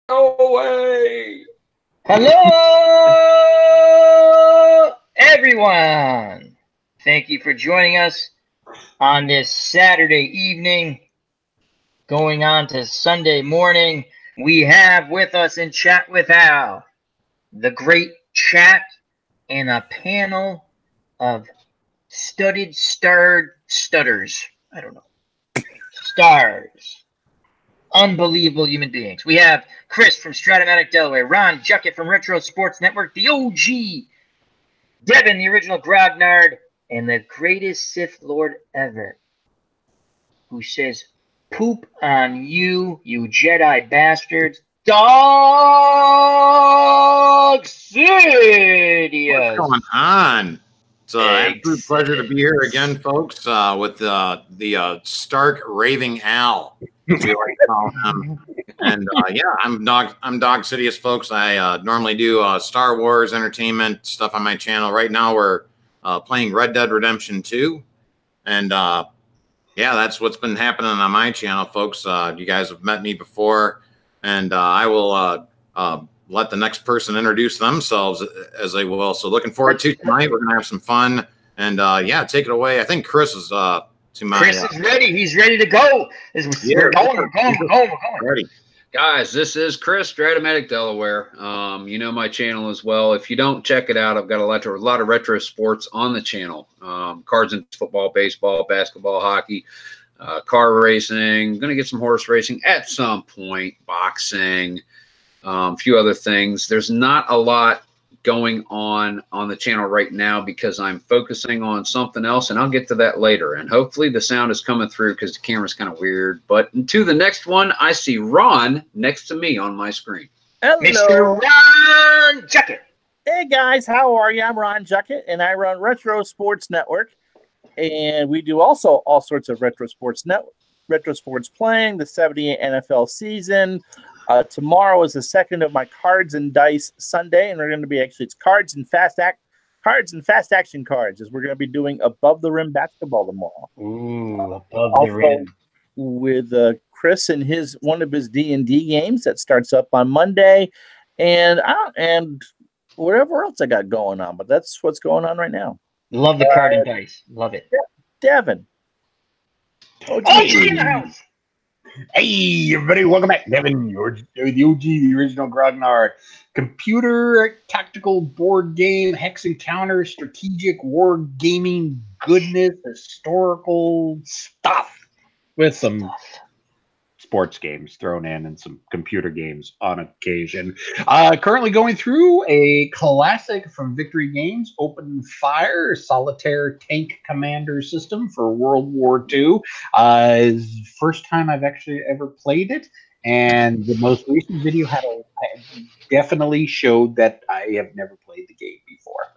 No way! Hello, everyone. Thank you for joining us on this Saturday evening, going on to Sunday morning. We have with us in chat with Al, the great chat, and a panel of stutters. I don't know. Stars. Unbelievable human beings. We have Chris from Strat-O-Matic Delaware, Ron Juckett from RetroSports Network, the OG, Devin, the original Grognard, and the greatest Sith Lord ever, who says, "Poop on you, you Jedi bastards." Dawg Sidious. What's going on? It's an absolute pleasure to be here again, folks, with the Stark Raving Al, as we like to call him. And yeah, I'm Dawg Sidious, folks. I normally do Star Wars entertainment stuff on my channel. Right now, we're playing Red Dead Redemption 2, and yeah, that's what's been happening on my channel, folks. You guys have met me before, and I will let the next person introduce themselves as they will. So looking forward to tonight. We're gonna have some fun, and yeah, take it away. I think Chris is to my. Chris is ready. He's ready to go. We're going. Ready. Guys, this is Chris, Strat-O-Matic Delaware. You know my channel as well. If you don't check it out, I've got a lot of retro sports on the channel. Cards and football, baseball, basketball, hockey, car racing. Going to get some horse racing at some point, boxing, a few other things. There's not a lot going on the channel right now because I'm focusing on something else, and I'll get to that later. And hopefully the sound is coming through because the camera's kind of weird. But to the next one, I see Ron next to me on my screen. Hello. Mr. Ron Juckett. Hey guys, how are you? I'm Ron Juckett, and I run Retro Sports Network, and we do also all sorts of retro sports playing, the 70 NFL season. Tomorrow is the second of my Cards and Dice Sunday, and we're going to be it's cards and fast action cards, as we're going to be doing Above the Rim basketball tomorrow. Ooh, Above the Rim with Chris and one of his D&D games that starts up on Monday, and whatever else I got going on. But that's what's going on right now. Love the card and dice. Love it. Devin. Oh, in the house. Hey, everybody, welcome back. Devin, the OG, the original Grognard. Computer, tactical board game, hex encounter, strategic war gaming goodness, historical stuff with some sports games thrown in and some computer games on occasion. Currently going through a classic from Victory Games, Open Fire Solitaire Tank Commander system for World War II. First time I've actually ever played it, and the most recent video definitely showed that I have never played the game before.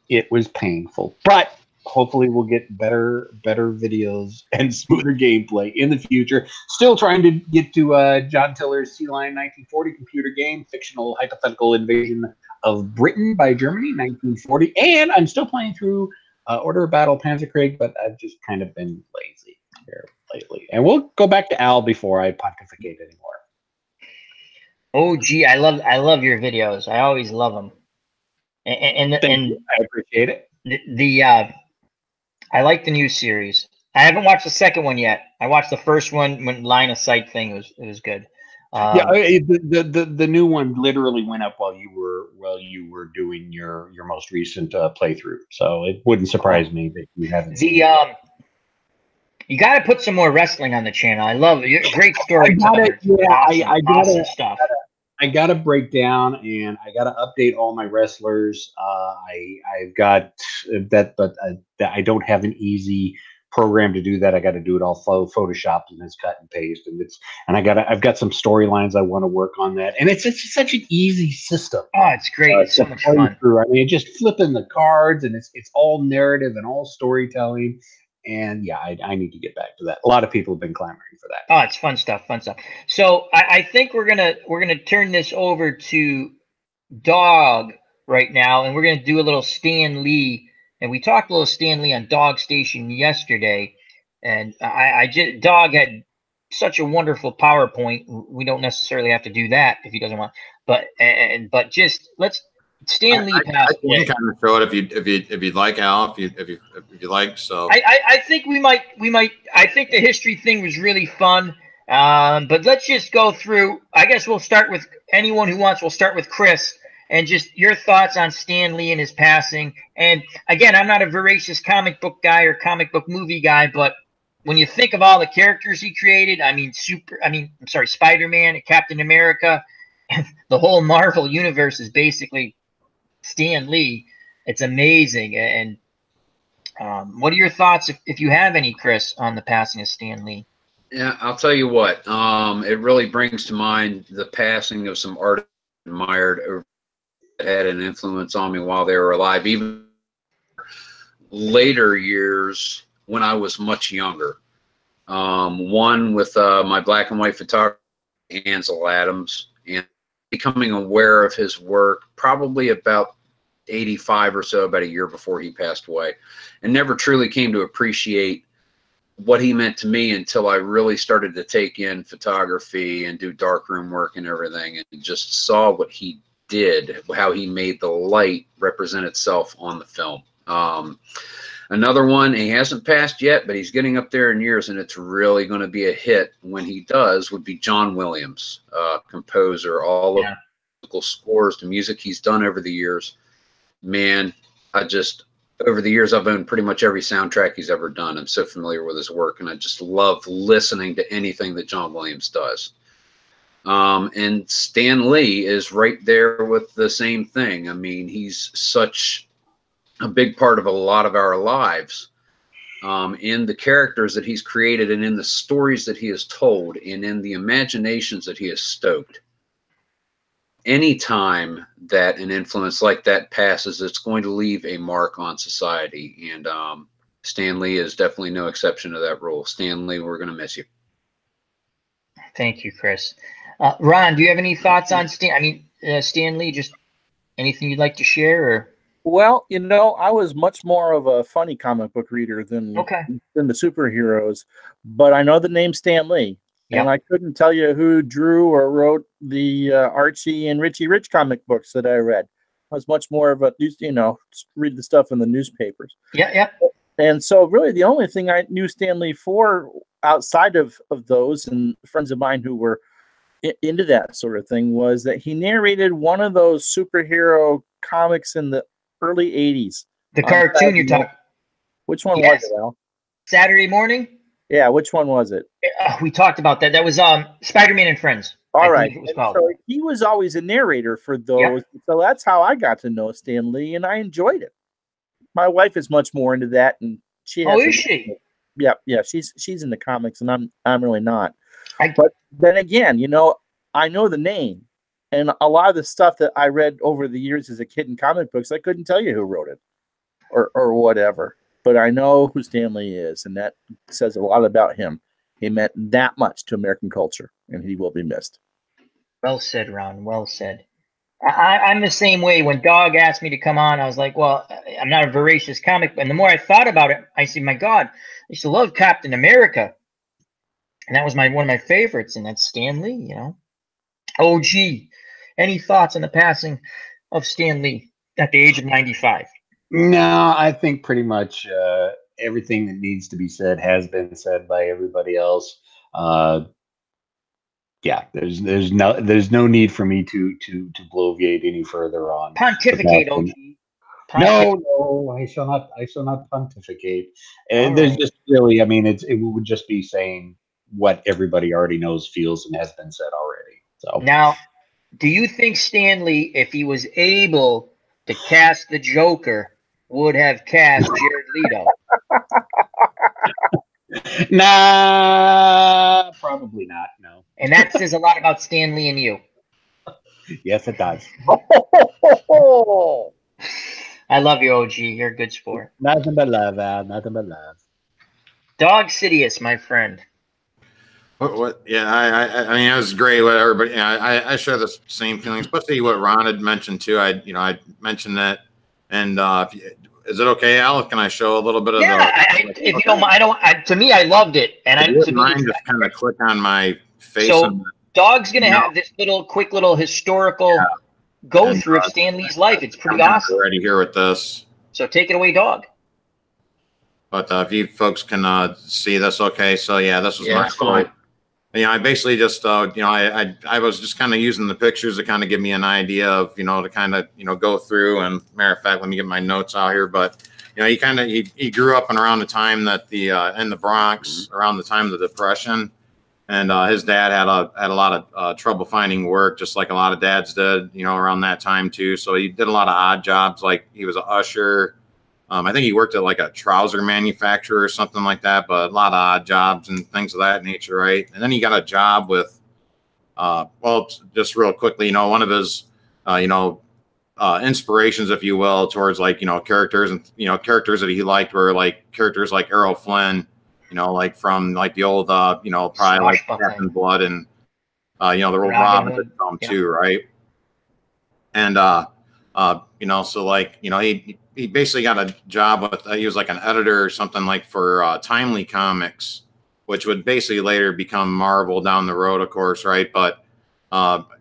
It was painful, but hopefully we'll get better videos and smoother gameplay in the future. Still trying to get to John Tiller's Sea Lion 1940 computer game, fictional hypothetical invasion of Britain by Germany, 1940. And I'm still playing through Order of Battle Panzerkrieg, but I've just kind of been lazy here lately. And we'll go back to Al before I pontificate anymore. Oh, gee, I love your videos. I always love them. And I appreciate it. I like the new series. I haven't watched the second one yet. I watched the first one when Line of Sight thing was good. Yeah, the new one literally went up while you were doing your most recent playthrough. So it wouldn't surprise me that you haven't seen it. You got to put some more wrestling on the channel. I love it. Great story. I got to break down and I got to update all my wrestlers. I've got that, but I don't have an easy program to do that. I got to do it all Photoshop and it's cut and paste, and I've got some storylines I want to work on that. And it's such an easy system. Oh, it's great. It's so much fun. I mean, just flipping the cards, and it's all narrative and all storytelling. And yeah, I need to get back to that. A lot of people have been clamoring for that. Oh, it's fun stuff. So I think we're gonna turn this over to Dawg right now, and we're gonna do a little Stan Lee. And we talked a little Stan Lee on Dawg Station yesterday, and Dawg had such a wonderful PowerPoint. We don't necessarily have to do that if he doesn't want. But just let's Stan Lee passed away. I can kind of show it if you'd like, Al. If you like. So I think we might. I think the history thing was really fun. But let's just go through. I guess we'll start with anyone who wants. We'll start with Chris. And just your thoughts on Stan Lee and his passing. And again, I'm not a voracious comic book guy or comic book movie guy, but when you think of all the characters he created, Spider-Man, Captain America, the whole Marvel universe is basically Stan Lee. It's amazing. And what are your thoughts, if you have any, Chris, on the passing of Stan Lee? Yeah, I'll tell you what. It really brings to mind the passing of some artists I admired over had an influence on me while they were alive, even later years when I was much younger. One with my black and white photographer, Ansel Adams, and becoming aware of his work probably about 85 or so, about a year before he passed away, and never truly came to appreciate what he meant to me until I really started to take in photography and do darkroom work and everything, and just saw what he did, how he made the light represent itself on the film. Another one, he hasn't passed yet, but he's getting up there in years, and it's really going to be a hit when he does, would be John Williams, composer, all of the musical scores, the music he's done over the years. Man, over the years, I've owned pretty much every soundtrack he's ever done. I'm so familiar with his work, and I just love listening to anything that John Williams does. And Stan Lee is right there with the same thing. I mean, he's such a big part of a lot of our lives, in the characters that he's created and in the stories that he has told and in the imaginations that he has stoked. Anytime that an influence like that passes, it's going to leave a mark on society. And Stan Lee is definitely no exception to that rule. Stan Lee, we're going to miss you. Thank you, Chris. Ron, do you have any thoughts on Stan Lee? Just anything you'd like to share? Or? Well, I was much more of a funny comic book reader than the superheroes, but I know the name Stan Lee, and I couldn't tell you who drew or wrote the Archie and Richie Rich comic books that I read. I was much more of a, read the stuff in the newspapers. Yeah. And so really the only thing I knew Stan Lee for outside of those and friends of mine who were into that sort of thing was that he narrated one of those superhero comics in the early 80s. The cartoon you're talking. Which one was it, Al? Saturday Morning? Yeah, which one was it? We talked about that. That was Spider-Man and Friends. All right. So he was always a narrator for those. Yep. So that's how I got to know Stan Lee, and I enjoyed it. My wife is much more into that, and she has. Oh, is she? Yeah. She's into comics, and I'm really not. But then again, I know the name, and a lot of the stuff that I read over the years as a kid in comic books, I couldn't tell you who wrote it or whatever. But I know who Stan Lee is, and that says a lot about him. He meant that much to American culture, and he will be missed. Well said, Ron. Well said. I'm the same way. When Dawg asked me to come on, I was like, well, I'm not a voracious comic. And the more I thought about it, I said, my God, I used to love Captain America. And that was one of my favorites, and that's Stan Lee, OG. Any thoughts on the passing of Stan Lee at the age of 95? No, I think pretty much everything that needs to be said has been said by everybody else. There's no need for me to bloviate any further on. Pontificate, OG. No, I shall not pontificate. And there's just really, it would just be saying what everybody already knows, feels, and has been said already. So now, do you think Stan Lee, if he was able to cast the Joker, would have cast Jared Leto? Nah, probably not. No. And that says a lot about Stan Lee and you. Yes, it does. I love you, OG. You're a good sport. Nothing but love, Al. Nothing but love. Dawg Sidious, my friend. What? Yeah, I mean, it was great. What everybody, I share the same feelings, especially what Ron had mentioned too. I mentioned that, and is it okay, Al? Can I show a little bit of if you don't mind, to me, I loved it, and I wouldn't mind just kind of click on my face. So Dawg's gonna have this quick little historical go through of Stan Lee's life. It's pretty awesome. Already here with this. So take it away, Dawg. But if you folks can see this, okay. So yeah, this was my fine. You know, I basically just, you know, I was just kind of using the pictures to kind of give me an idea of, you know, to kind of, you know, go through. And matter of fact, let me get my notes out here. But, you know, he grew up and around the time that in the Bronx, around the time of the Depression. And his dad had a lot of trouble finding work, just like a lot of dads did, you know, around that time too. So he did a lot of odd jobs, like he was an usher. I think he worked at like a trouser manufacturer or something like that, but a lot of odd jobs and things of that nature, right? And then he got a job with, well, just real quickly, you know, one of his, you know, inspirations, if you will, towards like, you know, characters and, you know, characters that he liked were like characters like Errol Flynn, you know, like from like the old, you know, probably like Captain Blood and, you know, the old Robin Hood film too, right? And, you know, so like, you know, he basically got a job with, he was like an editor or something like for Timely Comics, which would basically later become Marvel down the road, of course, right? But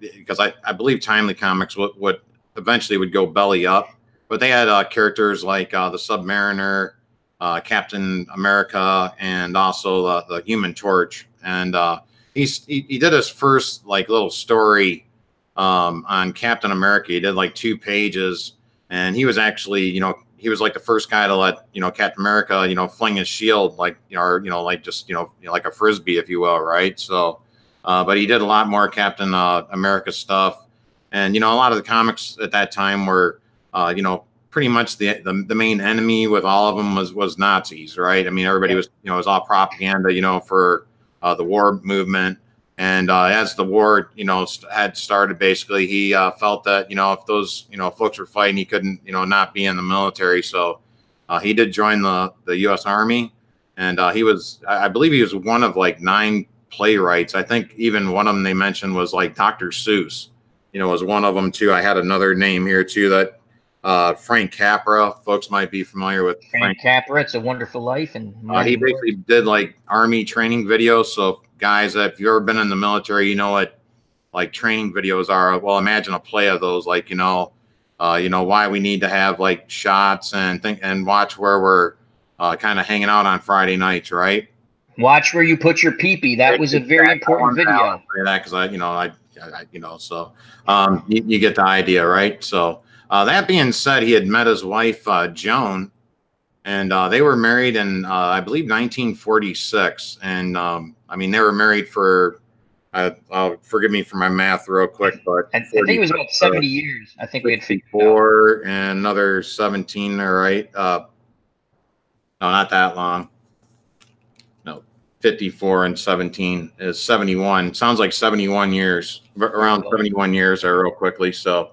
because I believe Timely Comics would eventually would go belly up, but they had characters like the Submariner, Captain America, and also the Human Torch. And he did his first like little story on Captain America. He did like 2 pages. And he was actually, you know, he was like the first guy to let, you know, Captain America, you know, fling his shield like, you know, or, you know, like just, you know, like a Frisbee, if you will. Right. So, but he did a lot more Captain America stuff. And, you know, a lot of the comics at that time were, you know, pretty much the main enemy with all of them was Nazis. Right. I mean, everybody was, you know, it was all propaganda, you know, for the war movement. And as the war, you know, had started, basically, he felt that, you know, if those, you know, folks were fighting, he couldn't, you know, not be in the military. So he did join the U.S. Army. And he was, I believe he was one of like 9 playwrights. I think even one of them they mentioned was like Dr. Seuss, you know, was one of them too. I had another name here too that Frank Capra, folks might be familiar with. Frank Capra, It's a Wonderful Life. And he basically did like Army training videos. So guys, if you've ever been in the military, you know what like training videos are. Well, imagine a play of those, like, you know, why we need to have like shots and watch where we're kind of hanging out on Friday nights, right? Watch where you put your pee-pee. That was a very important video. That because so you get the idea, right? So that being said, he had met his wife Joan, and they were married in I believe 1946, and I mean, they were married for, forgive me for my math real quick, but I think it was about 70 years. I think we had 54 and another 17, all right? No, not that long. No, 54 and 17 is 71. Sounds like 71 years, around 71 years there real quickly. So,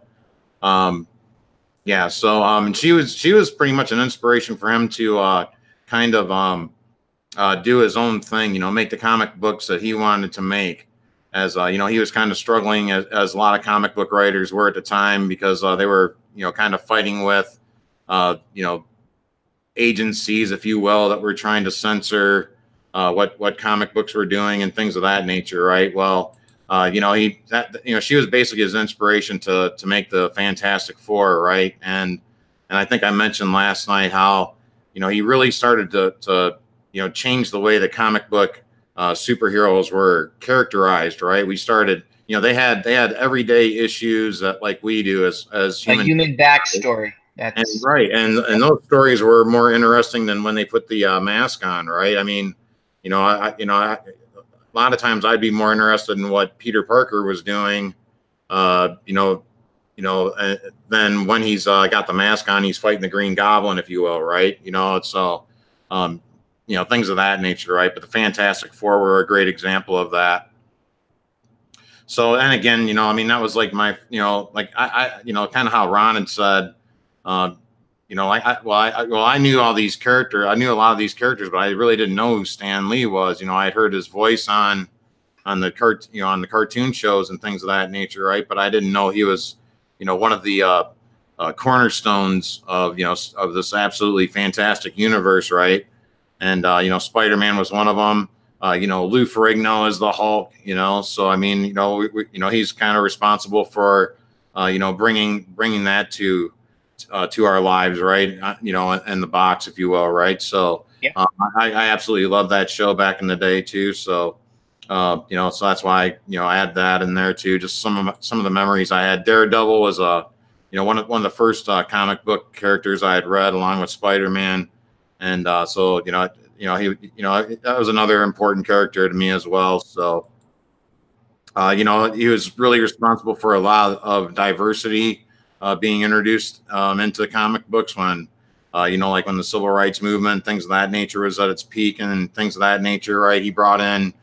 yeah, so and she was pretty much an inspiration for him to kind of do his own thing, you know, make the comic books that he wanted to make. As you know, he was kind of struggling as a lot of comic book writers were at the time, because they were, you know, kind of fighting with, you know, agencies, if you will, that were trying to censor what comic books were doing and things of that nature, right? Well, you know, she was basically his inspiration to make the Fantastic Four, right? And I think I mentioned last night how, you know, he really started to you know, change the way the comic book superheroes were characterized, right? We started, you know, they had everyday issues that like we do as human backstory. That's right. And those stories were more interesting than when they put the mask on, right? I mean, you know, a lot of times I'd be more interested in what Peter Parker was doing, than when he's got the mask on, he's fighting the Green Goblin, if you will, right? You know, it's all, you know, things of that nature, right? But the Fantastic Four were a great example of that. So, and again, you know, I mean, that was like my, you know, like I you know, kind of how Ron had said, you know, I knew all these characters. I knew a lot of these characters, but I really didn't know who Stan Lee was. You know, I had heard his voice on the cartoon shows and things of that nature, right? But I didn't know he was, you know, one of the cornerstones of of this absolutely fantastic universe, right? And Spider-Man was one of them. Lou Ferrigno is the Hulk. So I mean, he's kind of responsible for bringing that to our lives, right? In the box, if you will, right? So yeah. I absolutely love that show back in the day too. So so that's why I add that in there too. Just some of the memories I had. Daredevil was one of the first comic book characters I had read, along with Spider-Man, and so he that was another important character to me as well. So he was really responsible for a lot of diversity being introduced into comic books when like when the civil rights movement, things of that nature, was at its peak, and things of that nature, right? He brought in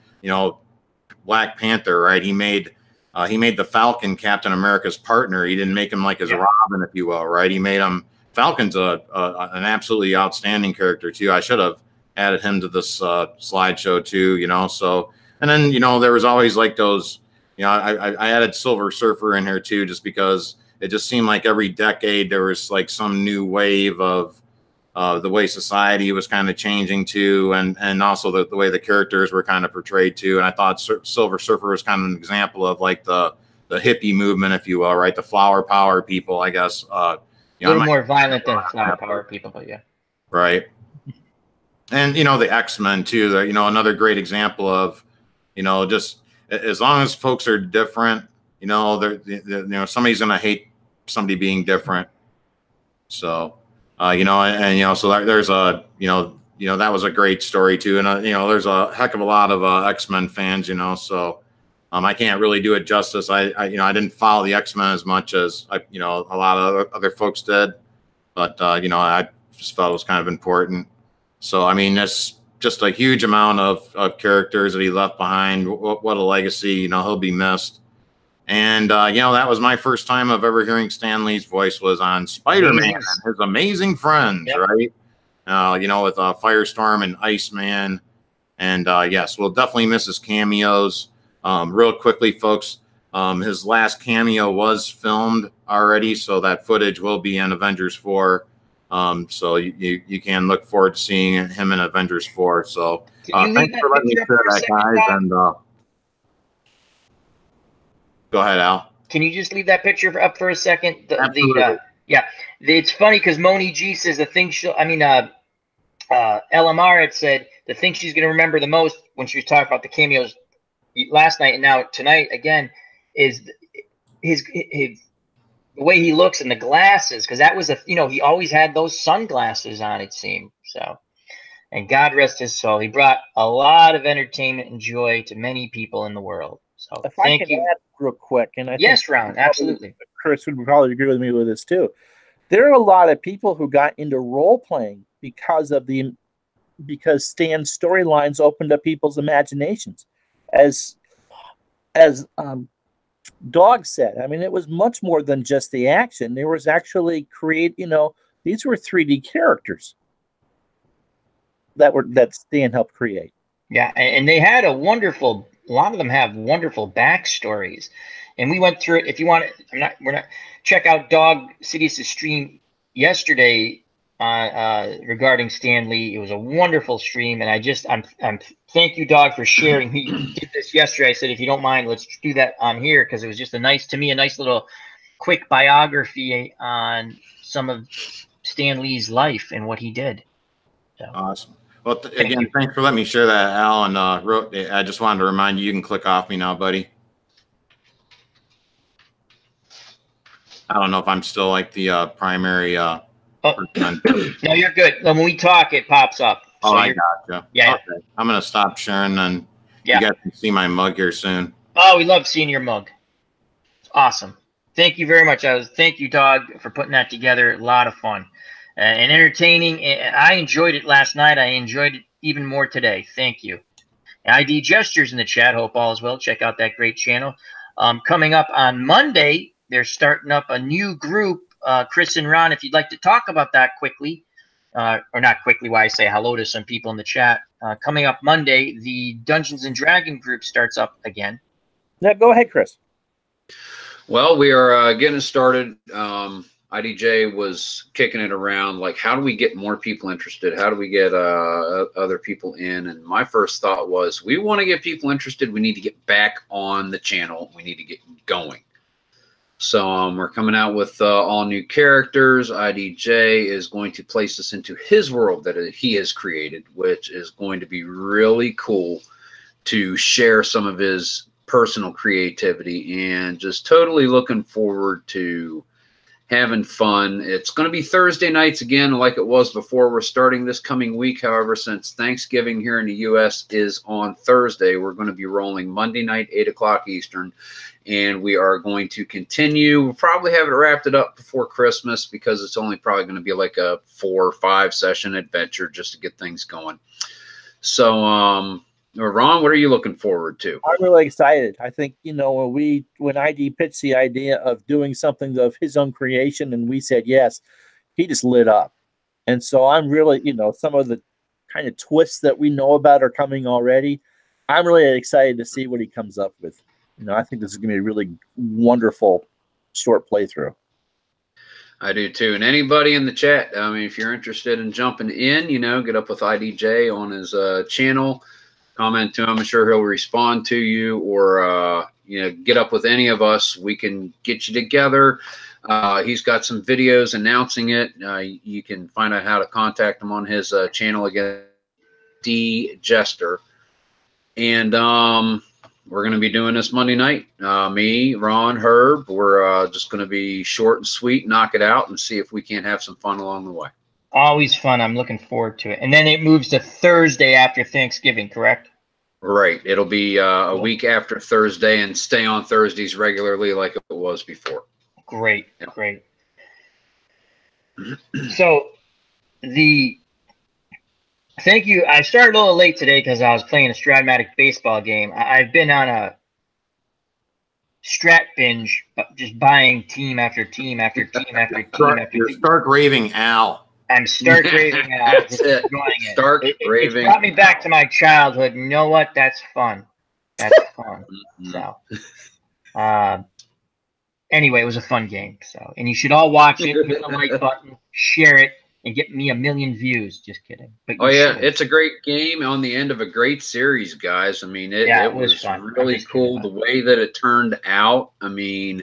Black Panther, right? He made the Falcon Captain America's partner. He didn't make him like his Robin, if you will, right? He made him. Falcon's an absolutely outstanding character too. I should have added him to this slideshow too, So, and then there was always like those, I added Silver Surfer in here too, just because it just seemed like every decade there was like some new wave of the way society was kind of changing too, and also the way the characters were kind of portrayed too. And I thought Silver Surfer was kind of an example of like the hippie movement, if you will, right? The flower power people, I guess. A little more violent than flower power people, but yeah. Right. And the X-Men too. They're, another great example of, just as long as folks are different, they're somebody's gonna hate somebody being different. So. So there's a, that was a great story too. And, there's a heck of a lot of X-Men fans, so I can't really do it justice. I didn't follow the X-Men as much as, a lot of other folks did. But, I just felt it was kind of important. So, I mean, that's just a huge amount of characters that he left behind. What a legacy, he'll be missed. And, that was my first time of ever hearing Stan Lee's voice was on Spider-Man and his amazing friends, right? With Firestorm and Iceman. And, yes, we'll definitely miss his cameos. Real quickly, folks, his last cameo was filmed already, so that footage will be in Avengers 4. So you can look forward to seeing him in Avengers 4. So thanks for letting me share that, guys. And go ahead, Al. Can you just leave that picture up for a second? It's funny because Moni G says the thing LMR had said the thing she's going to remember the most when she was talking about the cameos last night and now tonight again is his the way he looks and the glasses, because that was he always had those sunglasses on, it seemed. So, and God rest his soul, he brought a lot of entertainment and joy to many people in the world. So if thank I can you. add real quick, and I yes, Ron, absolutely. Chris would probably agree with me with this too. There are a lot of people who got into role playing because Stan's storylines opened up people's imaginations. As Dawg said, I mean, it was much more than just the action. There was actually these were 3D characters that Stan helped create. Yeah, and they had a lot of them have wonderful backstories, and we went through it. If you want, check out Dawg Sidious' stream yesterday regarding Stan Lee. It was a wonderful stream, and I'm thank you, Dawg, for sharing. He did this yesterday. I said, if you don't mind, let's do that on here, because it was just a nice little quick biography on some of Stan Lee's life and what he did. So. Awesome. Well, again, thanks for letting me share that, Al. And I just wanted to remind you, you can click off me now, buddy. I don't know if I'm still like the primary. No, you're good. When we talk, it pops up. So I gotcha. Yeah. Okay. I'm going to stop sharing, and you guys can see my mug here soon. Oh, we love seeing your mug. It's awesome. Thank you very much. Thank you, Dawg, for putting that together. A lot of fun. And entertaining. I enjoyed it last night. I enjoyed it even more today. Thank you. idjesters in the chat. Hope all is well. Check out that great channel. Coming up on Monday, they're starting up a new group. Chris and Ron, if you'd like to talk about that quickly, or not quickly, while I say hello to some people in the chat. Coming up Monday, the Dungeons and Dragons group starts up again. Yeah, go ahead, Chris. Well, we are getting started. IDJ was kicking it around, like, how do we get more people interested? How do we get other people in? And my first thought was, we want to get people interested. We need to get back on the channel. We need to get going. So we're coming out with all new characters. IDJ is going to place us into his world that he has created, which is going to be really cool to share some of his personal creativity, and just totally looking forward to having fun. It's going to be Thursday nights again, like it was before. We're starting this coming week. However, since Thanksgiving here in the U.S. is on Thursday, we're going to be rolling Monday night, 8 o'clock Eastern, and we are going to continue. We'll probably have it wrapped up before Christmas, because it's only probably going to be like a 4 or 5 session adventure just to get things going. So, Ron, what are you looking forward to? I'm really excited. I think, you know, when ID pitched the idea of doing something of his own creation and we said yes, he just lit up. And so I'm really, you know, some of the kind of twists that we know about are coming already. I'm really excited to see what he comes up with. You know, I think this is going to be a really wonderful short playthrough. I do too. And anybody in the chat, I mean, if you're interested in jumping in, you know, get up with IDJ on his channel. Comment to him. I'm sure he'll respond to you, or you know, get up with any of us. We can get you together. He's got some videos announcing it. You can find out how to contact him on his channel again, idjester. And we're going to be doing this Monday night. Me, Ron, Herb. We're just going to be short and sweet, knock it out, and see if we can't have some fun along the way. Always fun. I'm looking forward to it. And then it moves to Thursday after Thanksgiving, correct? Right. It'll be a week after Thursday, and stay on Thursdays regularly like it was before. Great. Yeah. Great. So thank you. I started a little late today because I was playing a Strat-O-Matic baseball game. I've been on a strat binge, just buying team after team after team after team after You're team. Stark raving Al. I'm stark raving out. That's it. Stark raving. It brought me back to my childhood. You know what? That's fun. That's fun. So, anyway, it was a fun game. So, and you should all watch it. Hit the like button, share it, and get me 1 million views. Just kidding. But oh yeah, it's a great game on the end of a great series, guys. I mean, it was really cool the way that it turned out. I mean,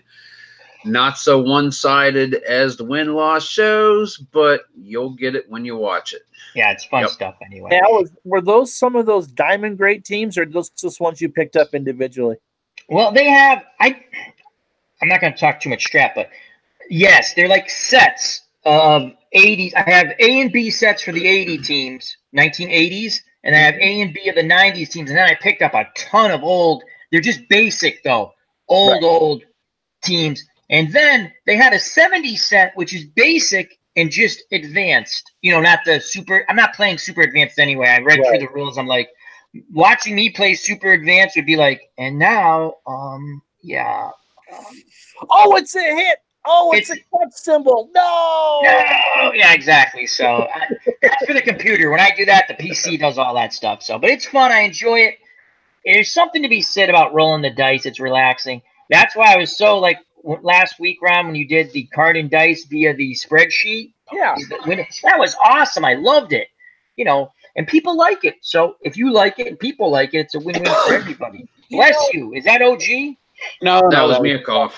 not so one-sided as the win-loss shows, but you'll get it when you watch it. Yeah, it's fun stuff anyway. Yeah, were those some of those diamond grade teams, or those just ones you picked up individually? Well, they have. I'm not going to talk too much strat, but yes, they're like sets of 80s. I have A and B sets for the 80 teams, 1980s, and I have A and B of the 90s teams, and then I picked up a ton of old. They're just basic though, old teams. And then they had a 70 set, which is basic and just advanced. You know, not the super. I'm not playing super advanced anyway. I read through the rules. I'm like, watching me play super advanced would be like, and now, yeah. Oh, it's a hit. Oh, it's a touch symbol. No. Yeah, exactly. So that's for the computer. When I do that, the PC does all that stuff. So, but it's fun. I enjoy it. There's something to be said about rolling the dice. It's relaxing. That's why I was so like. Last week, Ron, when you did the card and dice via the spreadsheet, that was awesome. I loved it, you know, and people like it. So if you like it and people like it, it's a win-win for everybody. Bless you. Is that OG? No, that was Miakov.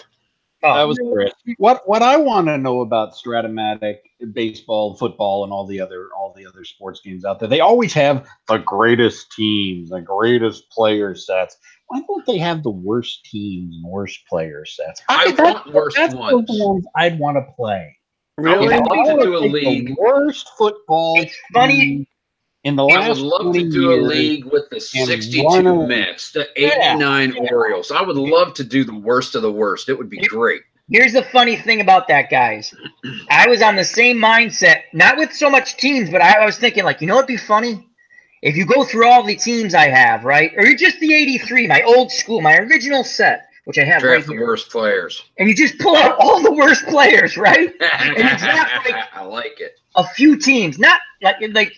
Oh. That was Chris. What I want to know about Strat-O-Matic, baseball, football, and all the other sports games out there, they always have the greatest teams, the greatest player sets. Why don't they have the worst teams and worst player sets? I want worst ones. The ones I'd want to play. Really? I would like to do a league. The worst football. It's funny. In the last I would love to do a league with the 62 Mets, the 89 Orioles. I would love to do the worst of the worst. It would be great. Here's the funny thing about that, guys. I was on the same mindset, not with so much teams, but I was thinking, like, you know what'd be funny? If you go through all the teams I have, right? Or just the 83, my old school, my original set, which I have draft right the here. worst players. And you just pull out all the worst players, right? And you draft like I like it. A few teams, not like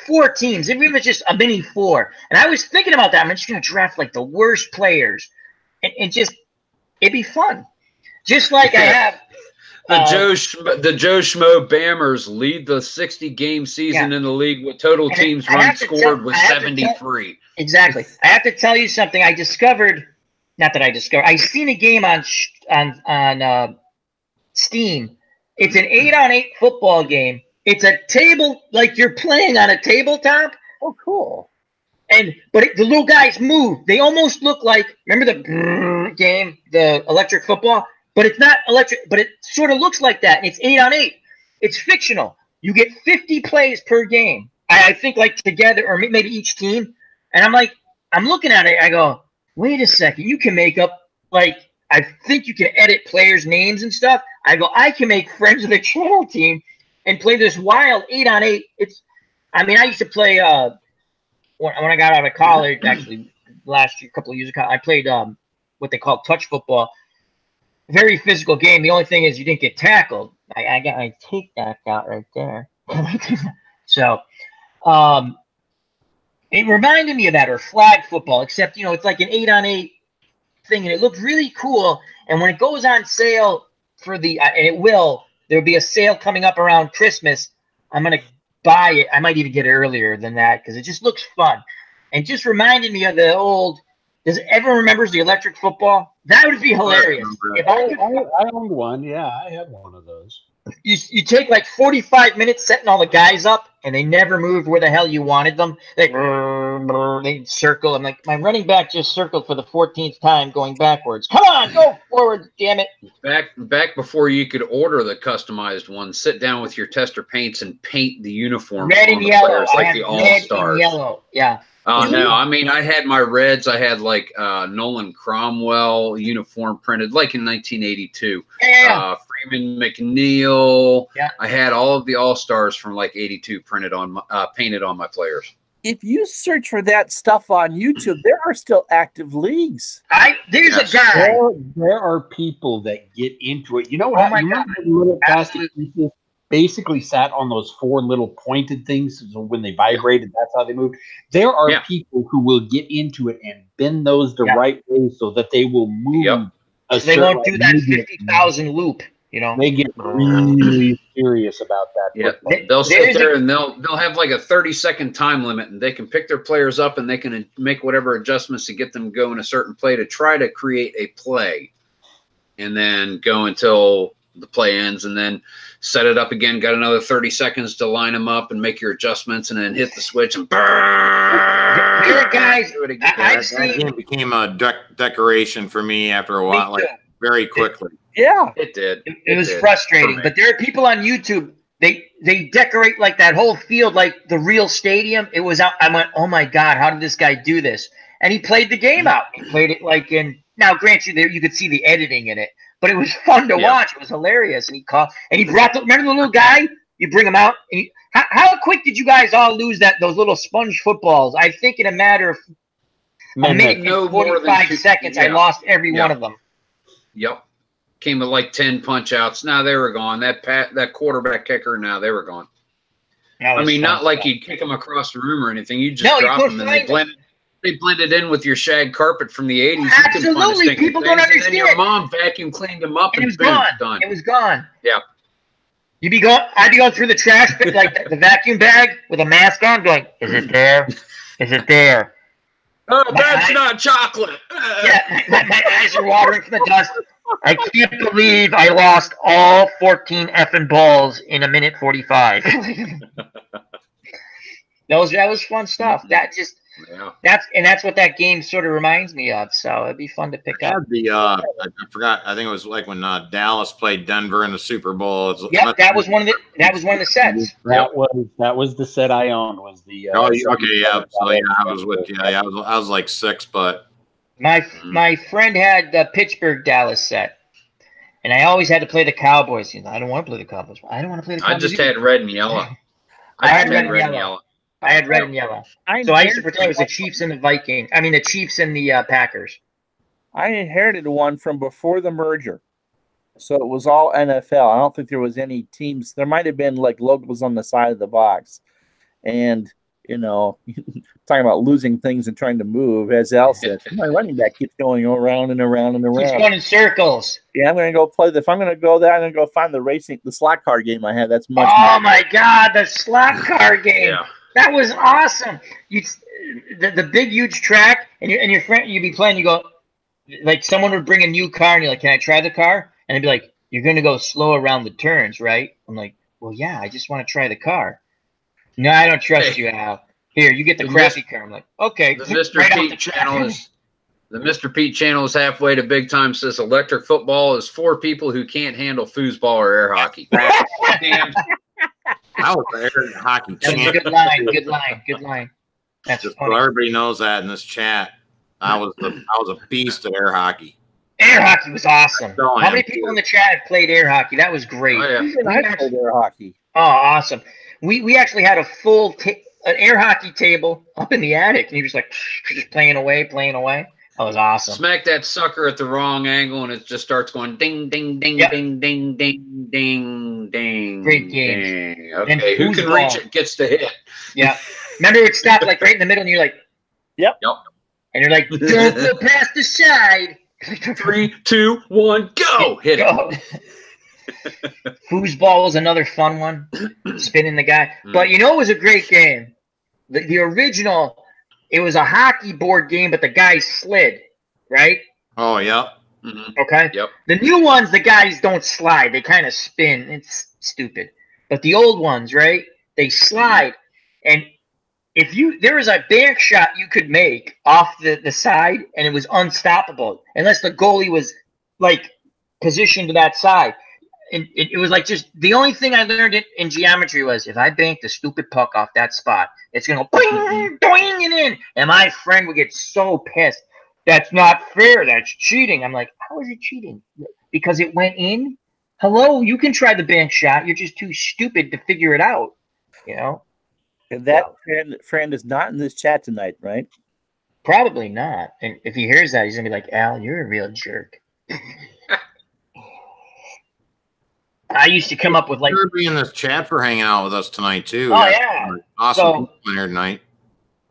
4 teams, even if it's just a mini 4. And I was thinking about that. I'm just going to draft like the worst players. And just, it'd be fun. Just like I have. The Joe Schmo Bammers lead the 60-game season in the league with total teams run scored with 73. Exactly. I have to tell you something. I discovered, not that I discovered, I seen a game on Steam. It's an 8-on-8 football game. It's a table, like you're playing on a tabletop. Oh, cool. But the little guys move. They almost look like, remember the game, the electric football? But it's not electric, but it sort of looks like that. And it's 8-on-8. It's fictional. You get 50 plays per game. I think like together, or maybe each team. And I'm like, I'm looking at it. I go, wait a second. You can make up, like, I think you can edit players' names and stuff. I go, I can make friends with a channel team and play this wild 8-on-8. I used to play, when I got out of college, actually last year, a couple of years ago, I played what they call touch football. Very physical game. The only thing is you didn't get tackled. I take that out right there. So, it reminded me of that, or flag football, except, it's like an 8-on-8 thing, and it looked really cool. And when it goes on sale for and it will, there'll be a sale coming up around Christmas. I'm going to buy it. I might even get it earlier than that because it just looks fun. And just reminded me of the old, does everyone remembers the electric football? That would be hilarious. I owned one. Yeah, I had one of those. You take like 45 minutes setting all the guys up, and they never moved where the hell you wanted them. They circle. I'm like, my running back just circled for the 14th time going backwards. Come on, go forward, damn it. Back before you could order the customized one, sit down with your tester paints and paint the uniform. Red and yellow. Players, like the All-Stars. Yellow, yeah. No, I had my reds. I had like Nolan Cromwell uniform printed like in 1982. Yeah. Freeman McNeil. Yeah. I had all of the All-Stars from like 82 painted on my players. If you search for that stuff on YouTube, there are still active leagues. There's a guy. There are people that get into it. You know what? My God. Little plastic pieces basically sat on those 4 little pointed things. So when they vibrated, that's how they moved. There are people who will get into it and bend those the right way so that they will move. Yep. They won't do that 50,000 loop. They get really serious about that. Yeah, they'll sit there and they'll have like a 30-second time limit, and they can pick their players up and they can make whatever adjustments to get them to go in a certain play to try to create a play, and then go until the play ends, and then set it up again. Got another 30 seconds to line them up and make your adjustments, and then hit the switch and burn. There are guys. That game became a decoration for me after a while, very quickly. Yeah, it did. It was frustrating, but there are people on YouTube. They decorate like that whole field like the real stadium. It was out. I went, oh my God, how did this guy do this? And he played the game out. He played it like in. Now, granted, you could see the editing in it, but it was fun to watch. It was hilarious. And he brought remember the little guy? You bring him out. And how quick did you guys all lose those little sponge footballs? I think in a matter of a minute and 45 seconds, I lost every one of them. Yep. Came with like 10 punch outs. Now they were gone. That quarterback kicker, now they were gone. Not like you'd kick them across the room or anything. You just drop them and they blended in with your shag carpet from the 80s. Absolutely. People don't understand. And then your mom vacuum cleaned them up and it was gone. Done. It was gone. Yeah. I'd be going through the trash like the vacuum bag with a mask on, going, is it there? Is it there? Oh, that's not chocolate. Yeah, my eyes are watering from the dust. I can't believe I lost all 14 effing balls in a minute 45. That was fun stuff. That's what that game sort of reminds me of. So it'd be fun to pick up. I forgot. I think it was like when Dallas played Denver in the Super Bowl. That was one of the sets. That was the set I owned. Was the okay, yeah. So yeah, I was with you. I was like 6, but my friend had the Pittsburgh Dallas set, and I always had to play the Cowboys. I don't want to play the Cowboys. I don't want to play the Cowboys. I just had red and yellow. I had red and yellow. I had red and yellow. So I used to pretend it was the Chiefs and the Chiefs and the Packers. I inherited one from before the merger. So it was all NFL. I don't think there was any teams. There might have been like logos on the side of the box. And you know, talking about losing things and trying to move. As Al said, my running back keeps going around and around and around. Keeps going in circles. Yeah, I'm gonna go play. If I'm gonna go there, I'm gonna go find the slot car game I had. That's much. Oh my God, the slot car game. Yeah. That was awesome. The big huge track, and your friend, you'd be playing. You go, like someone would bring a new car, and you're like, "Can I try the car?" And they'd be like, "You're gonna go slow around the turns, right?" I'm like, "Well, yeah, I just want to try the car." No, I don't trust you, Al. Here, you get the crappy car. I'm like, okay. The Mr. Pete channel is the Mr. Pete channel is halfway to big time. Says electric football is for people who can't handle foosball or air hockey. Damn. I was the air hockey champ. Good line. Good line. Good line. That's just funny. so everybody knows that in this chat. I was a beast at air hockey. Air hockey was awesome. How many people in the chat have played air hockey? That was great. Oh, yeah. I played air hockey. Oh, awesome. We actually had a full an air hockey table up in the attic, and he was like just playing away. That was awesome. Smack that sucker at the wrong angle, and it just starts going ding, ding, ding, ding, ding, ding, ding, ding. Great game. Ding. Okay, who can reach it gets to hit. Yeah. Remember, it stopped like right in the middle, and you're like, yep. And you're like, don't go past the side. 3, 2, 1, go! Hit it. Foosball was another fun one, spinning the guy. But you know, it was a great game. The original, it was a hockey board game, but the guys slid, right? Oh, yeah. Okay. Yep. The new ones, the guys don't slide; they kind of spin. It's stupid. But the old ones, right? They slide, and there was a bank shot you could make off the side, and it was unstoppable unless the goalie was like positioned to that side. And it was like just the only thing I learned in geometry was if I banked the stupid puck off that spot, it's gonna go boing, boing and in. And my friend would get so pissed. That's not fair. That's cheating. I'm like, how is it cheating? Because it went in. Hello, you can try the bank shot. You're just too stupid to figure it out. You know. And that friend is not in this chat tonight, right? Probably not. And if he hears that, he's gonna be like, Al, you're a real jerk. I used to come up with like. You're in this chat for hanging out with us tonight too. Oh yeah, awesome people here tonight.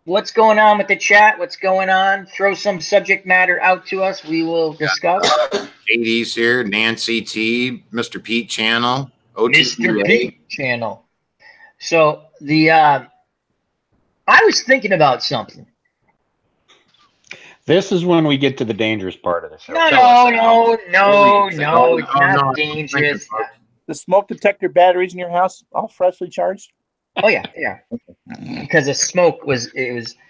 What's going on with the chat? What's going on? Throw some subject matter out to us. We will discuss. JD's here, Nancy T, Mr. Pete channel, Mr. Pete channel. So I was thinking about something. This is when we get to the dangerous part of the show. No, it's not dangerous. The smoke detector batteries in your house all freshly charged? Oh yeah. Because the smoke was.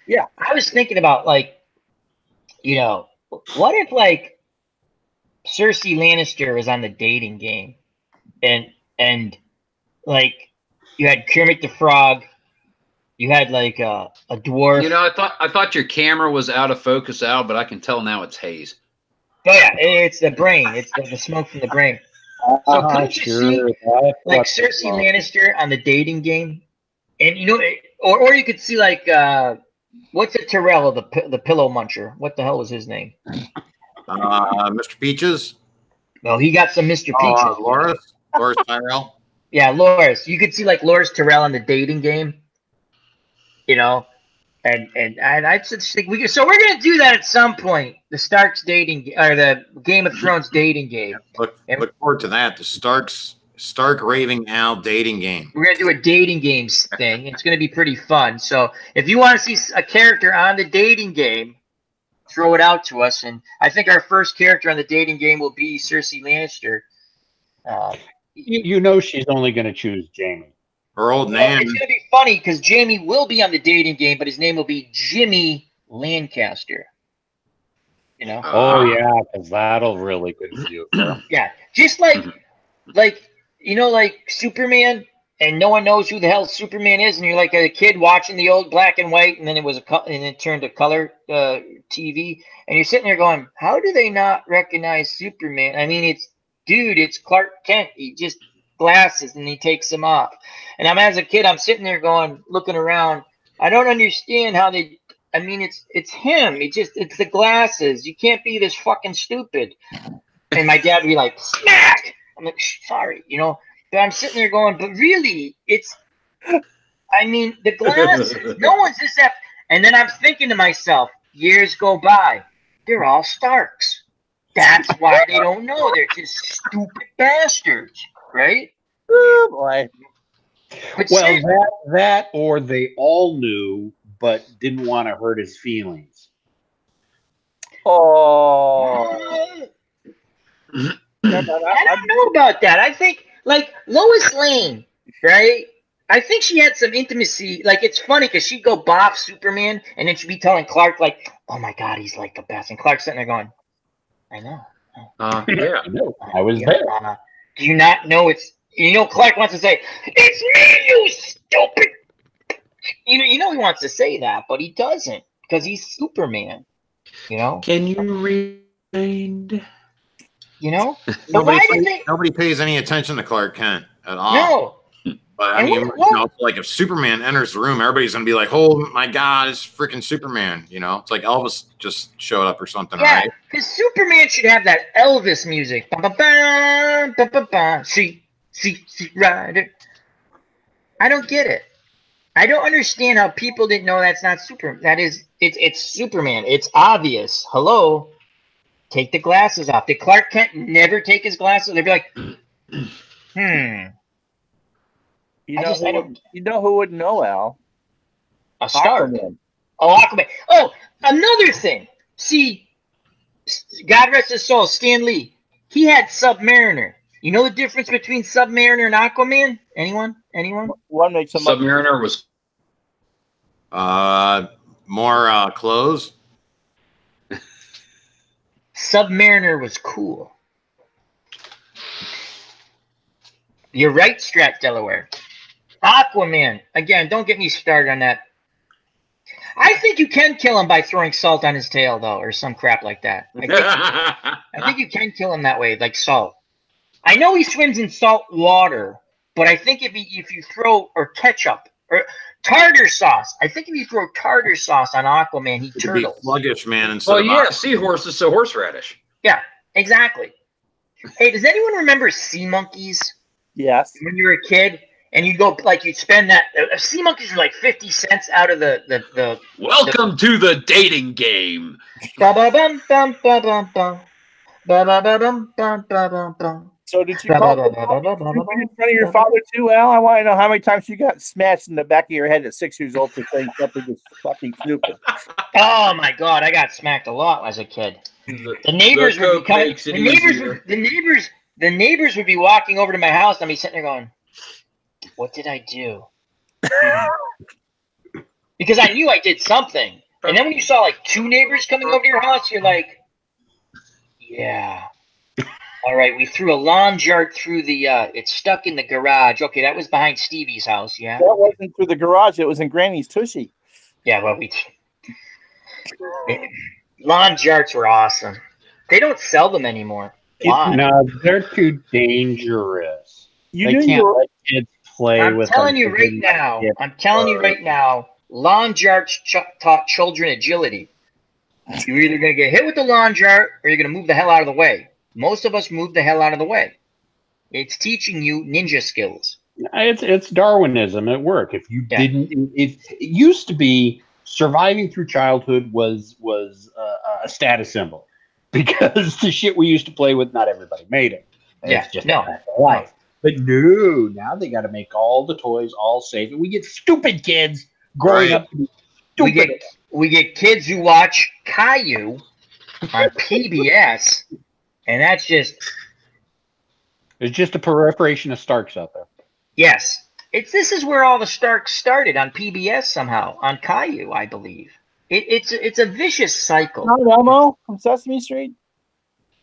Yeah. I was thinking about like, what if like Cersei Lannister was on the dating game, and like you had Kermit the Frog, you had like a dwarf. I thought your camera was out of focus, Al, but I can tell now it's haze. Oh yeah, it's the brain. It's the smoke from the brain. So couldn't you see like Cersei Lannister on the dating game, and or you could see like what's the Tyrell, the pillow muncher? What the hell was his name? Mr. Peaches. Well, he got some Mr. Peaches. Loras Tyrell. Yeah, Loras. You could see like Loras Tyrell on the dating game. And I just think so we're gonna do that at some point. The Starks dating or the Game of Thrones dating game. Look forward to that. The Stark Raving Al dating game. We're gonna do a dating games thing. It's gonna be pretty fun. So if you want to see a character on the dating game, throw it out to us. And I think our first character on the dating game will be Cersei Lannister. She's only gonna choose Jamie. Her old name. It's going to be funny because Jamie will be on the dating game, but his name will be Jimmy Lancaster. Oh, yeah, because that'll really confuse her. Yeah, just like Superman, and no one knows who the hell Superman is, and you're like a kid watching the old black and white, and then and it turned to color TV, and you're sitting there going, how do they not recognize Superman? I mean, it's Clark Kent. He just glasses and he takes them off, and as a kid I'm sitting there looking around, I don't understand how it's him. It's the glasses. You can't be this fucking stupid. And my dad would be like, smack. I'm like, sorry, but I'm sitting there going, but really I mean, the glasses. No one's this apt. And then I'm thinking to myself, years go by, they're all Starks. That's why they don't know. They're just stupid bastards, right? Oh boy. But Well, that or they all knew but didn't want to hurt his feelings. Oh. I don't know about that. I think, like, Lois Lane, right? I think she had some intimacy. Like, it's funny because she'd go bop Superman, and then she'd be telling Clark, like, oh, my God, he's like the best. And Clark's sitting there going, I know. Yeah. I was there. Do you not know it's... You know, Clark wants to say, it's me, you stupid... You know he wants to say that, but he doesn't because he's Superman, you know? Can you rewind? You know? But Nobody pays any attention to Clark Kent at all. No. But I mean, you know, like if Superman enters the room, everybody's gonna be like, "Oh my God, it's freaking Superman!" You know, it's like Elvis just showed up or something, yeah, right? because Superman should have that Elvis music. See, rider. I don't get it. I don't understand how people didn't know that's not Superman. That is, it's Superman. It's obvious. Hello, take the glasses off. Did Clark Kent never take his glasses? They'd be like, You know who would know, Al? A star. Aquaman. Oh, Aquaman. Oh, another thing. See, God rest his soul, Stan Lee. He had Submariner. You know the difference between Submariner and Aquaman? Anyone? One makes him Submariner was More clothes. Submariner was cool. You're right, Strat Delaware. Aquaman. Again, don't get me started on that. I think you can kill him by throwing salt on his tail, though, or some crap like that. I think you can kill him that way, like salt. I know he swims in salt water, but I think if you throw, or ketchup, or tartar sauce, I think if you throw tartar sauce on Aquaman, he turtles. Be sluggish, man. Instead well, of yeah, seahorses, so horseradish. Yeah, exactly. Hey, does anyone remember sea monkeys? Yes. When you were a kid, and you'd go, like, you'd spend that, sea monkeys were like 50 cents out of the Welcome to the dating game. Ba-ba-bum-bum-ba-bum-bum. Ba-ba-ba-bum-bum-ba-bum-bum. So did you call in front of your father too, Al? I want to know how many times you got smashed in the back of your head at 6 years old for saying something that's fucking stupid. Oh my God, I got smacked a lot as a kid. The neighbors would be coming. The neighbors would be walking over to my house, and I'd be sitting there going, "What did I do?" Because I knew I did something. And then when you saw like two neighbors coming over to your house, you're like, "Yeah. All right, we threw a lawn dart through the, it's stuck in the garage." Okay, that was behind Stevie's house, yeah? That wasn't through the garage. It was in Granny's Tushy. Yeah, well, lawn darts were awesome. They don't sell them anymore. Why? No, they're too dangerous. You They can't let kids play with them. I'm telling you right now, lawn darts taught children agility. You're either going to get hit with the lawn dart or you're going to move the hell out of the way. Most of us move the hell out of the way. It's teaching you ninja skills. It's Darwinism at work. If you didn't, it used to be surviving through childhood was a status symbol because the shit we used to play with, not everybody made it. It's just life. But no, now they got to make all the toys all safe, and we get stupid kids growing up to be stupid. We get kids who watch Caillou on PBS. And that's just... It's just a proliferation of Starks out there. Yes. This is where all the Starks started, on PBS somehow, on Caillou, I believe. It's a vicious cycle. Not Elmo from Sesame Street?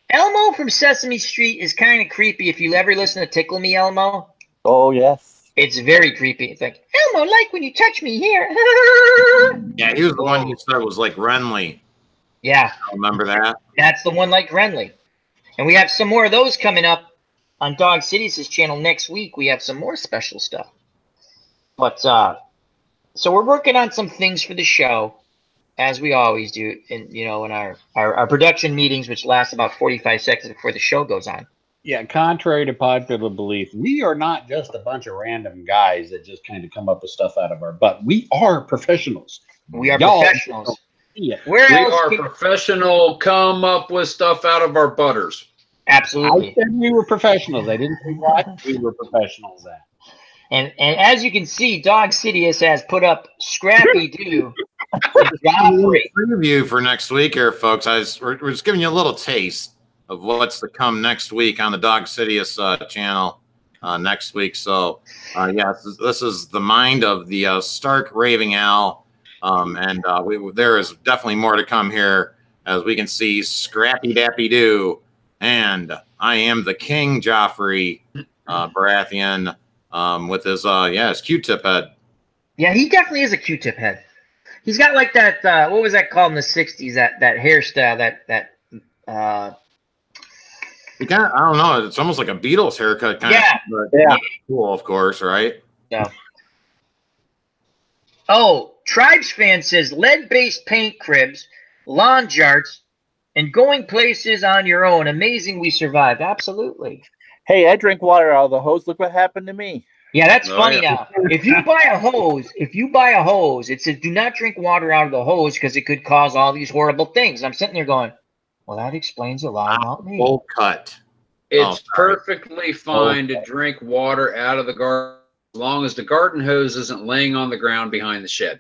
Elmo from Sesame Street is kind of creepy if you ever listen to Tickle Me, Elmo. Oh, yes. It's very creepy. It's like, Elmo, like when you touch me here. Yeah, he was the one you said was like Renly. Yeah. I remember that. That's the one like Renly. And we have some more of those coming up on Dawg Sidious' channel next week. We have some more special stuff. But, so we're working on some things for the show, as we always do, in our production meetings, which last about 45 seconds before the show goes on. Yeah, contrary to popular belief, we are not just a bunch of random guys that just kind of come up with stuff out of our butt. We are professionals. We are Y'all professionals. Yeah. Where We else are can- professional, come up with stuff out of our butters. Absolutely. I said we were professionals. I didn't say what we were professionals at. And as you can see, Dawg Sidious has put up Scrappy Doo. Preview for next week here, folks. We're just giving you a little taste of what's to come next week on the Dawg Sidious channel next week. So, yeah, this is the mind of the Stark Raving Owl. And there is definitely more to come here, as we can see Scrappy Dappy Doo. And I am the King Joffrey Baratheon with his Q-tip head. Yeah, he definitely is a Q-tip head. He's got like that, what was that called in the 60s, that hairstyle, I don't know, it's almost like a Beatles haircut kind of. But Yeah. Cool, of course, right? Yeah. Oh, Tribes fan says lead-based paint cribs, lawn jarts, and going places on your own. Amazing we survived. Absolutely. Hey, I drink water out of the hose. Look what happened to me. Yeah, that's Oh, funny yeah. now. If you buy a hose, it says do not drink water out of the hose because it could cause all these horrible things. I'm sitting there going, well, that explains a lot about me. Full cut. It's sorry. perfectly fine to drink water out of the garden as long as the garden hose isn't laying on the ground behind the shed.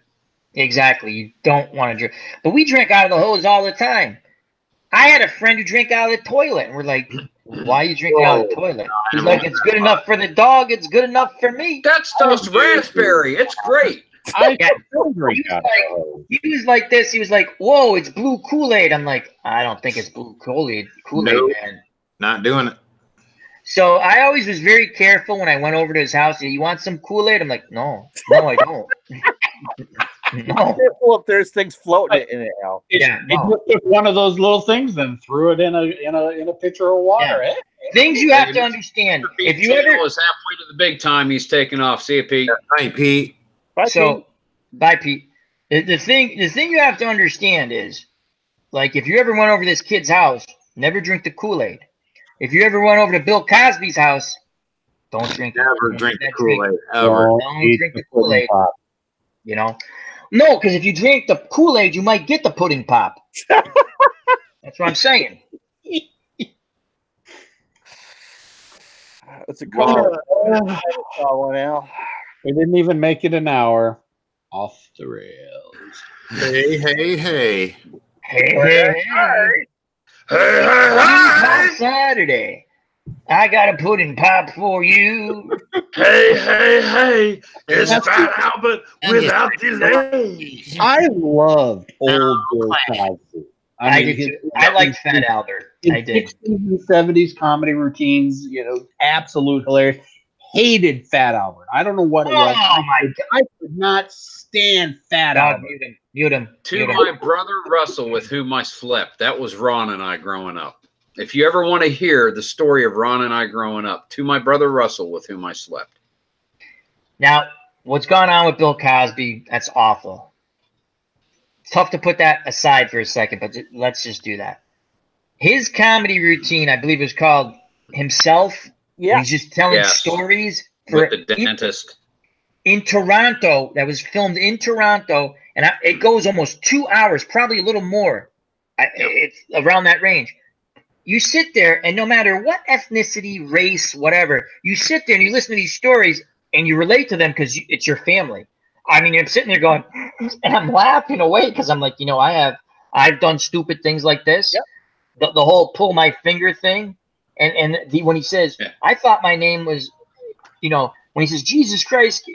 Exactly. You don't want to drink. But we drink out of the hose all the time. I had a friend who drank out of the toilet, and we're like, why are you drinking out of the toilet? He's like, it's good enough for the dog. It's good enough for me. That stuff's raspberry. It's great. Yeah. He was like this. He was like, whoa, it's blue Kool-Aid. I'm like, I don't think it's blue Kool-Aid, Nope. man. Not doing it. So I always was very careful when I went over to his house. You want some Kool-Aid? I'm like, no, I don't. No. Careful if there's things floating in it, Al. Yeah, He no. just took one of those little things and threw it in a pitcher of water. Yeah. Eh? Things you have to understand. If you ever was halfway to the big time, he's taking off. See you, Pete. Hi, Pete. Bye, Pete. bye, Pete. The thing you have to understand is, like, if you ever went over to this kid's house, never drink the Kool-Aid. If you ever went over to Bill Cosby's house, don't drink it. Never Don't drink the that drink. Kool-Aid ever. Don't drink the Kool-Aid. You know, no, because if you drink the Kool-Aid, you might get the pudding pop. That's what I'm saying. It's a call. One, Al. We didn't even make it an hour. Off the rails. Hey, hey, hey. Hey, Pop Saturday. I got a pudding pop for you. Hey, it's Fat Albert without delay. I loved old Bill Cosby. I did too. I liked Fat Albert. I did. 60s and 70s comedy routines, absolute hilarious. Hated Fat Albert. I don't know what it was. Oh my God. I could not stand Fat God, Albert. mute him. To my brother Russell, with whom I slept. That was Ron and I growing up. If you ever want to hear the story of Ron and I growing up, to my brother Russell, with whom I slept. Now, what's gone on with Bill Cosby, that's awful. It's tough to put that aside for a second, but let's just do that. His comedy routine, I believe, was called Himself. Yeah. He's just telling stories With the dentist. in Toronto. That was filmed in Toronto, and it goes almost 2 hours, probably a little more. It's around that range. You sit there, and no matter what ethnicity, race, whatever, you sit there and you listen to these stories, and you relate to them because it's your family. I mean, you're sitting there going, and I'm laughing away because I'm like, I've done stupid things like this. Yep. The whole pull my finger thing. And when he says, I thought my name was, when he says Jesus Christ,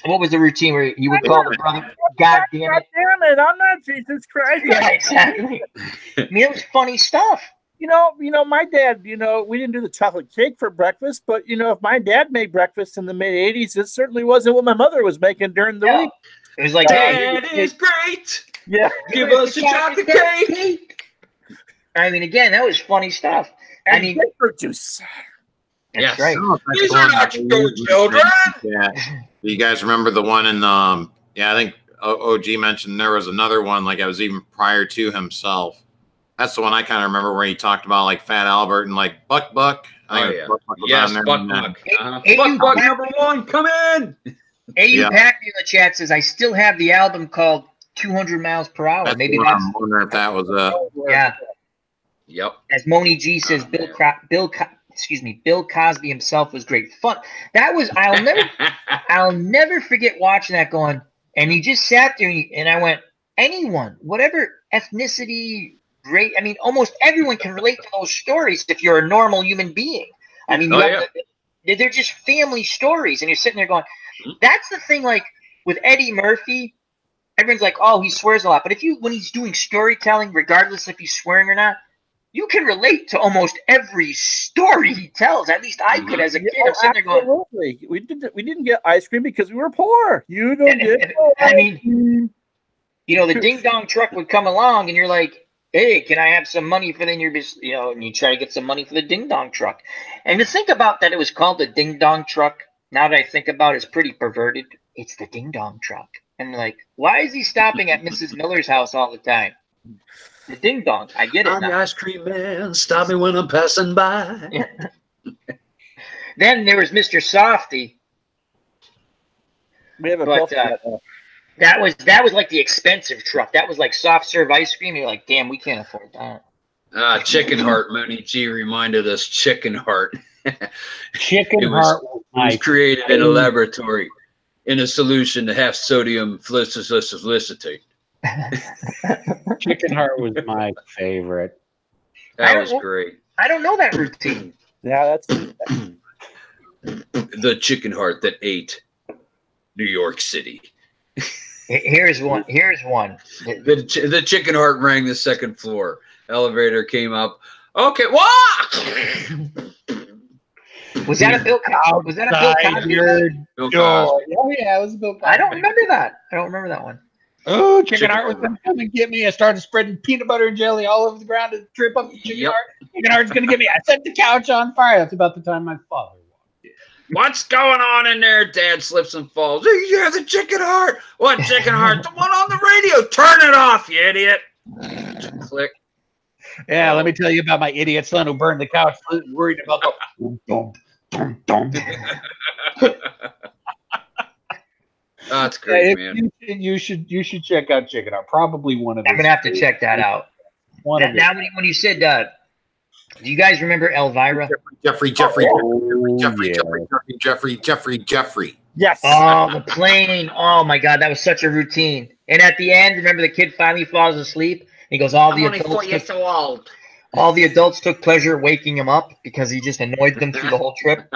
what was the routine where he would call the brother, God damn it. God damn it, I'm not Jesus Christ. Yeah, exactly. I mean, it was funny stuff. My dad, we didn't do the chocolate cake for breakfast, but, if my dad made breakfast in the mid-'80s, it certainly wasn't what my mother was making during the week. It was like, That is great. Yeah. Give us a chocolate cake. I mean, again, that was funny stuff. I mean, grapefruit juice. That's right. These are not your children. Yeah. Do you guys remember the one in I think OG mentioned there was another one, like I was even prior to Himself. That's the one I kind of remember where he talked about like Fat Albert and like Buck. Oh, yeah. Buck was Yes, on there. Buck. Buck number 1, come in. AU Packmule chat says, I still have the album called 200 Miles Per Hour. That's Maybe the one that's. I'm wondering if that was Yeah. Yep. As Moni G says, Bill Cosby himself was great fun. That was I'll never forget watching that going, and he just sat there and I went, anyone, whatever ethnicity, race, I mean, almost everyone can relate to those stories if you're a normal human being. I mean, they're just family stories, and you're sitting there going, that's the thing. Like with Eddie Murphy, everyone's like, oh, he swears a lot, but when he's doing storytelling, regardless if he's swearing or not, you can relate to almost every story he tells. At least I could as a kid. I'm sitting there going, absolutely. We didn't get ice cream because we were poor. You don't get. I mean, the ding dong truck would come along, and you're like, hey, can I have some money for the and you try to get some money for the ding dong truck. And to think about that, it was called the ding dong truck. Now that I think about it, it's pretty perverted. It's the ding dong truck. And like, why is he stopping at Mrs. Miller's house all the time? The ding dong. I get it. I'm the ice cream man. Stop me when I'm passing by. Then there was Mr. Softy. We have a that was like the expensive truck. That was like soft serve ice cream. You're like, damn, we can't afford that. Chicken Heart. Moni G reminded us Chicken Heart. Chicken Heart was created in a laboratory in a solution to half sodium felicitously. Chicken Heart was my favorite. That was great. I don't know that routine. Yeah, that's the Chicken Heart that ate New York City. Here's one. The Chicken Heart rang the second floor. Elevator came up. Okay, what? Was that a Bill Cosby? Was that a Bill Cosby? Oh yeah, it was a Bill Cosby. I don't remember that. I don't remember that one. Oh, Chicken Heart was going to come and get me. I started spreading peanut butter and jelly all over the ground to trip up the Chicken Heart. Chicken Heart's going to get me. I set the couch on fire. That's about the time my father walked in. What's going on in there? Dad slips and falls. You hear the Chicken Heart? What Chicken Heart? The one on the radio. Turn it off, you idiot. Click. Yeah, let me tell you about my idiot son who burned the couch, worried about the dum. That's great, man. You should check out Chicken Heart. Probably one of them. I'm gonna have to check that out. Now, when you said, do you guys remember Elvira? Jeffrey. Yes. Oh, the plane. Oh my God, that was such a routine. And at the end, remember the kid finally falls asleep. He goes, all the adults took pleasure waking him up because he just annoyed them through the whole trip.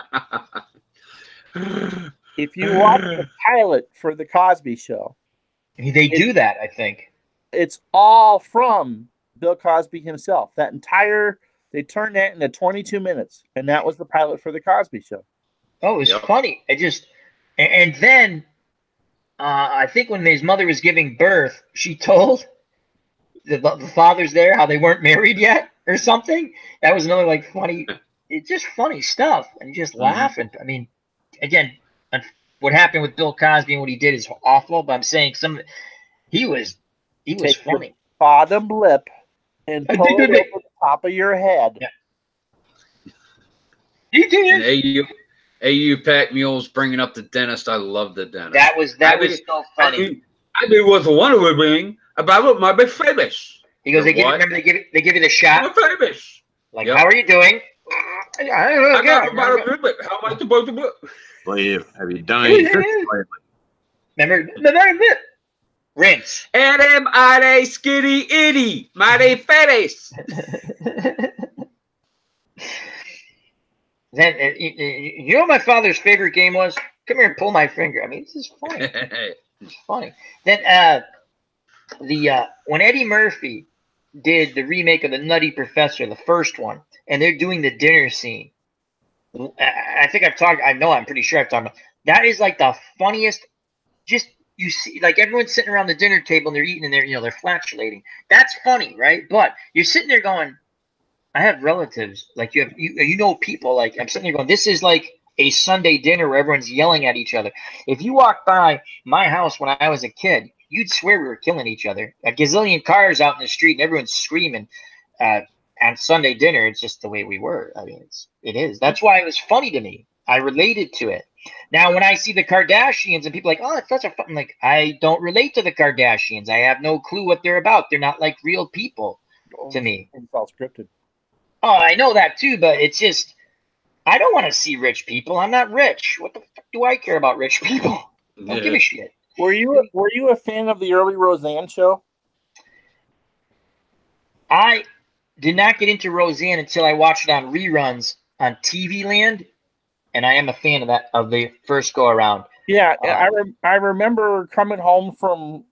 If you watch the pilot for The Cosby Show, they do that, I think. It's all from Bill Cosby himself. They turned that into 22 minutes, and that was the pilot for The Cosby Show. Oh, it was funny. And then I think when his mother was giving birth, she told the fathers there how they weren't married yet or something. That was another like funny, it's just funny stuff and just laughing. I mean, again, what happened with Bill Cosby and what he did is awful, but I'm saying he was funny. Your bottom lip and pull it over the top of your head. Yeah. AU Packmule's bringing up the dentist. I love the dentist. That was so funny. I mean, what's one of thing about my big famous. He goes, they give you the shot. My famous. Like, how are you doing? I got about a ribbon. How am I supposed to do? Well, have you done any fish lately? Remember, rinse. Adam, I skitty itty, my face. Then you know what my father's favorite game was? Come here and pull my finger. I mean, this is funny. It's funny. Then when Eddie Murphy did the remake of The Nutty Professor, the first one, and they're doing the dinner scene. I think I'm pretty sure I've talked about. That is like the funniest. Just you see, like everyone's sitting around the dinner table and they're eating and they're flatulating. That's funny, right? But you're sitting there going, I have relatives, like you know people, like I'm sitting there going, this is like a Sunday dinner where everyone's yelling at each other. If you walk by my house when I was a kid, you'd swear we were killing each other. A gazillion cars out in the street and everyone's screaming. on Sunday dinner, it's just the way we were. I mean, it is. That's why it was funny to me. I related to it. Now, when I see the Kardashians and people are like, oh, it's such a fun, I'm like, I don't relate to the Kardashians. I have no clue what they're about. They're not like real people to me. It's all scripted. Oh, I know that too, but it's just, I don't want to see rich people. I'm not rich. What the fuck do I care about rich people? Don't give a shit. Were you a fan of the early Roseanne show? I did not get into Roseanne until I watched it on reruns on TV Land, and I am a fan of that, of the first go around. Yeah, I remember coming home from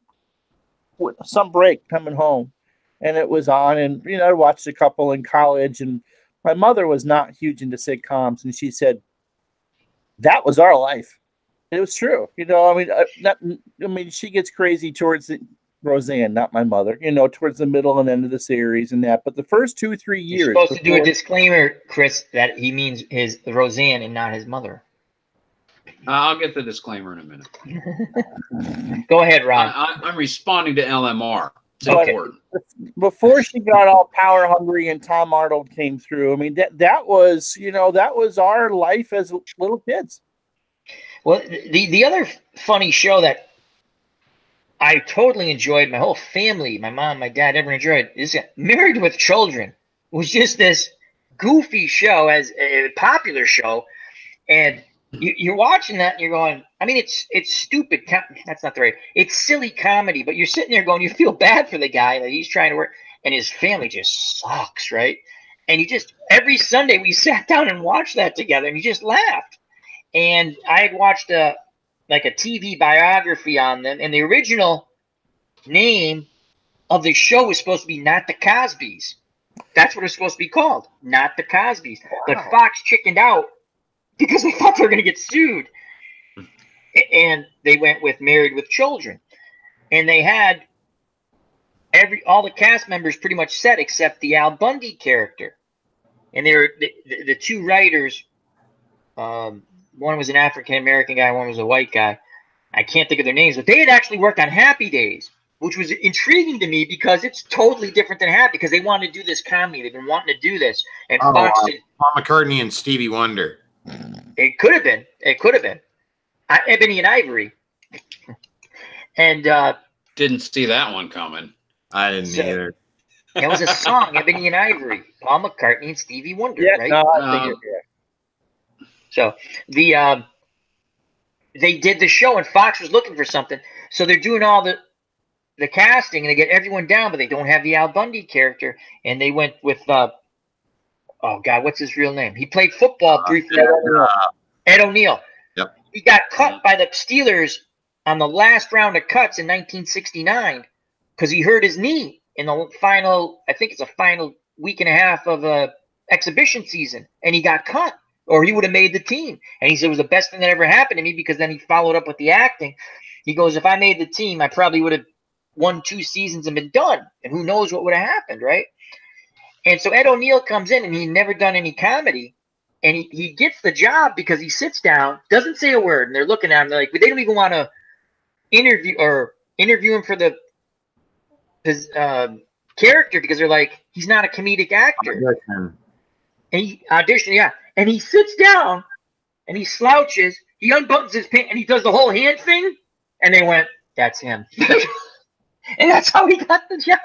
some break, coming home, and it was on, and I watched a couple in college, and my mother was not huge into sitcoms, and she said that was our life. It was true, I mean, she gets crazy towards Roseanne, not my mother, towards the middle and end of the series and that. But the first 2-3 years, you're supposed to do a disclaimer, Chris, that he means his Roseanne and not his mother. I'll get the disclaimer in a minute. Go ahead, Ron. I'm responding to LMR. It's Okay. important. Before she got all power hungry and Tom Arnold came through, I mean, that was that was our life as little kids. Well, the other funny show that I totally enjoyed, my whole family, my mom, my dad, everyone enjoyed, is Married with Children. It was just this goofy show, as a popular show, and you're watching that and you're going, I mean, it's stupid. That's not the right. It's silly comedy, but you're sitting there going, you feel bad for the guy that he's trying to work, and his family just sucks, right? And every Sunday we sat down and watched that together, and you just laughed. And I had watched a TV biography on them, and the original name of the show was supposed to be Not the Cosbys. That's what it's supposed to be called, Not the Cosbys. Wow. But Fox chickened out because they thought they were going to get sued. And they went with Married with Children. And they had all the cast members pretty much set except the Al Bundy character. And they were the two writers, one was an African-American guy, one was a white guy. I can't think of their names, but they had actually worked on Happy Days, which was intriguing to me because it's totally different than Happy, because they wanted to do this comedy. They've been wanting to do this. And Fox Paul McCartney and Stevie Wonder. It could have been. It could have been. Ebony and Ivory. And didn't see that one coming. I didn't either. It was a song, Ebony and Ivory. Paul McCartney and Stevie Wonder, right? No, I think So they did the show, and Fox was looking for something. So they're doing all the casting, and they get everyone down, but they don't have the Al Bundy character. And they went with oh God, what's his real name? He played football briefly. Ed O'Neill. Yep. He got cut by the Steelers on the last round of cuts in 1969 because he hurt his knee in the final. I think it's a final week and a half of a exhibition season, and he got cut. Or he would have made the team. And he said it was the best thing that ever happened to me, because then he followed up with the acting. He goes, if I made the team, I probably would have won 2 seasons and been done. And who knows what would have happened, right? And so Ed O'Neill comes in, and he'd never done any comedy. And he gets the job because he sits down, doesn't say a word. And they're looking at him. They're like, but they don't even want to interview him for his character, because they're like, he's not a comedic actor. And he auditioned, yeah. And he sits down, and he slouches, he unbuttons his pants, and he does the whole hand thing, and they went, that's him. And that's how he got the job.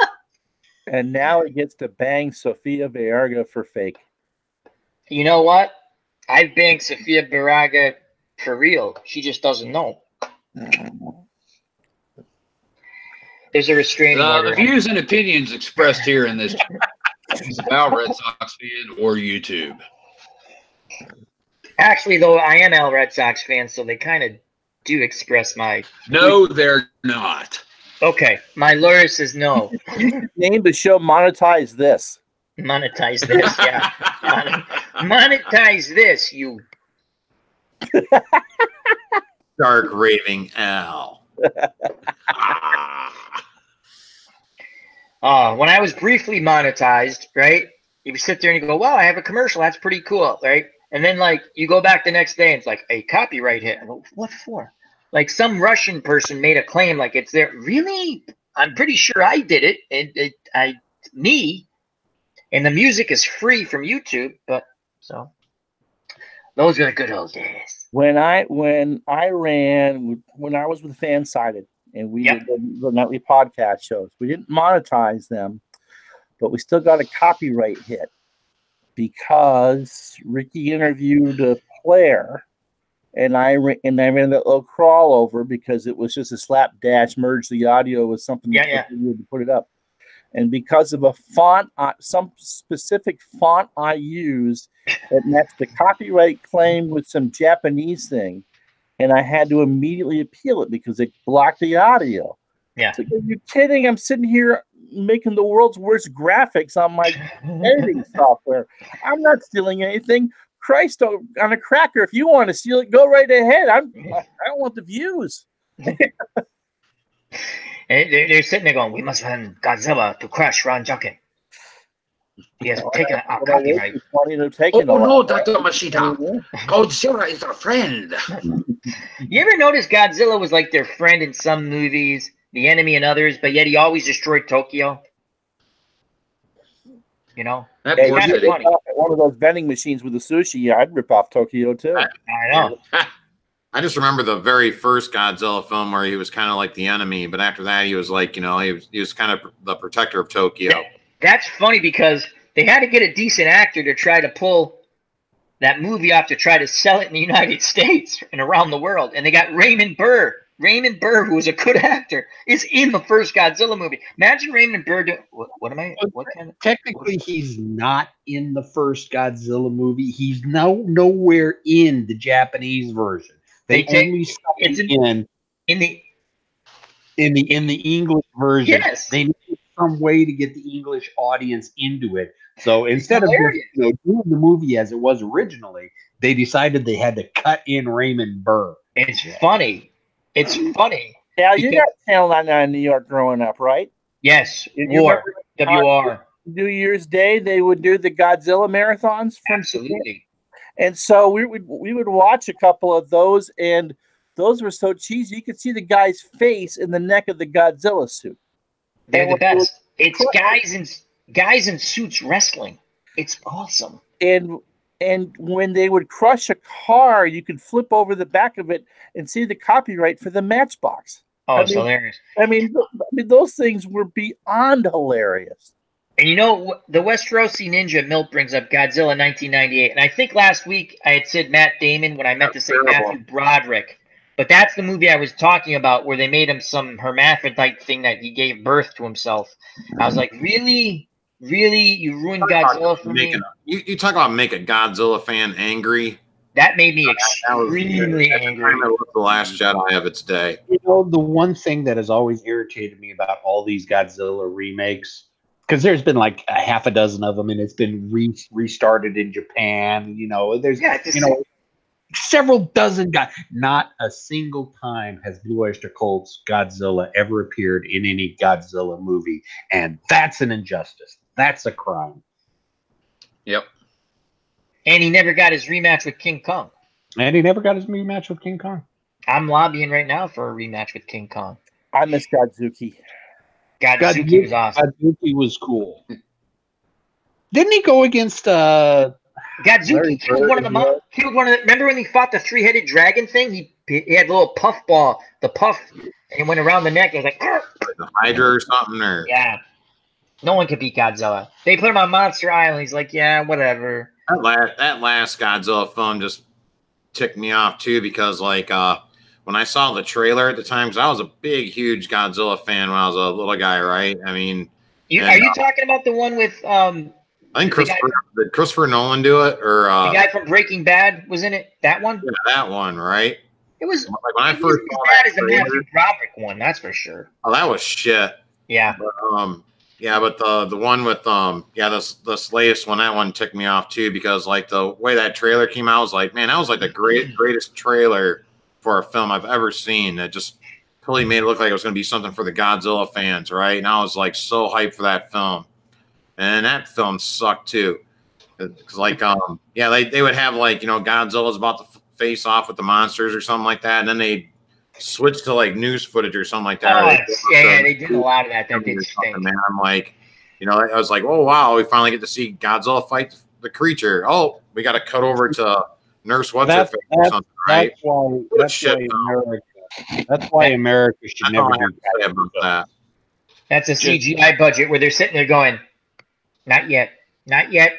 And now he gets to bang Sofia Vergara for fake. You know what? I've banged Sofia Vergara for real. She just doesn't know. There's a restraining order. The views and opinions expressed here in this is about Red Sox fan or YouTube. Actually, though, I am a Red Sox fan, so they kind of do express my... No, they're not. Okay, my lawyer says no. Name the show Monetize This. Monetize this, yeah. Monetize this, you... Dark raving Al. When I was briefly monetized, right, you would sit there and you go, wow, I have a commercial. That's pretty cool, right? And then, like, you go back the next day and it's like, a copyright hit. I go, what for? Like, some Russian person made a claim like it's there. Really? I'm pretty sure I did it. Me? And the music is free from YouTube, but so those are the good old days. When I was with Fansided and we did the nightly podcast shows, we didn't monetize them, but we still got a copyright hit because Ricky interviewed a player, and I ran that little crawl over because it was just a slapdash merge the audio with something to put it up. And because of a font, some specific font I used that matched the copyright claim with some Japanese thing, and I had to immediately appeal it because it blocked the audio. Yeah. So, are you kidding? I'm sitting here making the world's worst graphics on my editing software. I'm not stealing anything. Christ on a cracker. If you want to steal it, go right ahead. I don't want the views. And they're sitting there going, "We must find Godzilla to crush Ron Juckett. He has taken our copyright." Oh no, Dr. Mashita. Godzilla is our friend. You ever notice Godzilla was like their friend in some movies, the enemy in others, but yet he always destroyed Tokyo? You know? That Hey, poor kind of city. funny. one of those vending machines with the sushi, I'd rip off Tokyo too. I know. I just remember the very first Godzilla film where he was kind of like the enemy, but after that he was like, you know, he was kind of the protector of Tokyo. That's funny because they had to get a decent actor to try to pull that movie off to try to sell it in the United States and around the world. And they got Raymond Burr. Raymond Burr, who was a good actor, is in the first Godzilla movie. Imagine Raymond Burr doing what kind of Technically, he's not in the first Godzilla movie. He's nowhere in the Japanese version. They only stuck it's in the English version. Yes. They needed some way to get the English audience into it. So instead of just, doing the movie as it was originally, they decided they had to cut in Raymond Burr. It's funny. It's funny. Yeah, you got Channel 99 in New York growing up, right? Yes. WR. New Year's Day, they would do the Godzilla marathons from Absolutely. And so we would watch a couple of those, and those were so cheesy. You could see the guy's face in the neck of the Godzilla suit. They're the best. It's guys in suits wrestling. It's awesome. And when they would crush a car, you could flip over the back of it and see the copyright for the Matchbox. Oh, it's hilarious. I mean, those things were beyond hilarious. And you know, the Westerosi Ninja Milt brings up Godzilla 1998. And I think last week I had said Matt Damon when I meant to say Matthew Broderick. But that's the movie I was talking about where they made him some hermaphrodite thing that he gave birth to himself. I was like, really? Really? You ruined Godzilla for me? You talk about make a Godzilla fan angry. That made me extremely angry. I remember The Last Jedi of its day. You know, the one thing that has always irritated me about all these Godzilla remakes, because there's been like a half a dozen of them, and it's been restarted in Japan. You know, there's several dozen guys. Not a single time has Blue Oyster Cult's Godzilla ever appeared in any Godzilla movie, and that's an injustice. That's a crime. Yep. And he never got his rematch with King Kong. I'm lobbying right now for a rematch with King Kong. I miss Godzuki. Godzuki was awesome. Godzuki was cool. Didn't he go against Godzuki killed one of the remember when he fought the three-headed dragon thing? He had a little puff ball, the puff, and it went around the neck. It was like the Hydra or something, or yeah. No one could beat Godzilla. They put him on Monster Island. He's like, yeah, whatever. That last Godzilla film just ticked me off too, because like when I saw the trailer at the time, because I was a big, huge Godzilla fan when I was a little guy, right? I mean, are you talking about the one with I think did Christopher Nolan do it, or the guy from Breaking Bad was in it? That one? Yeah, that one, right? It was like when I first saw that as the Matthew Broderick one, that's for sure. Oh, that was shit. Yeah. But, yeah, but the one with this latest one, that one ticked me off too, because like the way that trailer came out, I was like, man, that was like the greatest trailer for a film I've ever seen. That just totally made it look like it was going to be something for the Godzilla fans, right? And I was like so hyped for that film, and that film sucked too, because like they would have like, you know, Godzilla's about to face off with the monsters or something like that, and then they switch to like news footage or something like that. Oh, yeah, they did a lot of that. That did stink. Man, I'm like, You know, I was like, oh wow, we finally get to see Godzilla fight the creature. Oh, we got to cut over to Nurse What's Her Face or something, right? That's why America should never do that. That's a CGI budget where they're sitting there going, not yet, not yet.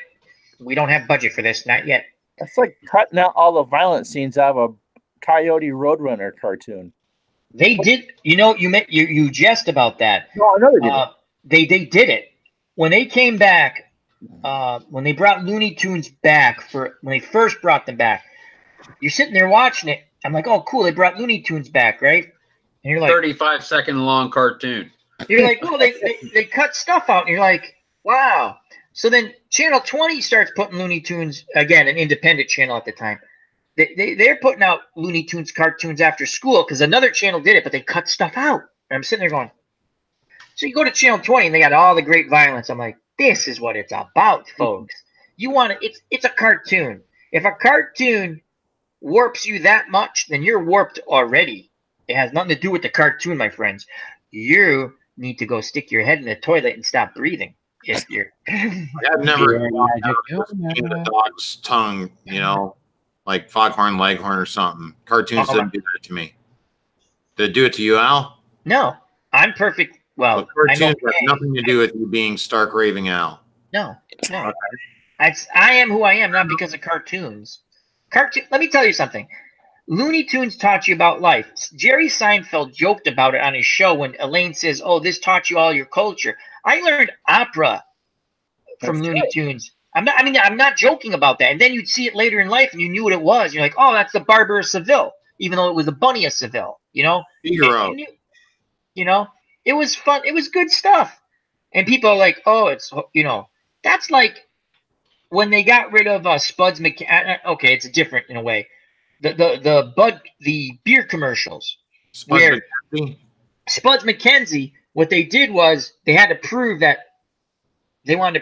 We don't have budget for this, not yet. That's like cutting out all the violent scenes out of a Coyote Roadrunner cartoon. They did, you jest about that. No, I know they did. They did it when they came back. When they brought Looney Tunes back when they first brought them back, you're sitting there watching it. I'm like, oh, cool, they brought Looney Tunes back, right? And you're like, 35-second long cartoon. You're like, oh, they cut stuff out, and you're like, wow. So then Channel 20 starts putting Looney Tunes, again, an independent channel at the time. They're putting out Looney Tunes cartoons after school because another channel did it, but they cut stuff out. And I'm sitting there going, so you go to Channel 20 and they got all the great violence. I'm like, this is what it's about, folks. You want it's a cartoon. If a cartoon warps you that much, then you're warped already. It has nothing to do with the cartoon, my friends. You need to go stick your head in the toilet and stop breathing. If you're I've never in the dog's tongue, like Foghorn Leghorn or something. Cartoons didn't do that to me. Did it do it to you, Al? No, I'm perfect. Well, cartoons have nothing to do with you being Stark Raving Al. No. Okay. I am who I am, not because of cartoons. Let me tell you something. Looney Tunes taught you about life. Jerry Seinfeld joked about it on his show when Elaine says, oh, this taught you all your culture. I learned opera from Looney Tunes. I'm not joking about that. And then you'd see it later in life and you knew what it was. You're like, oh, that's the Barber of Seville, even though it was the Bunny of Seville, Figaro. It was fun. It was good stuff. And people are like, oh, it's, that's like when they got rid of Spuds McKenzie. Okay, it's different in a way. The beer commercials. Spuds McKenzie, what they did was they wanted to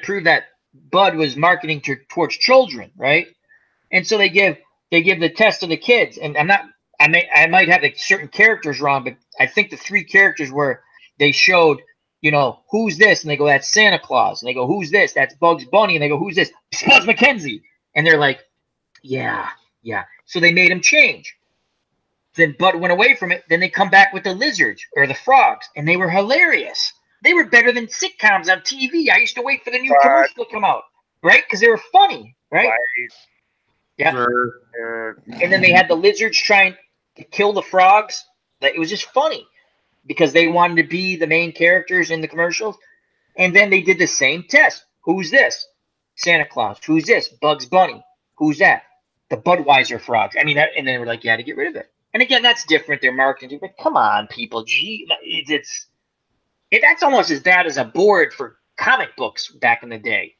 prove that Bud was marketing towards children, right? And so they give the test to the kids. And I might have like certain characters wrong, but I think the 3 characters were they showed, who's this? And they go, that's Santa Claus. And they go, who's this? That's Bugs Bunny. And they go, who's this? Spuds McKenzie. And they're like, yeah. So they made him change. Then Bud went away from it. Then they come back with the lizards or the frogs, and they were hilarious. They were better than sitcoms on TV. I used to wait for the new commercial to come out, right? Because they were funny, right? Yeah. And then they had the lizards trying to kill the frogs. It was just funny because they wanted to be the main characters in the commercials. And then they did the same test. Who's this? Santa Claus. Who's this? Bugs Bunny. Who's that? The Budweiser frogs. And then they were like, you had to get rid of it. And again, that's different. They're marketing. But come on, people. Gee, that's almost as bad as a board for comic books back in the day.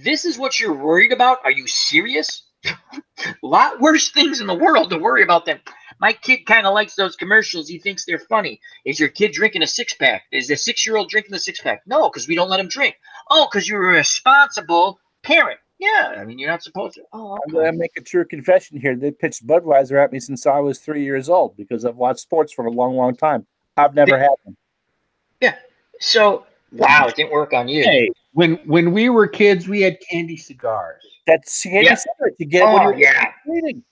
This is what you're worried about? Are you serious? A lot worse things in the world to worry about them. My kid kind of likes those commercials. He thinks they're funny. Is your kid drinking a 6-pack? Is the 6-year-old drinking the 6-pack? No, because we don't let him drink. Oh, because you're a responsible parent. Yeah, you're not supposed to. Oh, okay. I'm going to make a true confession here. They pitched Budweiser at me since I was 3 years old because I've watched sports for a long, long time. I've never had them. Yeah. So, wow, it didn't work on you. Hey, when we were kids, we had candy cigars. That's candy cigarettes you get when you're eating.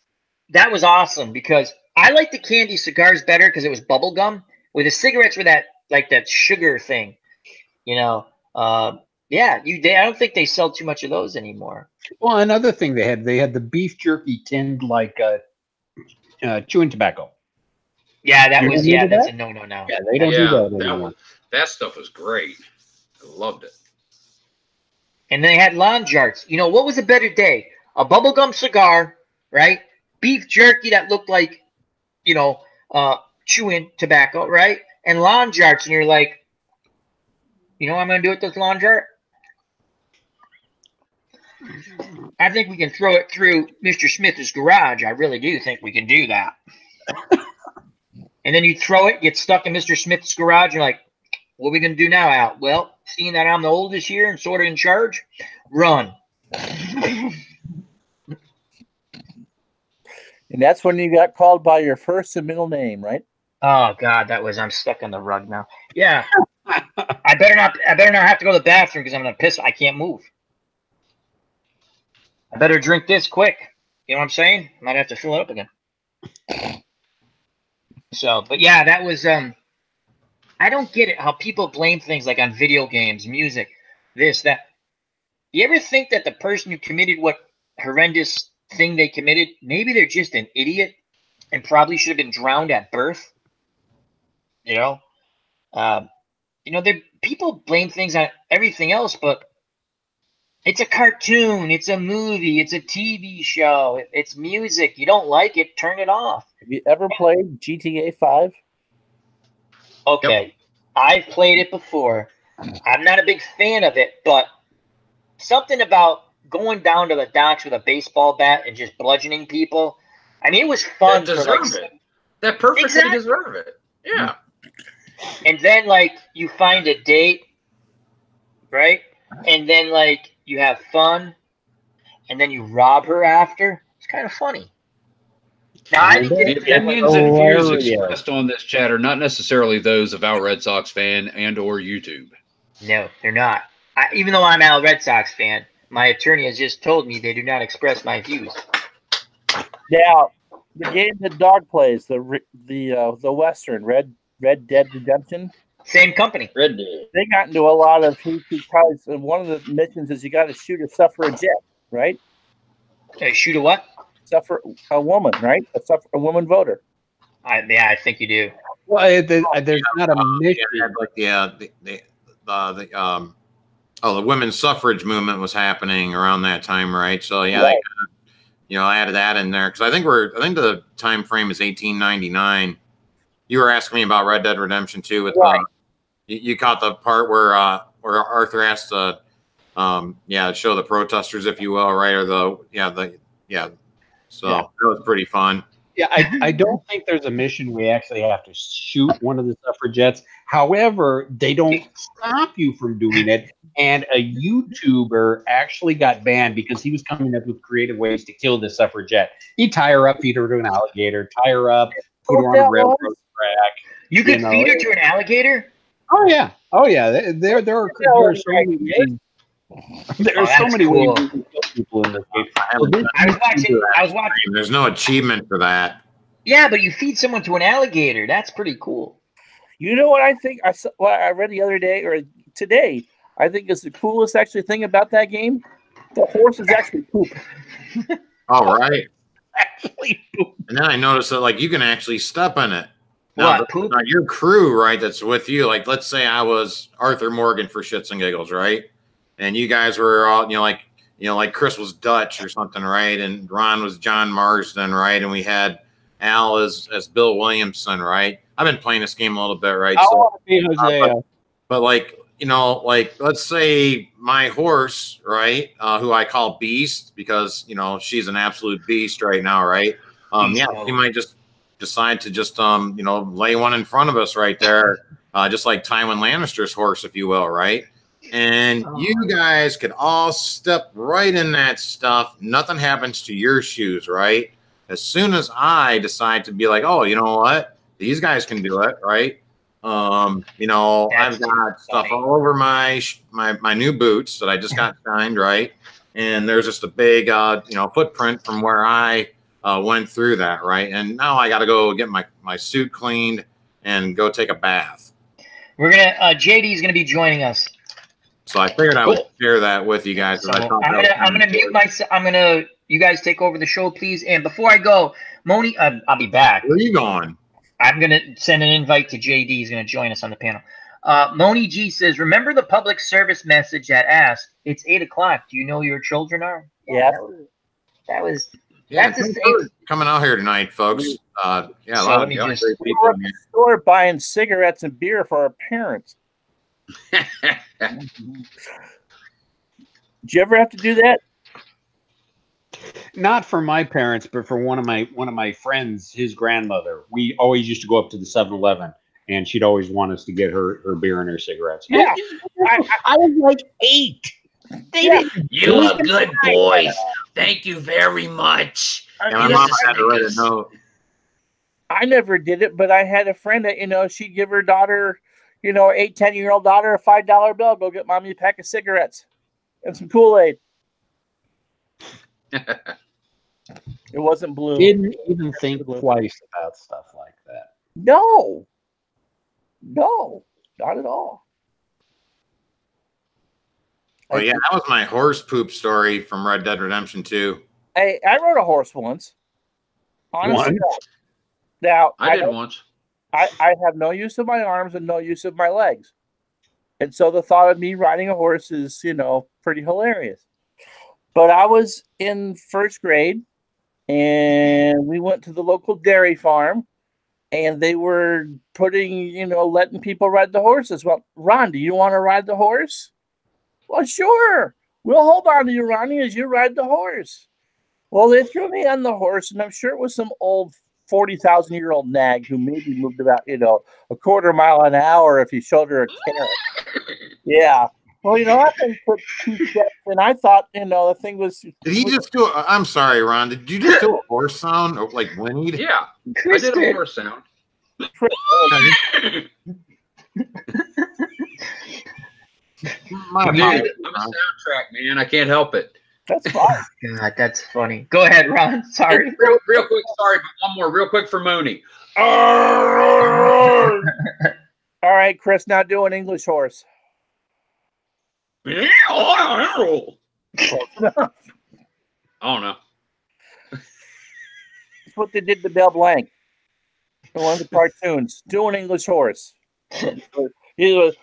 That was awesome because I like the candy cigars better because it was bubble gum. With the cigarettes were that sugar thing, Yeah, I don't think they sell too much of those anymore. Well, another thing they had the beef jerky tinned like chewing tobacco. Yeah, that's a no-no now. Yeah, they don't do that anymore. That stuff was great. I loved it. And they had lawn jarts. What was a better day? A bubblegum cigar, right? Beef jerky that looked like, chewing tobacco, right? And lawn jarts, and you're like, what I'm going to do with this lawn jart? I think we can throw it through Mr. Smith's garage. I really do think we can do that. And then you throw it, get stuck in Mr. Smith's garage. You're like, what are we going to do now, Al? Well, seeing that I'm the oldest here and sort of in charge, run. And that's when you got called by your first and middle name, right? Oh, God, I'm stuck on the rug now. Yeah. I better not have to go to the bathroom because I'm gonna piss. I can't move. I better drink this quick. You know what I'm saying? Might have to fill it up again. So, but yeah, that was I don't get it how people blame things like on video games, music, this, that. You ever think that the person who committed what horrendous thing they committed, maybe they're just an idiot and probably should have been drowned at birth? You know? People blame things on everything else, but it's a cartoon, it's a movie, it's a TV show, it's music. You don't like it, turn it off. Have you ever played GTA 5? Okay, yep. I've played it before. I'm not a big fan of it, but something about going down to the docks with a baseball bat and just bludgeoning people. I mean, it was fun. That deserve it. That perfectly deserve it. Yeah. And then, like, you find a date, right? And then, like, you have fun, and then you rob her after. It's kind of funny. Now, I think the opinions and views expressed on this chat are not necessarily those of our Red Sox fan and or YouTube. No, they're not. Even though I'm a Red Sox fan, my attorney has just told me they do not express my views. Now, the game that Dawg plays, the Western Red Dead Redemption. Same company. Red Dead. They got into a lot of heat because one of the missions is you got to shoot a suffragette, right? Shoot a what? A woman, right? A woman voter. Yeah, I think you do. Well, there's not a mission. The women's suffrage movement was happening around that time, right? So yeah, right. They added that in there because I think the time frame is 1899. You were asking me about Red Dead Redemption 2 with right. You caught the part where Arthur has to show the protesters, if you will, right? Or So that was pretty fun. Yeah, I don't think there's a mission where you actually have to shoot one of the suffragettes. However, they don't stop you from doing it. And a YouTuber actually got banned because he was coming up with creative ways to kill the suffragette. He'd tie her up, feed her to an alligator, tie her up, put her on a railroad track. You could feed her to an alligator? Oh yeah. There are so many ways. There are so many ways you can kill people in this game. I was watching. There's no achievement for that. Yeah, but you feed someone to an alligator. That's pretty cool. You know what I think? I read the other day or today. I think is the coolest actually thing about that game. The horses actually poop. All right. Actually poop. And then I noticed that like you can actually step in it. Now, your crew, right? That's with you. Like, let's say I was Arthur Morgan for shits and giggles, right? And you guys were all, like Chris was Dutch or something, right? And Ron was John Marsden, right? And we had Al as Bill Williamson, right? I've been playing this game a little bit, right? I want to be Hosea. But like, let's say my horse, right? Who I call Beast because, she's an absolute beast right now, right? She might just decide to just, lay one in front of us right there, just like Tywin Lannister's horse, if you will, right? And you guys could all step right in that stuff. Nothing happens to your shoes, right? As soon as I decide to be like, oh, you know what? These guys can do it, right? I've got stuff all over my new boots that I just got signed, right? And there's just a big, footprint from where I went through that, right? And now I got to go get my suit cleaned and go take a bath. We're gonna JD is gonna be joining us. So I figured I would share that with you guys. So I'm gonna mute myself. You guys take over the show, please. And before I go, Moni, I'll be back. Where are you going? I'm gonna send an invite to JD. He's gonna join us on the panel. Moni G says, "Remember the public service message that asked, it's 8 o'clock. Do you know your children are?" Yeah, that was. Yeah, that's coming out here tonight, folks. A lot of young great people. We're at the store buying cigarettes and beer for our parents. Did you ever have to do that? Not for my parents, but for one of my friends, his grandmother. We always used to go up to the 7-Eleven, and she'd always want us to get her beer and her cigarettes. Yeah, I was like 8. You are good boys. Thank you very much. My mom had to write a note. I never did it, but I had a friend that she'd give her daughter, you know, 8, 10-year-old daughter a $5 bill. Go get mommy a pack of cigarettes and some Kool-Aid. It wasn't blue. Didn't even think twice about stuff like that. No, not at all. Well, yeah, that was my horse poop story from Red Dead Redemption 2. I rode a horse once. Honestly, now I did once. I have no use of my arms and no use of my legs. And so the thought of me riding a horse is, you know, pretty hilarious. But I was in first grade and we went to the local dairy farm and they were letting people ride the horses. Well, Ron, do you want to ride the horse? Well, sure. We'll hold on to you, Ronnie, as you ride the horse. Well, they threw me on the horse and I'm sure it was some old 40,000-year-old nag who maybe moved about, a quarter mile an hour if you showed her a carrot. Yeah. Well, I think took 2 steps, and I thought, the thing was. Did he just do? I'm sorry, Ron. Did you just do a horse sound, or like whinnied? Yeah, I did a horse sound. I'm a soundtrack man. I can't help it. That's fine. God, that's funny. Go ahead, Ron. Sorry. Real quick. Sorry, but one more, real quick for Mooney. All right, Chris. Now do an English horse. Close enough. I don't know. That's what they did to Bell Blanc in one of the cartoons. Do an English horse. He was.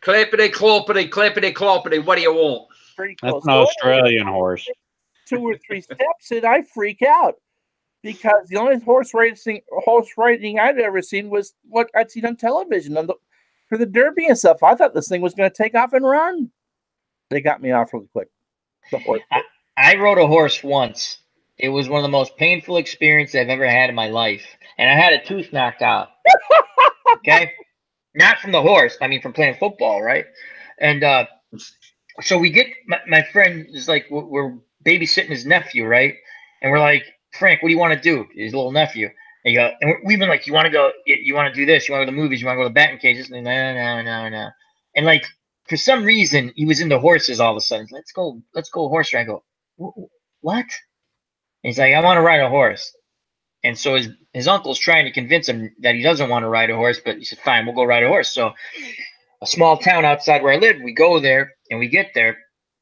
Clappity, cloppity, clappity, cloppity. What do you want? That's an Australian horse. 2 or 3 steps, and I freak out because the only horse riding I'd ever seen was what I'd seen on television for the Derby and stuff. I thought this thing was going to take off and run. They got me off really quick. The horse. I rode a horse once. It was one of the most painful experiences I've ever had in my life, and I had a tooth knocked out. Okay. Not from the horse. I mean, from playing football, right? And so we get my friend is like, we're babysitting his nephew, right? And we're like, Frank, what do you want to do? His little nephew. And we've been like, you want to go? You want to do this? You want to go to the movies? You want to go to the batting cages? And no. And like for some reason, he was into horses all of a sudden. Let's go horse ride. I go, what? And he's like, I want to ride a horse. And so his uncle's trying to convince him that he doesn't want to ride a horse, but he said, fine, we'll go ride a horse. So a small town outside where I live, we go there and we get there.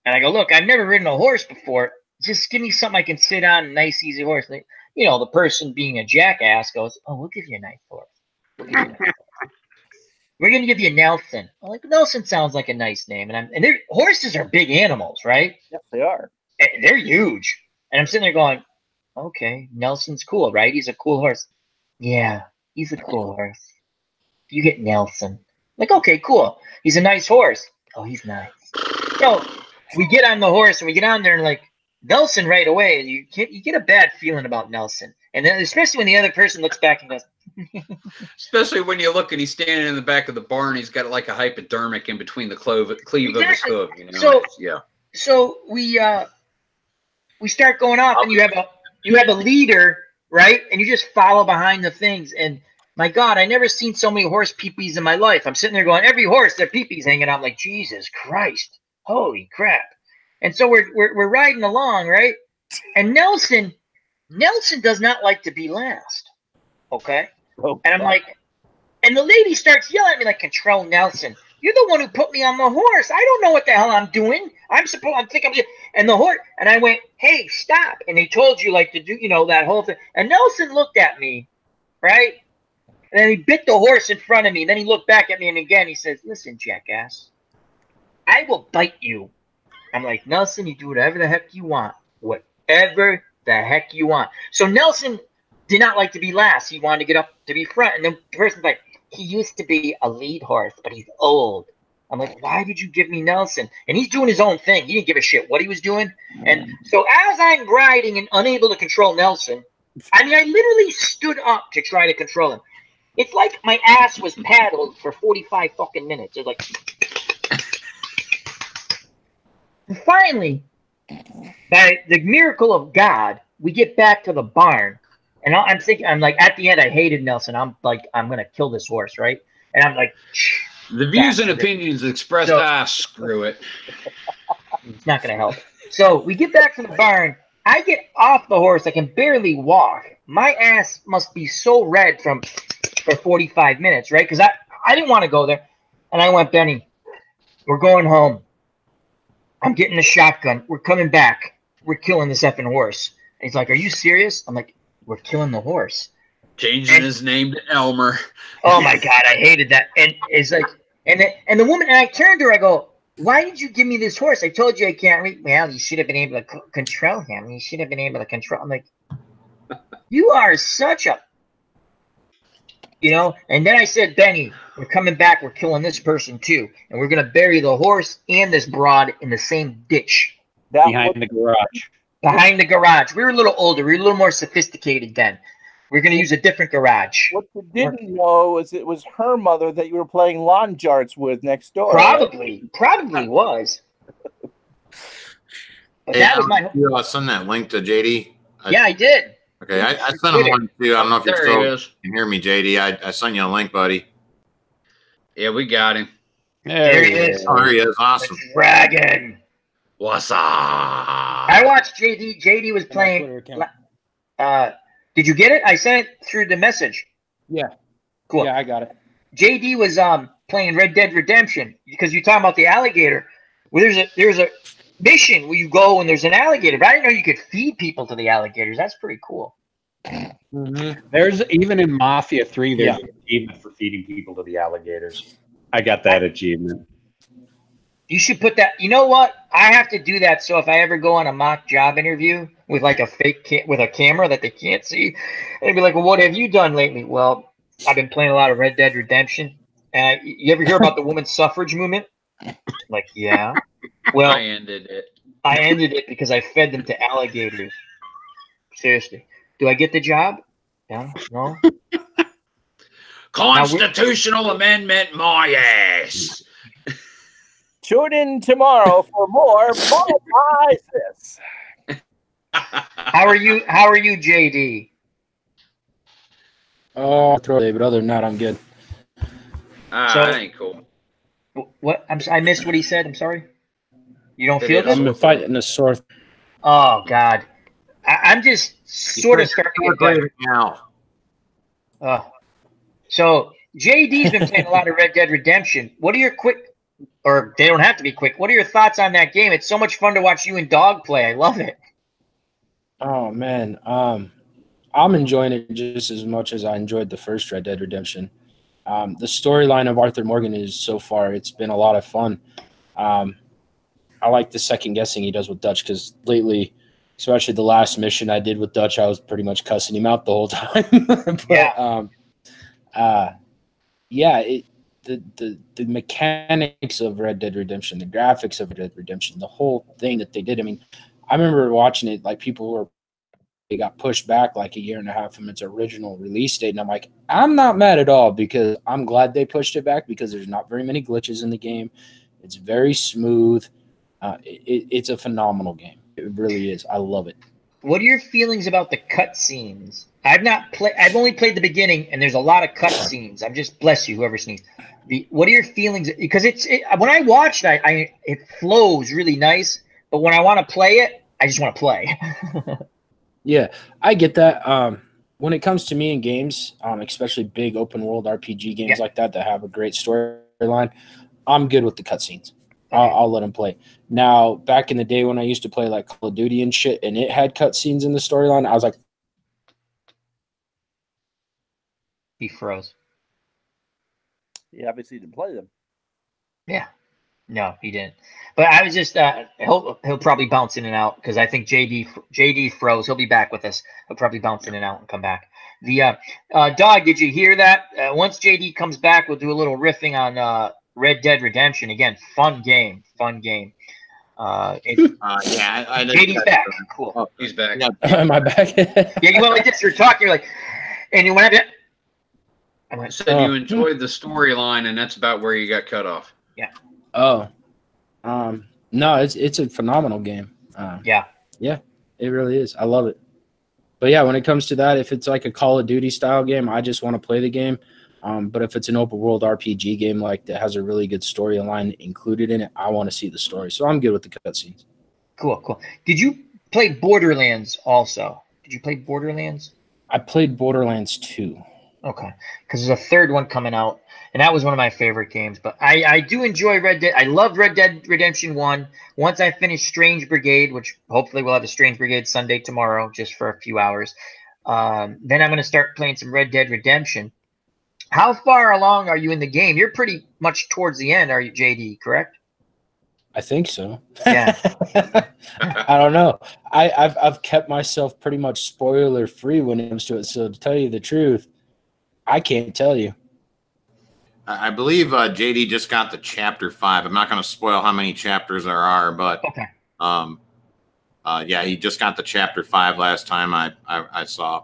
And I go, look, I've never ridden a horse before. Just give me something I can sit on, a nice, easy horse. And the person being a jackass goes, oh, we'll give you a nice horse. We're going to give you Nelson. I'm like, Nelson sounds like a nice name. And horses are big animals, right? Yes, they are. And they're huge. And I'm sitting there going, okay, Nelson's cool, right? He's a cool horse. Yeah, he's a cool horse. You get Nelson. I'm like, okay, cool. He's a nice horse. Oh, he's nice. So we get on the horse and we get on there and like Nelson right away, and you get a bad feeling about Nelson. And then especially when the other person looks back and goes, especially when you look and he's standing in the back of the barn, he's got like a hypodermic in between the cleave of his hoof. So yeah. So we start going off, and you have a leader, right? And you just follow behind the things. And my God, I never seen so many horse peepees in my life. I'm sitting there going, every horse, their peepees hanging out. I'm like, Jesus Christ, holy crap! And so we're riding along, right? And Nelson does not like to be last. Okay. And I'm like, and the lady starts yelling at me like, control Nelson. You're the one who put me on the horse. I don't know what the hell I'm doing. And the horse, and I went, hey, stop. And they told you like to do, that whole thing. And Nelson looked at me, right? And then he bit the horse in front of me. And then he looked back at me, and again he says, listen, jackass, I will bite you. I'm like, Nelson, you do whatever the heck you want. Whatever the heck you want. So Nelson did not like to be last. He wanted to get up to be front. And then the person's like, he used to be a lead horse, but he's old. I'm like, why did you give me Nelson? And he's doing his own thing. He didn't give a shit what he was doing. And so as I'm riding and unable to control Nelson, I literally stood up to try to control him. It's like my ass was paddled for 45 fucking minutes. It's like... And finally, by the miracle of God, we get back to the barn. And I'm thinking, I'm like, at the end, I hated Nelson. I'm like, I'm going to kill this horse, right? And I'm like, the views and opinions expressed, screw it. It's not going to help. So we get back from the barn. I get off the horse. I can barely walk. My ass must be so red for 45 minutes, right? Because I didn't want to go there. And I went, Benny, we're going home. I'm getting the shotgun. We're coming back. We're killing this effing horse. And he's like, are you serious? I'm like, we're killing the horse. Changing his name to Elmer. Oh my God, I hated that. And it's like, and the woman, and I turned to her, I go, why did you give me this horse? I told you I can't read. Well, you should have been able to control him. You should have been able to control. I'm like, you are such a, you know. And then I said, Benny, we're coming back. We're killing this person too, and we're gonna bury the horse and this broad in the same ditch behind the garage. Behind the garage. We were a little older. We were a little more sophisticated then. We're gonna use a different garage. What you didn't know is it was her mother that you were playing lawn darts with next door. Probably was. But Hey, that was my. You send that link to JD. Yeah, I did. Okay, I sent him one too. I don't know if you There still can hear me, JD. I sent you a link, buddy. Yeah, we got him. There he is. Oh, there he is. Awesome. Dragon. What's up? I watched JD. JD was playing. Did you get it? I sent it through the message. Yeah. Cool. Yeah, I got it. JD was playing Red Dead Redemption because you're talking about the alligator. Well, there's a mission where you go and there's an alligator. But I didn't know you could feed people to the alligators. That's pretty cool. Mm-hmm. There's even in Mafia 3, there's an achievement for feeding people to the alligators. I got that achievement. You should put that. You know what? I have to do that. So if I ever go on a mock job interview with like a fake with a camera that they can't see, they'd be like, "Well, what have you done lately?" Well, I've been playing a lot of Red Dead Redemption. And you ever hear about the women's suffrage movement? Like, yeah. Well, I ended it because I fed them to alligators. Seriously, do I get the job? Yeah. No. Constitutional amendment, my ass. Tune in tomorrow for more Monetize This. How are you, JD? Oh, I'll throw it, but other than that, I'm good. That ain't cool. What? I missed what he said. I'm sorry. You don't feel good? I'm fighting a sore. Oh God, I'm just sort of starting to get better now. So JD's been playing a lot of Red Dead Redemption. What are your quick? Or they don't have to be quick. What are your thoughts on that game? It's so much fun to watch you and Dawg play. I love it. Oh man, I'm enjoying it just as much as I enjoyed the first Red Dead Redemption. The storyline of Arthur Morgan is so far, it's been a lot of fun. I like the second guessing he does with Dutch because lately, especially the last mission I did with Dutch, I was pretty much cussing him out the whole time. The mechanics of Red Dead Redemption, the graphics of Red Dead Redemption, the whole thing that they did. I mean, I remember watching it, like they got pushed back like a year and a half from its original release date. And I'm like, I'm not mad at all because I'm glad they pushed it back because there's not very many glitches in the game. It's very smooth. It's a phenomenal game. It really is. I love it. What are your feelings about the cutscenes? I've only played the beginning, and there's a lot of cutscenes. I'm just bless you, whoever sneezed. What are your feelings? Because when I watched it, it flows really nice, but when I want to play it, I just want to play. Yeah, I get that. When it comes to me in games, especially big open world RPG games like that have a great storyline, I'm good with the cutscenes. I'll let them play. Now, back in the day when I used to play like Call of Duty and shit, and it had cutscenes in the storyline, I was like, he froze. He obviously didn't play them. Yeah. No, he didn't. But I was just he'll probably bounce in and out because I think JD froze. He'll be back with us. He'll probably bounce in and out and come back. The Dawg, did you hear that? Once JD comes back, we'll do a little riffing on Red Dead Redemption again. Fun game. JD's back. Cool. Oh, he's back. am I back? Yeah, you went like this. You're talking. You're like, and you went up. I went. Said you enjoyed the storyline, and that's about where you got cut off. Yeah. Oh, no, it's a phenomenal game. Yeah, it really is. I love it. But yeah, when it comes to that, if it's like a Call of Duty style game, I just want to play the game. But if it's an open world RPG game like that has a really good storyline included in it, I want to see the story. So I'm good with the cutscenes. Cool, cool. Did you play Borderlands also? Did you play Borderlands? I played Borderlands 2. Okay, because there's a third one coming out, and that was one of my favorite games. But I do enjoy Red Dead. I loved Red Dead Redemption 1. Once I finish Strange Brigade, which hopefully we'll have a Strange Brigade Sunday tomorrow, just for a few hours, then I'm going to start playing some Red Dead Redemption. How far along are you in the game? You're pretty much towards the end, are you, JD, correct? I think so. Yeah. I don't know. I've kept myself pretty much spoiler free when it comes to it. So to tell you the truth, I can't tell you. I believe JD just got to chapter 5. I'm not going to spoil how many chapters there are, but Okay. yeah, he just got to chapter 5 last time I saw.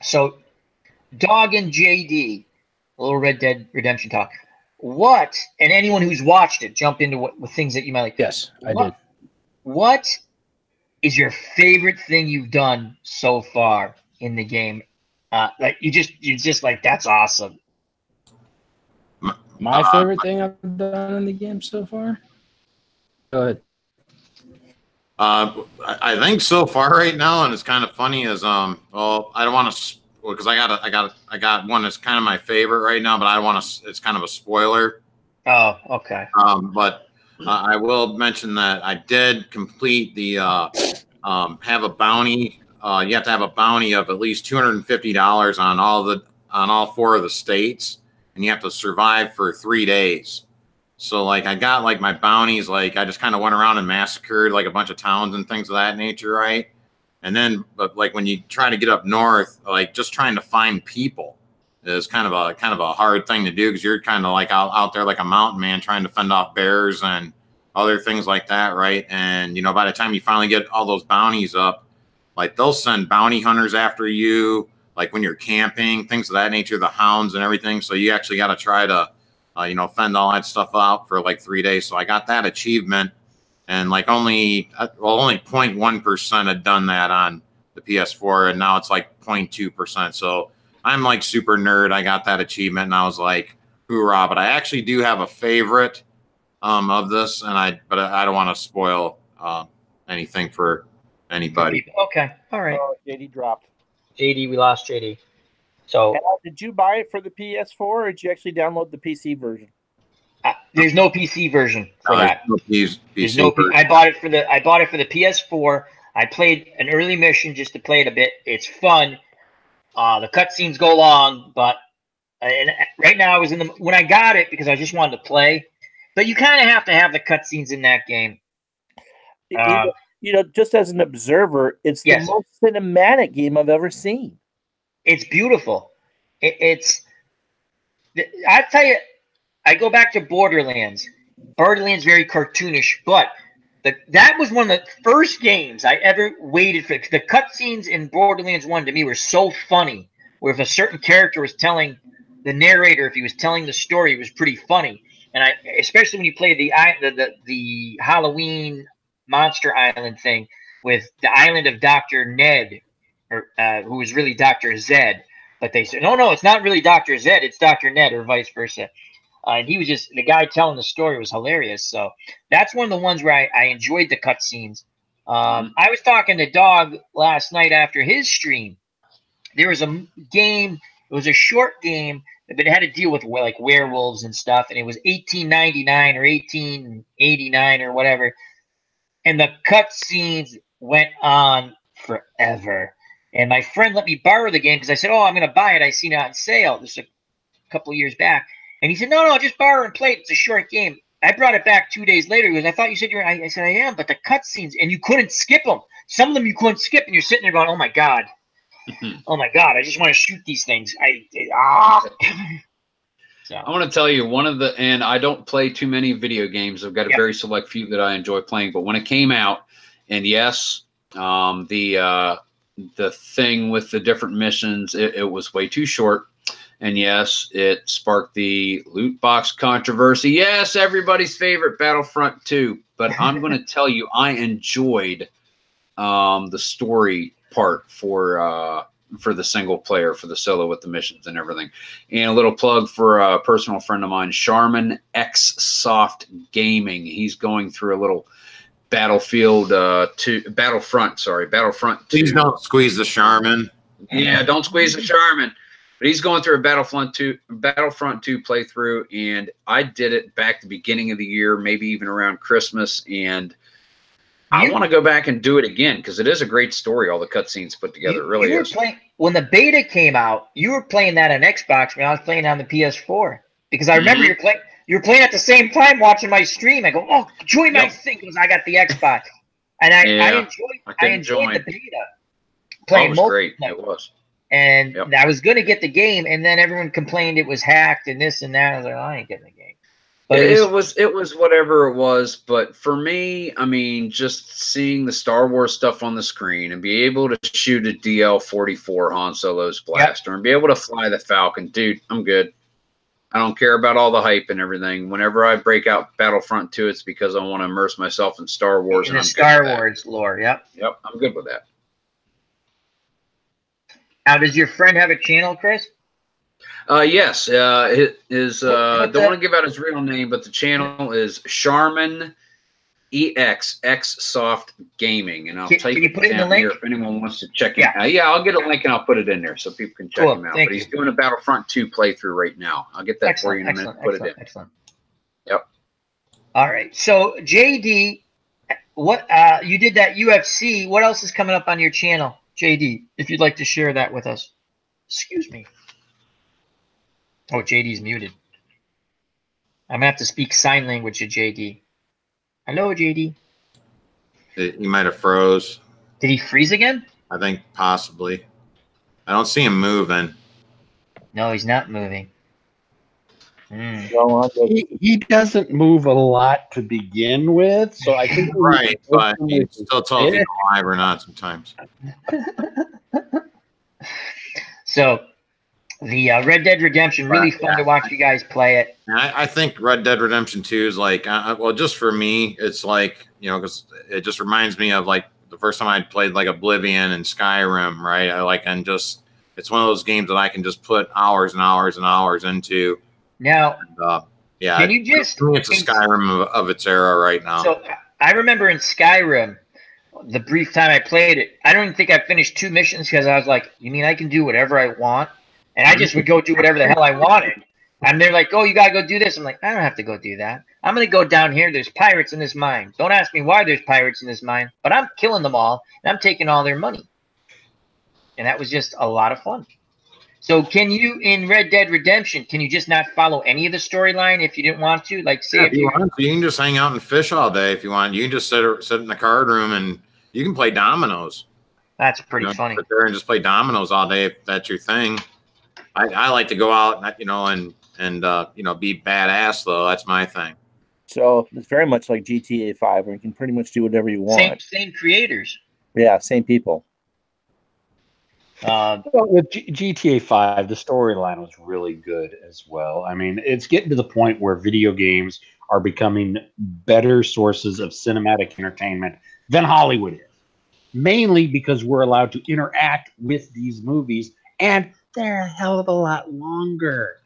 So, Dawg and JD, a little Red Dead Redemption talk. What, and anyone who's watched it, jump into what things that you might like. Yes, I did. What is your favorite thing you've done so far in the game? Like you're just like, that's awesome. My favorite thing I've done in the game so far? Go ahead. I think so far right now, and it's kind of funny is well, I don't want to, because I got one that's kind of my favorite right now, but I want to, it's kind of a spoiler. Oh, okay. But I will mention that I did complete the have a bounty. You have to have a bounty of at least $250 on all 4 of the states, and you have to survive for 3 days. So like I got like my bounties, like I just kind of went around and massacred like a bunch of towns and things of that nature, right? And then, but like when you try to get up north, like just trying to find people is kind of a hard thing to do, because you're kind of like out there like a mountain man trying to fend off bears and other things like that, right? And you know, by the time you finally get all those bounties up, like they'll send bounty hunters after you, like when you're camping, things of that nature, the hounds and everything. So you actually got to try to, you know, fend all that stuff out for like 3 days. So I got that achievement, and like only 0.1% had done that on the PS4, and now it's like 0.2%. So I'm like super nerd. I got that achievement, and I was like, hoorah! But I actually do have a favorite of this, and but I don't want to spoil anything for anybody. Okay, all right. Oh, JD dropped. JD, we lost JD. So did you buy it for the PS4, or did you actually download the PC version? There's no PC version for that. No PC version. I bought it for the PS4. I played an early mission just to play it a bit. It's fun. The cutscenes go long, but and right now I was when I got it because I just wanted to play. But you kind of have to have the cutscenes in that game. You know, just as an observer, it's the most cinematic game I've ever seen. It's beautiful. I tell you, I go back to Borderlands. Borderlands very cartoonish, but that was one of the first games I ever waited for. The cutscenes in Borderlands 1 to me were so funny, where if a certain character was telling the narrator, if he was telling the story, it was pretty funny. And especially when you play the Halloween Monster Island thing with the island of Dr. Ned, who was really Dr. Zed, but they said, no, it's not really Dr. Zed, it's Dr. Ned, or vice versa. And he was just, the guy telling the story was hilarious. So that's one of the ones where I enjoyed the cutscenes. I was talking to Dawg last night after his stream. There was a game, it was a short game, but it had to deal with like werewolves and stuff, and it was $18.99 or $18.89 or whatever. And the cutscenes went on forever. And my friend let me borrow the game because I said, I'm going to buy it. I seen it on sale. This is a couple of years back. And he said, no, just borrow and play it. It's a short game. I brought it back 2 days later. He goes, I thought you said you were. I said, I am, but the cutscenes, and you couldn't skip them. Some of them you couldn't skip, and you're sitting there going, oh, my God. Oh, my God. I just want to shoot these things. So. I want to tell you and I don't play too many video games. I've got a very select few that I enjoy playing. But when it came out, and yes, the thing with the different missions, it was way too short. And yes, it sparked the loot box controversy. Yes, everybody's favorite Battlefront 2. But I'm going to tell you, I enjoyed the story part for the single player, for the solo with the missions and everything. And a little plug for a personal friend of mine, Charmin X Soft Gaming. He's going through a little Battlefront 2. Please don't squeeze the Charmin. Yeah, don't squeeze the Charmin. But he's going through a Battlefront 2 playthrough, and I did it back the beginning of the year, maybe even around Christmas, and I want to go back and do it again because it is a great story. All the cutscenes put together, it really is. When the beta came out, you were playing that on Xbox when I was playing on the PS4 because I remember you were playing at the same time watching my stream. I go, oh, join my thing because I got the Xbox, and I enjoyed the beta. Playing it was great. It was. And I was going to get the game, and then everyone complained it was hacked and this and that. I was like, I ain't getting the game. But it was whatever it was. But for me, I mean, just seeing the Star Wars stuff on the screen and be able to shoot a DL-44 Han Solo's blaster and be able to fly the Falcon, dude, I'm good. I don't care about all the hype and everything. Whenever I break out Battlefront 2, it's because I want to immerse myself in Star Wars. In the Star Wars lore, Yep, I'm good with that. Now, does your friend have a channel, Chris? Yes. Don't want to give out his real name, but the channel is Charmin X Soft Gaming, and I'll take it down here if anyone wants to check it out. Yeah, I'll get a link and I'll put it in there so people can check him out. But he's doing a Battlefront 2 playthrough right now. I'll get that for you in a minute. Put it in. Excellent. Yep. All right. So JD, what you did that UFC? What else is coming up on your channel? JD, if you'd like to share that with us. Excuse me. Oh, JD's muted. I'm going to have to speak sign language to JD. Hello, JD. He might have froze. Did he freeze again? I think possibly. I don't see him moving. No, he's not moving. He doesn't move a lot to begin with, so I think but he still tells if he's alive or not sometimes. So the Red Dead Redemption, really fun to watch you guys play it. I think Red Dead Redemption 2 is like, well, just for me, it's like, because it just reminds me of like the first time I played like Oblivion and Skyrim, right? It's one of those games that I can just put hours and hours and hours into. Now, can you just? It's a Skyrim of its era right now. So I remember in Skyrim, the brief time I played it, I don't even think I finished 2 missions because I was like, "You mean I can do whatever I want?" And I just would go do whatever the hell I wanted. And they're like, "Oh, you gotta go do this." I'm like, "I don't have to go do that. I'm gonna go down here. There's pirates in this mine. Don't ask me why there's pirates in this mine, but I'm killing them all and I'm taking all their money." And that was just a lot of fun. So can you, in Red Dead Redemption, can you just not follow any of the storyline if you didn't want to? Like, say if you want to, you can just hang out and fish all day if you want. You can just sit in the card room and you can play dominoes. That's pretty funny. Sit there and just play dominoes all day if that's your thing. I like to go out, and be badass though. That's my thing. So it's very much like GTA 5, where you can pretty much do whatever you want. Same creators. Yeah, same people. With GTA 5, the storyline was really good as well. I mean, it's getting to the point where video games are becoming better sources of cinematic entertainment than Hollywood is. Mainly because we're allowed to interact with these movies, and they're a hell of a lot longer.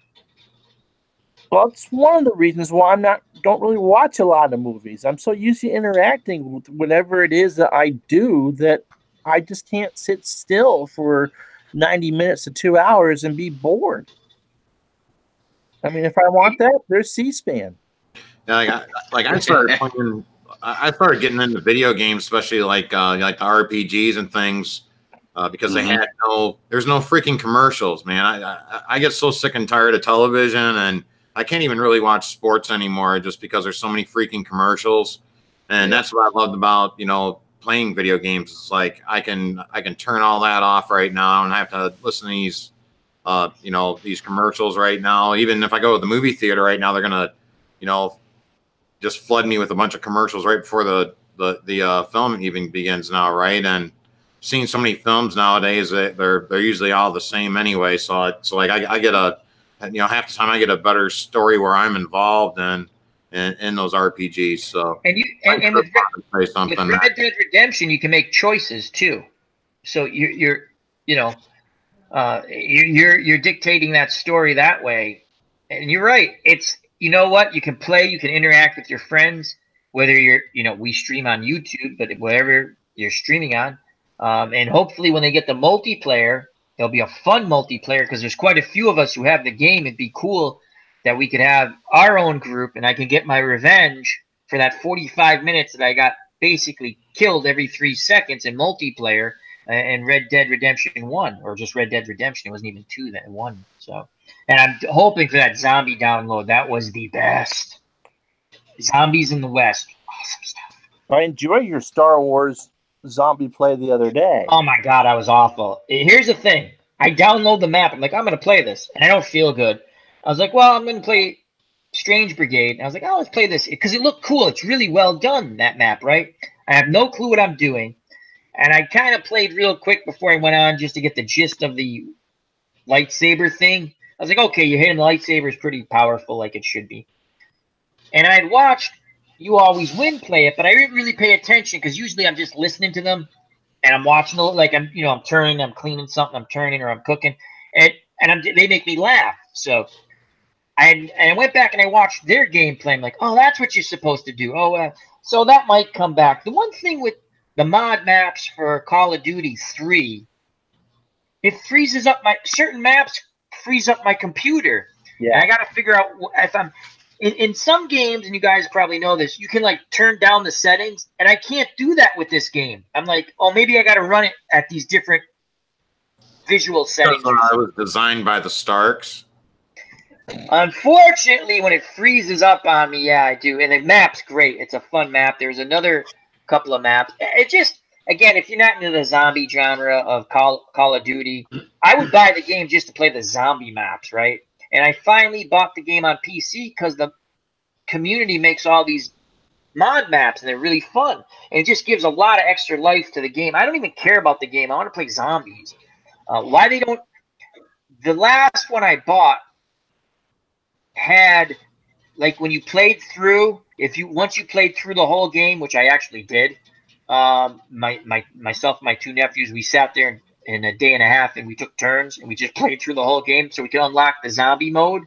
Well, it's one of the reasons why don't really watch a lot of movies. I'm so used to interacting with whatever it is that I do that I just can't sit still for 90 minutes to 2 hours and be bored. I mean, if I want that, there's C-SPAN. Yeah, I started playing. I started getting into video games, especially like the RPGs and things, because there's no freaking commercials, man. I get so sick and tired of television, and I can't even really watch sports anymore just because there's so many freaking commercials. And that's what I loved about playing video games. It's like I can turn all that off right now and I have to listen to these these commercials right now. Even if I go to the movie theater right now, they're gonna just flood me with a bunch of commercials right before the film even begins now, right? And seeing so many films nowadays, they're usually all the same anyway. So it's like I get half the time I get a better story where I'm involved in those RPGs. So with Red Dead Redemption, you can make choices too. So you're you're dictating that story that way, and you're right. It's, you know what, you can play, you can interact with your friends, whether you're, we stream on YouTube, but whatever you're streaming on, and hopefully when they get the multiplayer, there'll be a fun multiplayer because there's quite a few of us who have the game. It'd be cool that we could have our own group, and I can get my revenge for that 45 minutes that I got basically killed every 3 seconds in multiplayer. And Red Dead Redemption 1, or just Red Dead Redemption. It wasn't even 2, that 1. So, and I'm hoping for that zombie download. That was the best. Zombies in the West. Awesome stuff. I enjoyed your Star Wars zombie play the other day. Oh my God, I was awful. Here's the thing. I download the map. I'm like, I'm going to play this. And I don't feel good. I was like, well, I'm going to play Strange Brigade. And I was like, oh, let's play this. Because it looked cool. It's really well done, that map, right? I have no clue what I'm doing. And I kind of played real quick before I went on just to get the gist of the lightsaber thing. I was like, okay, you're hitting the lightsaber is pretty powerful, like it should be. And I had watched You Always Win play it, but I didn't really pay attention because usually I'm just listening to them and I'm watching, like I'm turning, I'm cleaning something, I'm turning, or I'm cooking, and they make me laugh. So I went back and I watched their gameplay. I'm like, oh, that's what you're supposed to do. Oh, so that might come back. The one thing with the mod maps for Call of Duty 3, it freezes up certain maps freeze up my computer. Yeah. And I got to figure out if I'm in some games, and you guys probably know this, you can like turn down the settings, and I can't do that with this game. I'm like, oh, maybe I got to run it at these different visual settings. That's when I was designed by the Starks. Unfortunately, when it freezes up on me, yeah, I do. And the map's great. It's a fun map. There's another couple of maps. It just, again, if you're not into the zombie genre of Call of Duty, I would buy the game just to play the zombie maps, right? And I finally bought the game on PC because the community makes all these mod maps, and they're really fun. And it just gives a lot of extra life to the game. I don't even care about the game. I want to play zombies. Why they don't... The last one I bought had, like, when you played through, once you played through the whole game, which I actually did, myself and my 2 nephews, we sat there in a day and a half, and we took turns, and we just played through the whole game so we could unlock the zombie mode.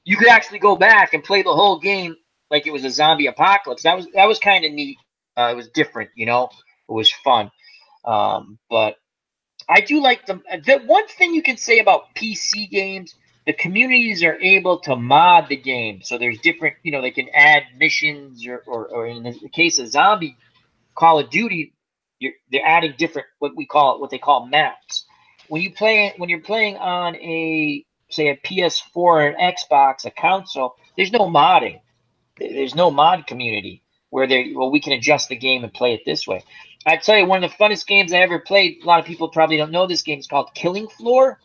You could actually go back and play the whole game like it was a zombie apocalypse. That was kind of neat. It was different, It was fun. But I do like the one thing you can say about PC games, the communities are able to mod the game. So there's different, they can add missions, or in the case of zombie Call of Duty, they're adding different what they call maps. When you're playing on a PS4 or an Xbox, a console, there's no modding. There's no mod community where we can adjust the game and play it this way. I tell you, one of the funnest games I ever played. A lot of people probably don't know this game. It's called Killing Floor,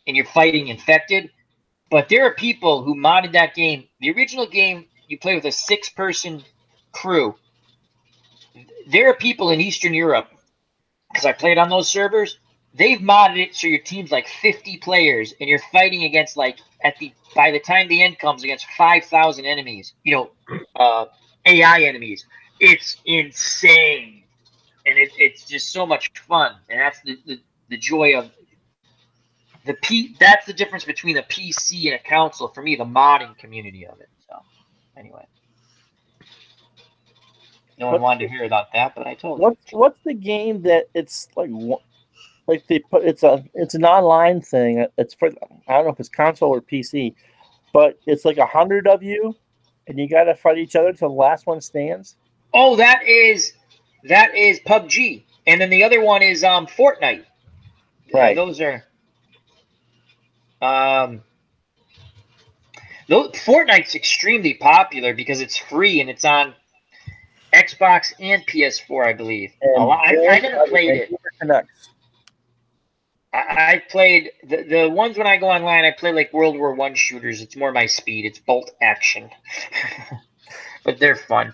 and you're fighting infected. But there are people who modded that game. The original game, you play with a 6-person crew. There are people in Eastern Europe, because I played on those servers, they've modded it so your team's like 50 players, and you're fighting against, like, by the time the end comes, against 5,000 enemies, AI enemies. It's insane. And it's just so much fun. And that's the joy of that's the difference between a PC and a console for me, the modding community of it. So anyway. No one wanted to hear about that, but I told you. What's the game that it's like they put it's an online thing. It's for, I don't know if it's console or PC, but it's like 100 of you, and you got to fight each other till the last one stands. Oh, that is PUBG, and then the other one is Fortnite. Right. Those are Fortnite's extremely popular because it's free and it's on Xbox and PS4, I believe. I never played it. I played the ones when I go online. I play like World War I shooters. It's more my speed. It's bolt action, but they're fun.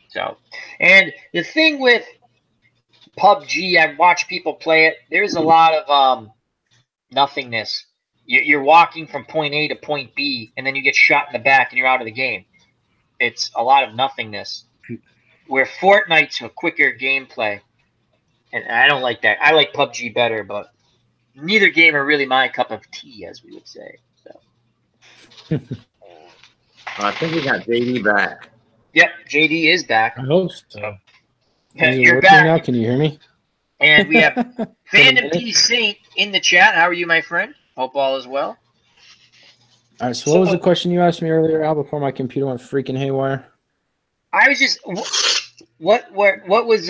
So, and the thing with PUBG, I've watched people play it. There's a lot of nothingness. You're walking from point A to point B, and then you get shot in the back, and you're out of the game. It's a lot of nothingness. Where Fortnite's a quicker gameplay. And I don't like that. I like PUBG better, but neither game are really my cup of tea, as we would say. So I think we got JD back. yep, JD is back. I hope so. You're back now. Can you hear me? And we have Fandom D Saint in the chat. How are you, my friend? Hope all is well. All right. So, what was the question you asked me earlier, Al, before my computer went freaking haywire? I was just, what was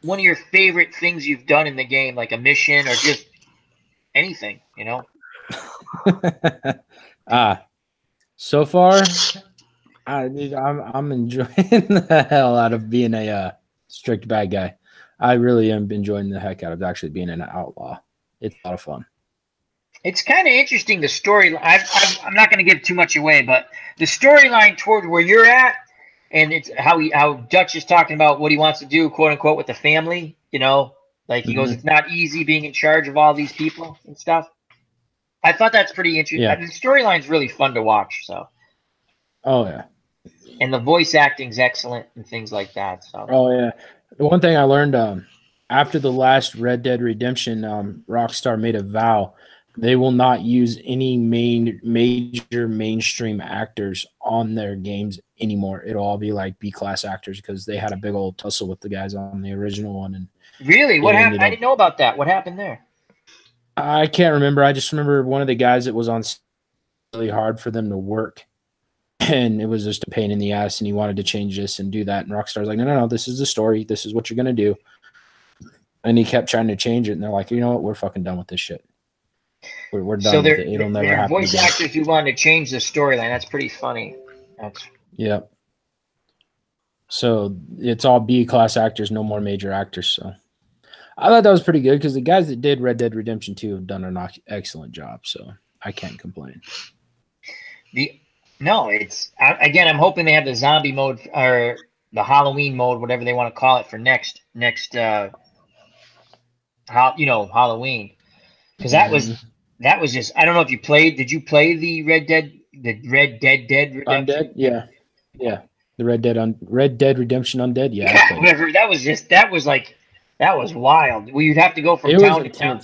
one of your favorite things you've done in the game, like a mission or just anything, you know? So far, I'm enjoying the hell out of being a strict bad guy. I really am enjoying the heck out of actually being an outlaw. It's a lot of fun. It's kind of interesting, the story. I'm not going to give too much away, but the storyline toward where you're at, and it's how Dutch is talking about what he wants to do, quote unquote, with the family. You know, like he goes, it's not easy being in charge of all these people and stuff. I thought that's pretty interesting. Yeah. The storyline's really fun to watch. So. Oh yeah. And the voice acting's excellent and things like that. So. Oh yeah. The one thing I learned after the last Red Dead Redemption, Rockstar made a vow they will not use any major mainstream actors on their games anymore. It'll all be like B-class actors because they had a big old tussle with the guys on the original one. And really, what happened? I didn't know about that. What happened there? I can't remember. I just remember one of the guys that was on really hard for them to work. And it was just a pain in the ass, and he wanted to change this and do that. And Rockstar's like, no, this is the story. This is what you're going to do. And he kept trying to change it, and they're like, you know what? We're fucking done with this shit. We're done with it. It'll never happen voice again. Actors who wanted to change the storyline. That's pretty funny. Yep. So it's all B-class actors, no more major actors. So I thought that was pretty good because the guys that did Red Dead Redemption 2 have done an excellent job. So I can't complain. No, it's again. I'm hoping they have the zombie mode or the Halloween mode, whatever they want to call it, for next Halloween, because that was just. I don't know if you played. Did you play the Red Dead Redemption? Undead? Yeah. The Red Dead Redemption Undead. Yeah, whatever. That was wild. Well, you'd have to go from town to town.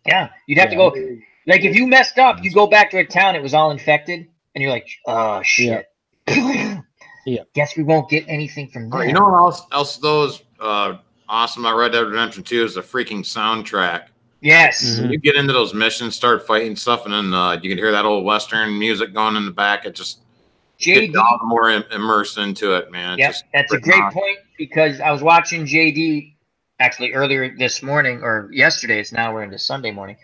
Yeah, you'd have to go. Like if you messed up, you go back to a town. It was all infected. And you're like, oh, shit. Yeah. Guess we won't get anything from there. You know what else those awesome about Red Dead Redemption 2 is the freaking soundtrack. Yes. You get into those missions, start fighting stuff, and then you can hear that old Western music going in the back. It just gets all the more immersed into it, man. Yeah, that's a great point because I was watching JD actually earlier this morning or yesterday. It's now we're into Sunday morning.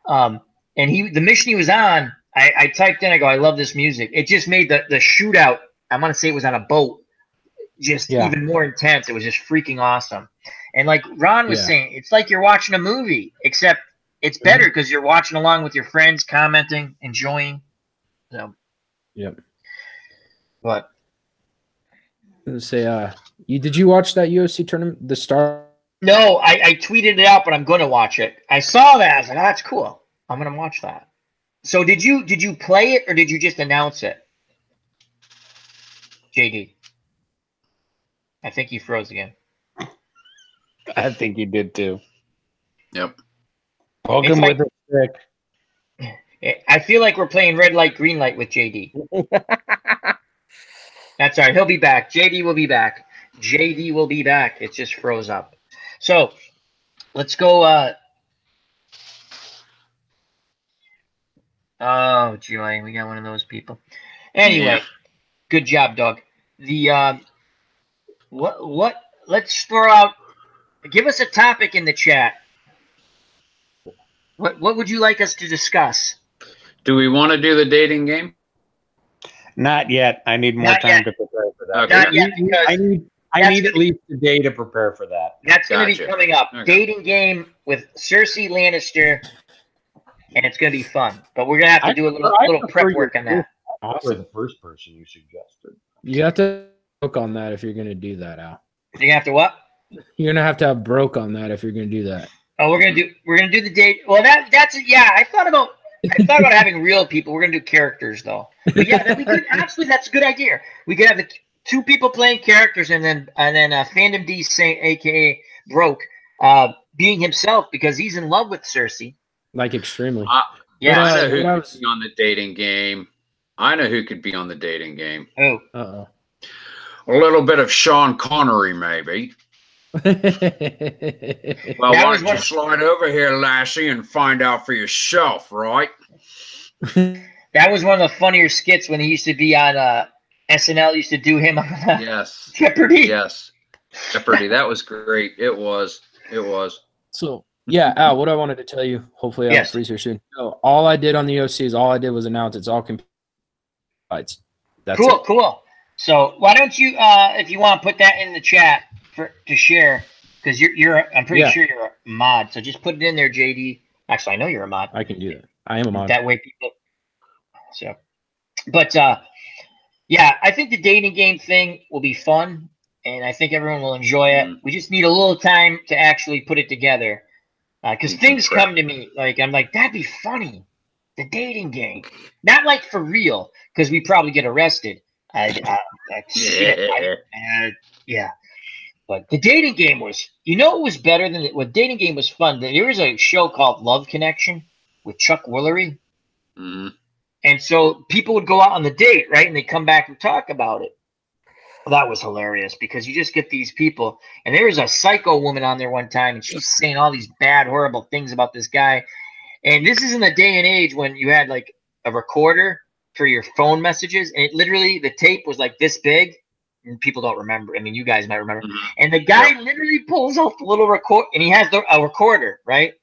And the mission he was on, I typed in, I go, I love this music. It just made the shootout, I'm going to say it was on a boat, just even more intense. It was just freaking awesome. And like Ron was saying, it's like you're watching a movie, except it's better because you're watching along with your friends, commenting, enjoying. So, But. Let's say, did you watch that UFC tournament, the Star? No, I tweeted it out, but I'm going to watch it. I saw that. I was like, oh, that's cool. I'm going to watch that. So did you play it or did you just announce it? JD. I think you froze again. I think you did too. Yep. Welcome with it, Rick. I feel like we're playing red light, green light with JD. That's all right. He'll be back. JD will be back. JD will be back. It just froze up. So let's go. Oh, joy. We got one of those people. Anyway, good job, Doug. Let's throw out, give us a topic in the chat. What would you like us to discuss? Do we want to do the dating game? Not yet. I need more time to prepare for that. Okay. Not yet, because I need at least a day to prepare for that. That's going to be coming up. Okay. Dating game with Cersei Lannister. And it's going to be fun. But we're going to have to do a little prep work on that. For the first person you suggested. You have to broke on that if you're going to do that, Al. You're going to have to what? You're going to have broke on that if you're going to do that. Oh, we're going to do the date. Well, that's I thought about having real people. We're going to do characters though. But yeah, that'd be good. Actually, that's a good idea. We could have the two people playing characters and then Fandom D Saint, aka broke, being himself because he's in love with Cersei. Like extremely. Yeah, I know who could be on the dating game. I know who could be on the dating game. Who? Uh-oh. A little bit of Sean Connery, maybe. Well, why don't you slide over here, Lassie, and find out for yourself, right? That was one of the funnier skits when he used to be on SNL. Used to do him on yes. Jeopardy. Yes, Jeopardy. That was great. It was. It was. So yeah, Al, what I wanted to tell you. Hopefully, I'll freeze here soon. So all I did on the OC is all I did was announce it's all fights. That's cool. it. Cool. So why don't you, if you want to put that in the chat to share, because I'm pretty sure you're a mod. So just put it in there, JD. Actually, I know you're a mod. I can do that. I am a mod. That way, people. So, but yeah, I think the dating game thing will be fun, and I think everyone will enjoy it. We just need a little time to actually put it together, because things come to me like I'm like, that'd be funny, the dating game, not like for real, because we probably get arrested. Yeah. But the dating game was, it was better than what dating game was fun. There was a show called Love Connection with Chuck Woolery. Mm-hmm. And so people would go out on the date, right? And they come back and talk about it. Well, that was hilarious because you just get these people. And there was a psycho woman on there one time, and she's saying all these bad, horrible things about this guy. And this is in the day and age when you had like a recorder for your phone messages. And it literally, the tape was like this big. And people don't remember. I mean, you guys might remember. Mm-hmm. And the guy literally pulls out the little record, and he has a recorder, right?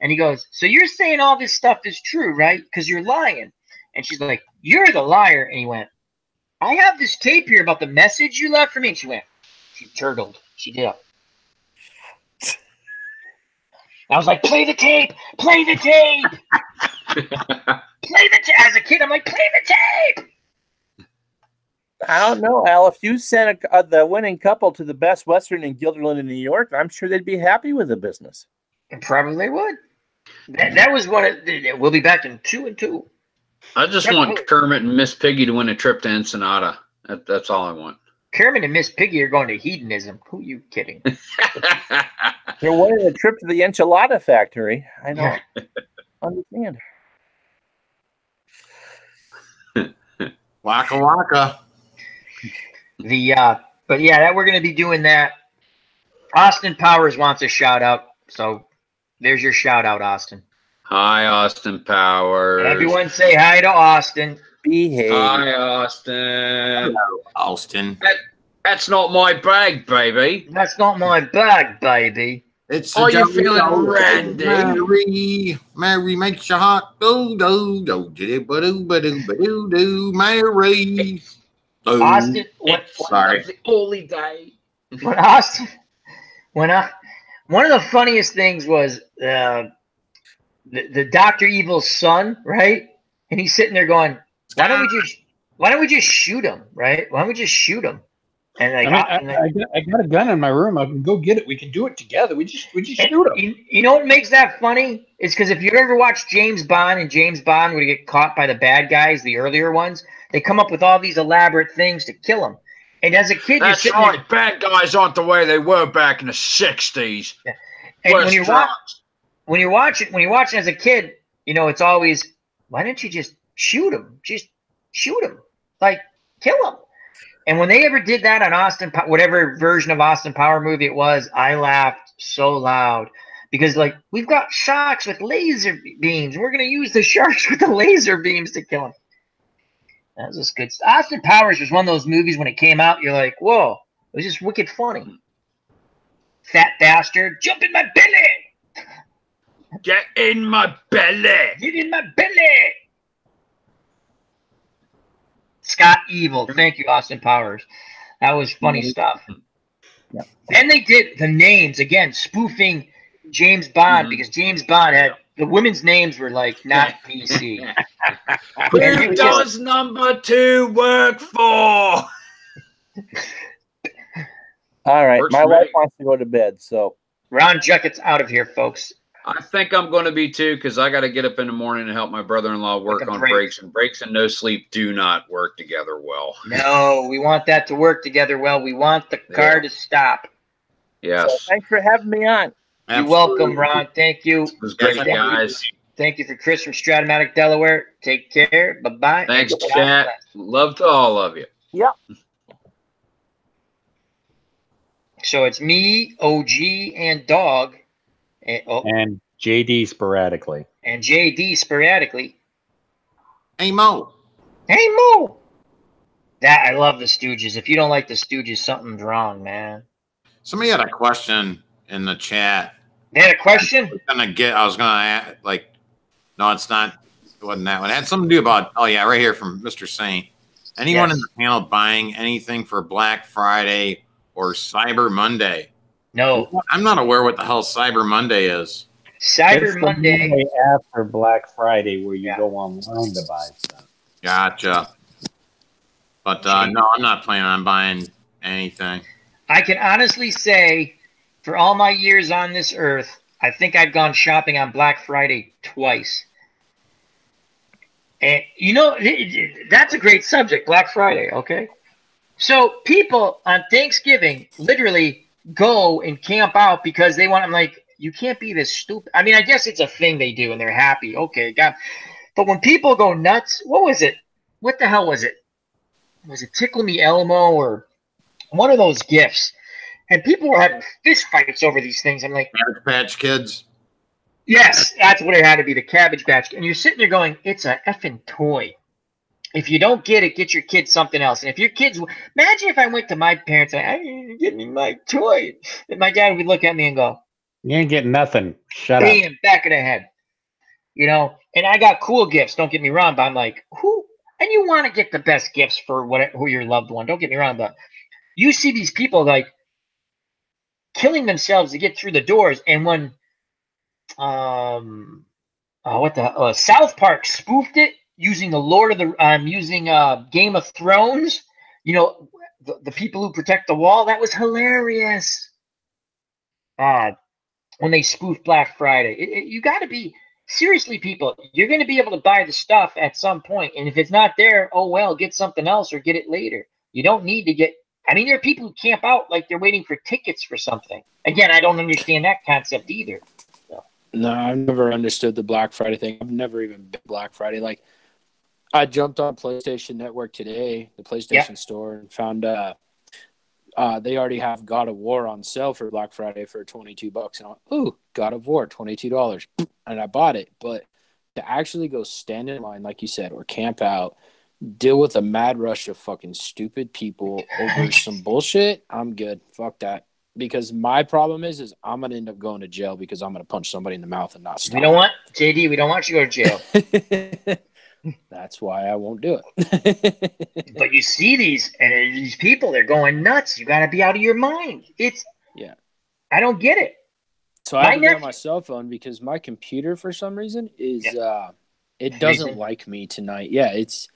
And he goes, so you're saying all this stuff is true, right? Because you're lying. And she's like, you're the liar. And he went, I have this tape here about the message you left for me. And she went, she turtled. She did. I was like, play the tape. Play the tape. Play the tape. As a kid, I'm like, play the tape. I don't know, Al. If you sent the winning couple to the Best Western in Guilderland in New York, I'm sure they'd be happy with the business. And probably would. That was one of we'll be back in 2 and 2. I just want Kermit and Miss Piggy to win a trip to Ensenada. That's all I want. Kermit and Miss Piggy are going to hedonism. Who are you kidding? They're winning a trip to the enchilada factory. I know. Understand. Waka waka. But yeah, that we're going to be doing that. Austin Powers wants a shout out, so there's your shout out, Austin. Hi, Austin Powers. Everyone say hi to Austin. Behave. Hi, Austin. Hello, Austin. That's not my bag, baby. That's not my bag, baby. It's Are you feeling randy? Mary makes your heart do do do do do do do Mary. Austin, sorry. The only day. One of the funniest things was the Dr. Evil's son, right? And he's sitting there going, why don't we just shoot him, right? Why don't we just shoot him? And like, I got a gun in my room. I can go get it. We can do it together. We just shoot him. You know what makes that funny? It's because if you ever watch James Bond, and James Bond would get caught by the bad guys, the earlier ones, they come up with all these elaborate things to kill him. And as a kid, that's right. Bad guys aren't the way they were back in the '60s. Yeah. And when you're watching as a kid, it's always, why don't you just shoot him? Just shoot him, like kill him. And when they ever did that on whatever version of Austin Power movie it was, I laughed so loud because like we've got sharks with laser beams. We're gonna use the sharks with the laser beams to kill him. That was just good. Austin Powers was one of those movies when it came out, you're like, whoa, it was just wicked funny. Fat bastard, jump in my belly. Get in my belly. Get in my belly. Scott Evil. Thank you, Austin Powers. That was funny stuff. Yeah. And they did the names, again, spoofing James Bond, because James Bond had the women's names were like not PC. Who does number 2 work for? All right. My wife wants to go to bed, so Ron Juckett's out of here, folks. I think I'm going to be too, because I got to get up in the morning and help my brother-in-law work on brakes. And brakes and no sleep do not work together well. No, we want that to work together well. We want the car to stop. Yes. So thanks for having me on. You're welcome, Ron. Thank you. It was great, Thank you. guys. Thank you for Chris from Strat-O-Matic Delaware. Take care. Bye-bye. Thanks, chat. Love to all of you. Yep. So it's me, OG, and Dawg. And JD sporadically. And JD sporadically. Hey, Mo. Hey, Mo. I love the Stooges. If you don't like the Stooges, something's wrong, man. Somebody had a question in the chat. They had a question? I was gonna add, like, no, it's not. It wasn't that one. It had something to do about, oh yeah, right here from Mr. Saint. Anyone in the panel buying anything for Black Friday or Cyber Monday? No. I'm not aware what the hell Cyber Monday is. Cyber Monday after Black Friday, where you go online to buy stuff. Gotcha. But no, I'm not planning on buying anything. I can honestly say, for all my years on this earth, I think I've gone shopping on Black Friday twice. And, you know, that's a great subject, Black Friday, okay? So people on Thanksgiving literally go and camp out because they want, I'm like, you can't be this stupid. I mean, I guess it's a thing they do and they're happy. Okay, God. But when people go nuts, what was it? What the hell was it? Was it Tickle Me Elmo or one of those gifts? And people were having fist fights over these things. I'm like, Cabbage Patch Kids. Yes, that's what it had to be, the Cabbage Patch. And you're sitting there going, it's a effing toy. If you don't get it, get your kid something else. And if your kids, imagine if I went to my parents and I didn't get me my toy. And my dad would look at me and go, you ain't getting nothing. Shut up. Bam, back of the head. You know, and I got cool gifts, don't get me wrong, but I'm like, who? And you want to get the best gifts for who your loved one. Don't get me wrong, but you see these people like killing themselves to get through the doors. And when South Park spoofed it using the Lord of the using Game of Thrones, you know, the people who protect the wall, that was hilarious. When they spoofed Black Friday, you got to be seriously, people. You're going to be able to buy the stuff at some point, and if it's not there, oh well, get something else or get it later. You don't need to get. I mean, there are people who camp out like they're waiting for tickets for something. Again, I don't understand that concept either. No, I've never understood the Black Friday thing. I've never even been Black Friday. Like, I jumped on PlayStation Network today, the PlayStation Store, and found they already have God of War on sale for Black Friday for $22. And I went, ooh, God of War, $22. And I bought it. But to actually go stand in line, like you said, or camp out, deal with a mad rush of fucking stupid people over some bullshit, I'm good. Fuck that. Because my problem is I'm going to end up going to jail because I'm going to punch somebody in the mouth and not stop. We don't want, JD, we don't want you to go to jail. That's why I won't do it. But you see these people, they're going nuts. You got to be out of your mind. I don't get it. So I have it on my cell phone because my computer, for some reason, is it doesn't like me tonight. Yeah, it's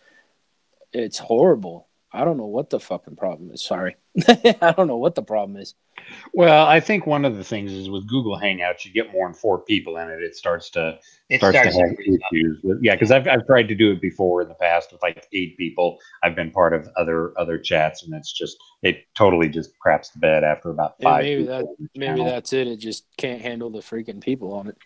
horrible. I don't know what the fucking problem is. Sorry. I don't know what the problem is. Well, I think one of the things is with Google Hangouts, you get more than 4 people in it. It starts to have issues. Because I've tried to do it before in the past with like 8 people. I've been part of other chats, and it totally just craps the bed after about 5. Maybe that's it. It just can't handle the freaking people on it.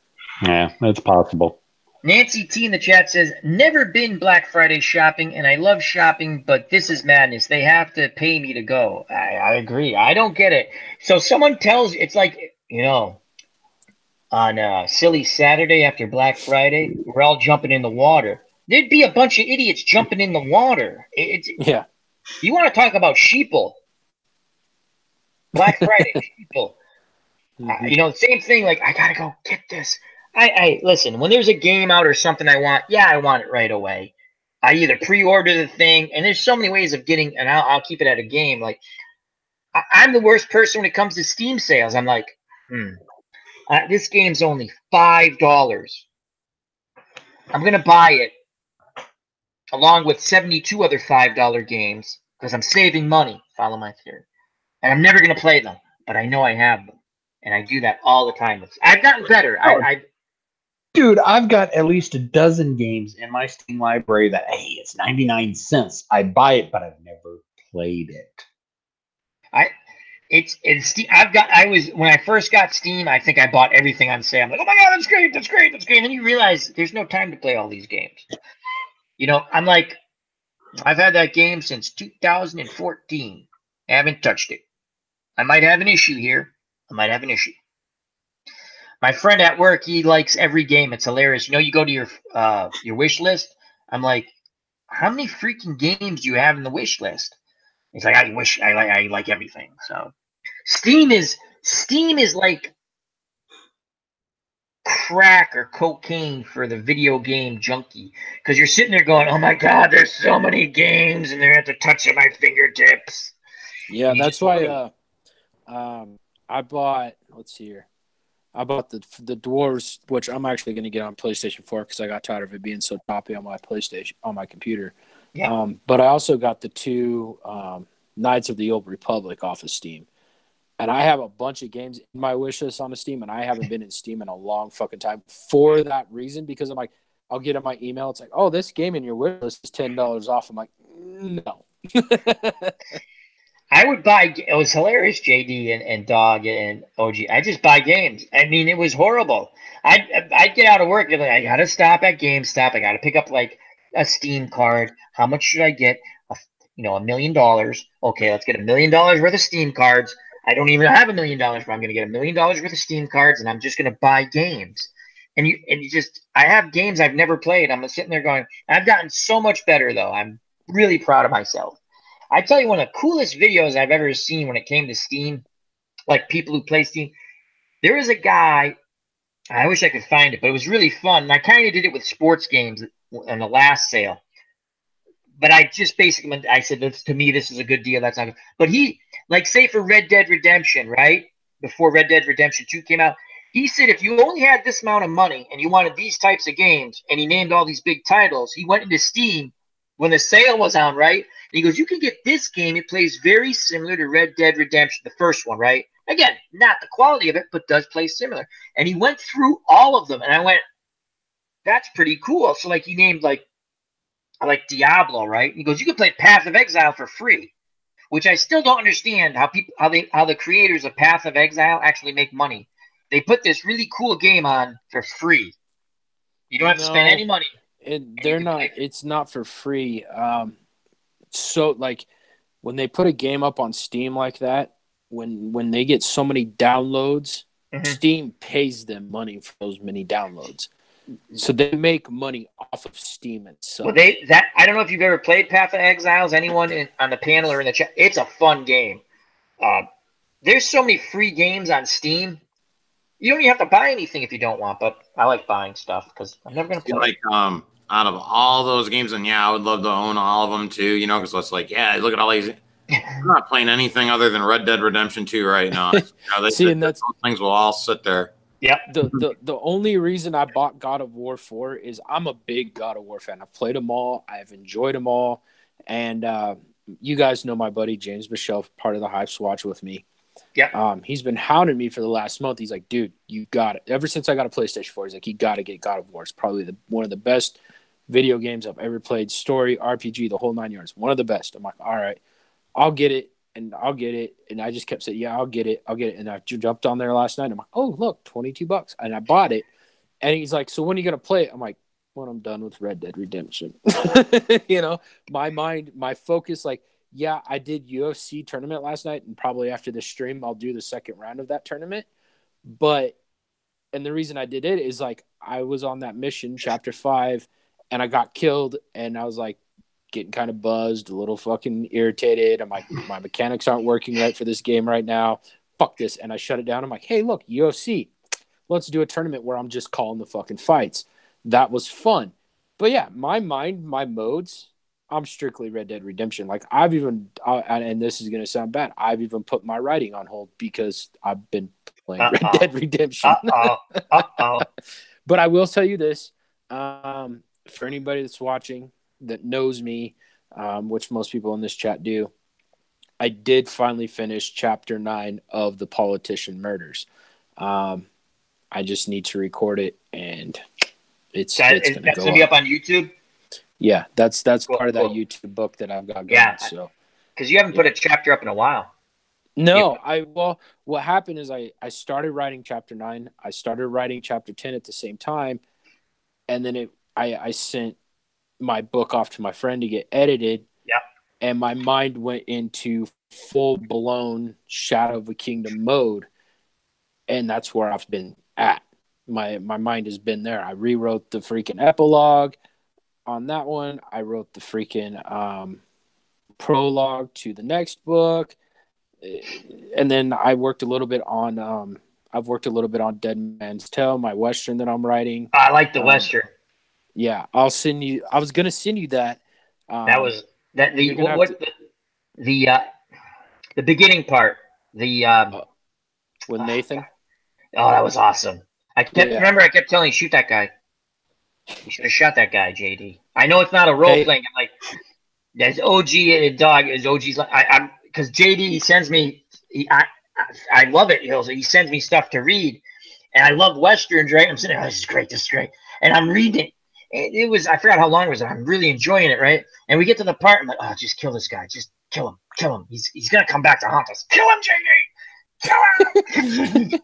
Yeah, that's possible. Nancy T in the chat says, never been Black Friday shopping, and I love shopping, but this is madness. They have to pay me to go. I agree. I don't get it. So someone tells you, it's like, you know, on Silly Saturday after Black Friday, we're all jumping in the water. There'd be a bunch of idiots jumping in the water. Yeah. You want to talk about sheeple. Black Friday sheeple. Mm-hmm. You know, same thing, like, I got to go get this. I listen, when there's a game out or something I want, I want it right away. I either pre-order the thing, and there's so many ways of getting, and I'll keep it at a game. Like, I'm the worst person when it comes to Steam sales. I'm like, this game's only $5. I'm going to buy it along with 72 other $5 games because I'm saving money. Follow my theory. And I'm never going to play them, but I know I have them. And I do that all the time. I've gotten better. Dude, I've got at least a dozen games in my Steam library that, hey, it's 99 cents. I buy it, but I've never played it. When I first got Steam, I think I bought everything on sale. I'm like, oh my god, that's great, that's great, that's great. And then you realize there's no time to play all these games. You know, I'm like, I've had that game since 2014. I haven't touched it. I might have an issue here. I might have an issue. My friend at work, he likes every game. It's hilarious. You know, you go to your wish list. I'm like, how many freaking games do you have in the wish list? He's like, I like everything. So Steam is like crack or cocaine for the video game junkie, because you're sitting there going, oh my god, there's so many games and they're at the touch of my fingertips. Yeah, that's why I bought, let's see here, I bought the Dwarves, which I'm actually going to get on PlayStation 4 because I got tired of it being so toppy on my PlayStation, on my computer. Yeah. But I also got the 2 Knights of the Old Republic off of Steam. And I have a bunch of games in my wish list on Steam, and I haven't been in Steam in a long fucking time for that reason, because I'm like, I'll get in my email. It's like, oh, this game in your wish list is $10 off. I'm like, no. I would buy. It was hilarious, JD and Dawg and OG. I just buy games. I mean, it was horrible. I'd get out of work and like, I got to stop at GameStop. I got to pick up like a Steam card. How much should I get? $1 million. Okay, let's get $1 million worth of Steam cards. I don't even have $1 million, but I'm going to get $1 million worth of Steam cards, and I'm just going to buy games. And you just, I have games I've never played. I'm sitting there going, I've gotten so much better though. I'm really proud of myself. I tell you, one of the coolest videos I've ever seen when it came to Steam, like people who play Steam. There was a guy, I wish I could find it, but it was really fun. And I kind of did it with sports games in the last sale. But I just basically, I said, to me, this is a good deal. That's not good. But he, like, say for Red Dead Redemption, right? Before Red Dead Redemption 2 came out, he said if you only had this amount of money and you wanted these types of games, and he named all these big titles, he went into Steam when the sale was on, right? And he goes, you can get this game. It plays very similar to Red Dead Redemption, the first one, right? Again, not the quality of it, but does play similar. And he went through all of them, and I went, that's pretty cool. So, like, he named, like Diablo, right? He goes, you can play Path of Exile for free, which I still don't understand how the creators of Path of Exile actually make money. They put this really cool game on for free. You don't have to spend any money. It's not for free. So like when they put a game up on Steam like that, when they get so many downloads, Steam pays them money for those many downloads. So they make money off of Steam itself. Well, I don't know if you've ever played Path of Exiles. Anyone on the panel or in the chat? It's a fun game. There's so many free games on Steam. You don't even have to buy anything if you don't want. But I like buying stuff because I'm never going to play. Like out of all those games, and yeah, I would love to own all of them too. You know, because it's like, yeah, look at all these. I'm not playing anything other than Red Dead Redemption 2 right now. Those things will all sit there. Yep. The only reason I bought God of War 4 is I'm a big God of War fan. I've played them all. I've enjoyed them all. And you guys know my buddy James Michelle, part of the Hype Swatch with me. Yeah. He's been hounding me for the last month. He's like, dude, you got it. Ever since I got a PlayStation 4, he's like, you got to get God of War. It's probably one of the best video games I've ever played. Story, RPG, the whole 9 yards. One of the best. I'm like, all right, I'll get it. And I'll get it. And I just kept saying, yeah, I'll get it. I'll get it. And I jumped on there last night. I'm like, oh, look, $22. And I bought it. And he's like, so when are you going to play it? I'm like, when I'm done with Red Dead Redemption. You know, my mind, my focus, like, yeah, I did UFC tournament last night. And probably after this stream, I'll do the second round of that tournament. And the reason I did it is like, I was on that mission, chapter 5, and I got killed. And I was like, getting kind of buzzed, a little fucking irritated. I'm like, my mechanics aren't working right for this game right now. Fuck this. And I shut it down. I'm like, hey, look, UFC. Let's do a tournament where I'm just calling the fucking fights. That was fun. But yeah, my modes, I'm strictly Red Dead Redemption. Like I've even, and this is going to sound bad, I've even put my writing on hold because I've been playing Red Dead Redemption. But I will tell you this, for anybody that's watching, that knows me, which most people in this chat do, I did finally finish chapter 9 of The Politician Murders. I just need to record it, and it's going to be up on YouTube. Yeah, that's cool, part of that YouTube book that I've got going. Yeah, so because you haven't put a chapter up in a while. No, what happened is I started writing chapter 9. I started writing chapter 10 at the same time, and then I sent my book off to my friend to get edited. Yep. And my mind went into full blown Shadow of a Kingdom mode, and that's where I've been at. My mind has been there. I rewrote the freaking epilogue on that one. I wrote the freaking prologue to the next book, and then I worked a little bit on I've worked a little bit on Dead Man's Tale, my Western that I'm writing. I like the Western. Yeah, I'll send you. I was gonna send you that. That was that the beginning part. With Nathan. Oh, that was awesome. I kept telling you, shoot that guy. You should have shot that guy, JD. I know it's not a role playing. I'm like, there's OG and Dog. Is OG's like I'm because JD he sends me. I love it. He sends me stuff to read, and I love westerns. Right? I'm sitting there. Oh, this is great. And I'm reading it. It was, I forgot how long it was. I'm really enjoying it, right? And we get to the part, I'm like, oh, just kill this guy. Just kill him. He's going to come back to haunt us. Kill him, JD! Kill him!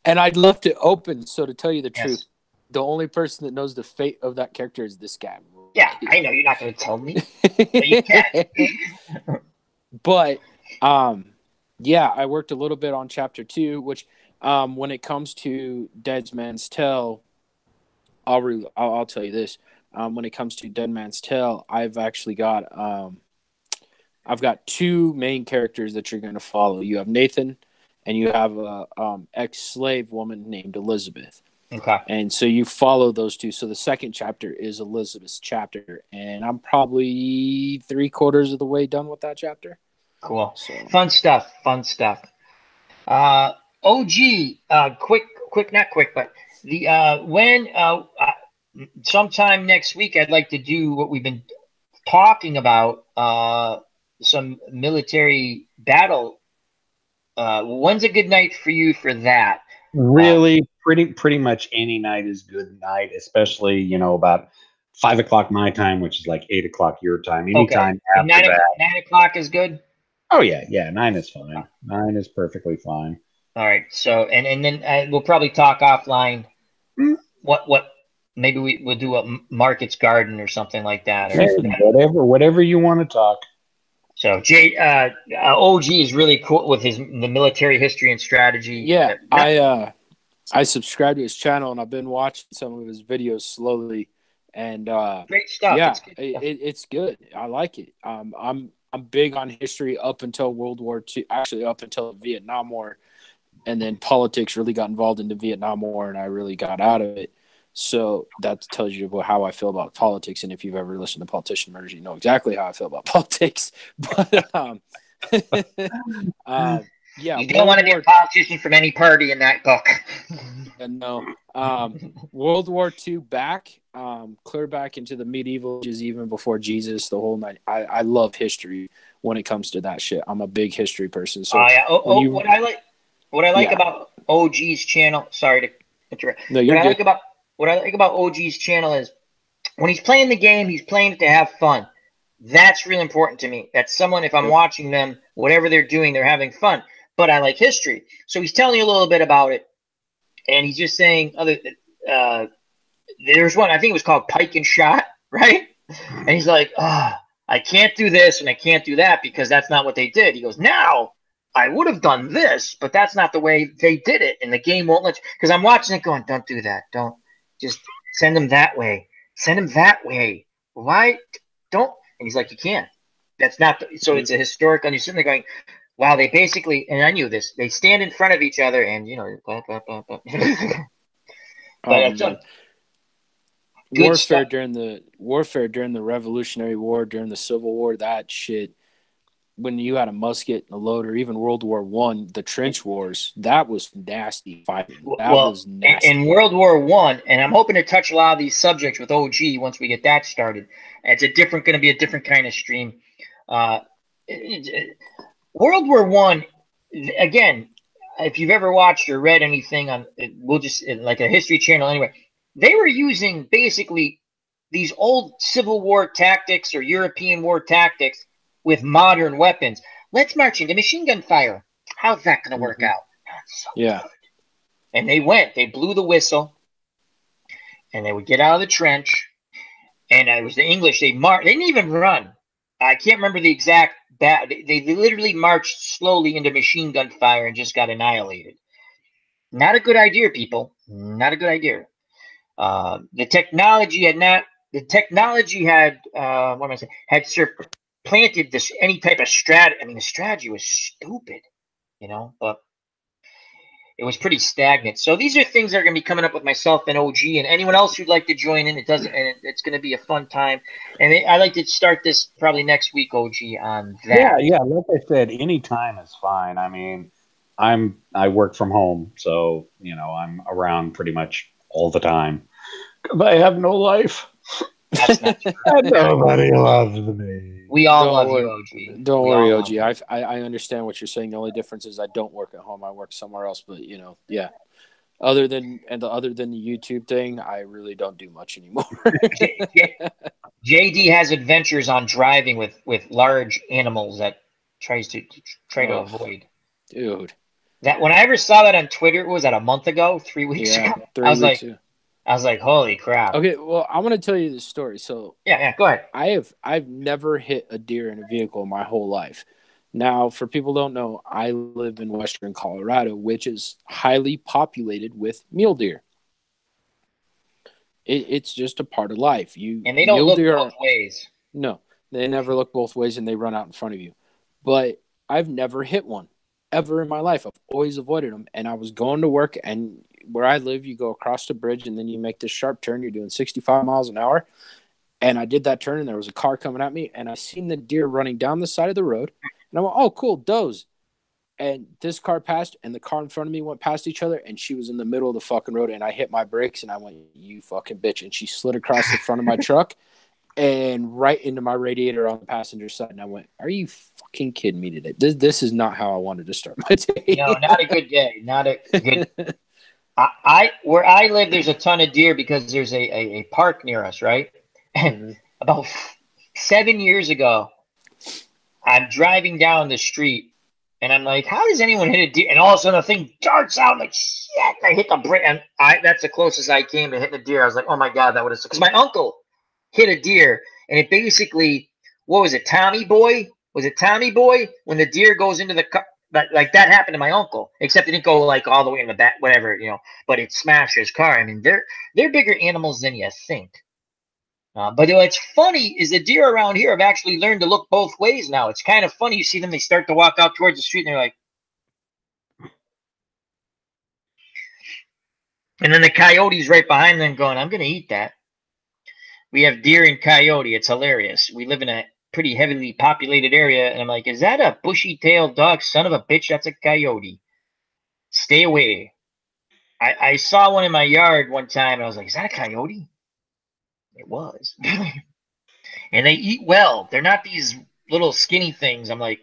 And I'd left it open, so to tell you the truth, the only person that knows the fate of that character is this guy. Yeah, I know. You're not going to tell me. But you can. But, yeah, I worked a little bit on chapter 2, which when it comes to Dead Man's Tale, I'll tell you this. When it comes to Dead Man's Tale, I've actually got I've got 2 main characters that you're going to follow. You have Nathan, and you have a ex-slave woman named Elizabeth. Okay. And so you follow those 2. So the second chapter is Elizabeth's chapter, and I'm probably 3/4 of the way done with that chapter. Cool. So. Fun stuff. OG, not quick, but sometime next week, I'd like to do what we've been talking about, some military battle. When's a good night for you for that? Really, pretty much any night is good night, especially, about 5 o'clock my time, which is like 8 o'clock your time. Anytime after 9 that. 9 o'clock is good? Oh, yeah, 9 is fine. 9 is perfectly fine. All right, so and then we'll probably talk offline. What maybe we'll do a Market's Garden or something like that. Or whatever you want to talk. So OG is really cool with the military history and strategy. Yeah, I subscribe to his channel and I've been watching some of his videos slowly. And great stuff. Yeah, it's good. I like it. I'm big on history up until World War II. Actually, up until the Vietnam War. And then politics really got involved in the Vietnam War, and I really got out of it. So that tells you about how I feel about politics. And if you've ever listened to Politician Murders, you know exactly how I feel about politics. But yeah, you don't want to be a politician from any party in that book. No. World War II back, clear back into the medieval ages, even before Jesus, the whole night. I love history when it comes to that shit. I'm a big history person. So what I like about OG's channel. Sorry to interrupt. No, you're good. What I like about OG's channel is when he's playing the game, he's playing it to have fun. That's really important to me. That's someone, if I'm watching them, whatever they're doing, they're having fun. But I like history. So he's telling you a little bit about it. And he's just saying, there's one, I think it was called Pike and Shot, right? And he's like, I can't do this and I can't do that because that's not what they did. He goes, now I would have done this, but that's not the way they did it. And the game won't let you. Because I'm watching it going, don't do that. Don't. Just send him that way. Send him that way. Why? Don't. And he's like, you can't. That's not. So it's a historical. And you're sitting there going, wow, they basically, and I knew this, they stand in front of each other and, blah, blah, blah, blah. But warfare during the Revolutionary War, during the Civil War, that shit. When you had a musket and a loader, even World War I, the trench wars, that was nasty fighting. That was nasty. In World War I, and I'm hoping to touch a lot of these subjects with OG once we get that started. It's going to be a different kind of stream. World War I, again, if you've ever watched or read anything on, like a history channel anyway, they were using basically these old Civil War tactics or European war tactics with modern weapons. Let's march into machine gun fire. How's that going to work out? So Yeah. good. And they went. They blew the whistle, and they would get out of the trench. And it was the English. They didn't even run. I can't remember the exact. They literally marched slowly into machine gun fire and just got annihilated. Not a good idea, people. Not a good idea. The technology had not. The technology had. What am I saying? Had supplanted this any type of strategy. I mean, the strategy was stupid, but it was pretty stagnant. So these are things that are going to be coming up with myself and OG and anyone else who'd like to join in. It's going to be a fun time. And I'd like to start this probably next week, OG, on that. Yeah. Like I said, any time is fine. I mean, I work from home, so I'm around pretty much all the time because I have no life. That's not true. Nobody loves me. We all love you, OG. Don't worry, OG. I understand what you're saying. The only difference is I don't work at home. I work somewhere else. But yeah. Other than the YouTube thing, I really don't do much anymore. JD has adventures on driving with large animals that tries to avoid. Dude. That when I ever saw that on Twitter, was that a month ago, 3 weeks ago? 3 weeks ago. I was like, holy crap. Okay, well, I want to tell you this story. So yeah, go ahead. I've never hit a deer in a vehicle my whole life. Now, for people who don't know, I live in Western Colorado, which is highly populated with mule deer. It's just a part of life. And they don't look both ways. No, they never look both ways, and they run out in front of you. But I've never hit one ever in my life. I've always avoided them. And I was going to work, and where I live, you go across the bridge, and then you make this sharp turn. You're doing 65 miles an hour. And I did that turn, and there was a car coming at me, and I seen the deer running down the side of the road. And I went, oh, cool, does. And this car passed, and the car in front of me went past each other, and she was in the middle of the fucking road, and I hit my brakes, and I went, you fucking bitch. And she slid across the front of my truck and right into my radiator on the passenger side. And I went, are you fucking kidding me today? This is not how I wanted to start my day. No, not a good day. Not a good where I live, there's a ton of deer because there's a park near us, right? And about 7 years ago, I'm driving down the street, and I'm like, how does anyone hit a deer? And all of a sudden, the thing darts out, like, shit. I hit the brake, and that's the closest I came to hitting a deer. I was like, oh, my God, that would have – because my uncle hit a deer, and it basically – what was it, Tommy Boy? Was it Tommy Boy? When the deer goes into the car – like that happened to my uncle, except it didn't go like all the way in the back, whatever, but it smashed his car. I mean, they're bigger animals than you think. But what's funny is the deer around here have actually learned to look both ways now. It's kind of funny. You see them, they start to walk out towards the street, and they're like, and then the coyote's right behind them going, I'm going to eat that. We have deer and coyote. It's hilarious. We live in a pretty heavily populated area, and I'm like, is that a bushy-tailed dog? Son of a bitch, that's a coyote. Stay away. I saw one in my yard one time, and I was like, is that a coyote? It was. And they eat well. They're not these little skinny things. I'm like,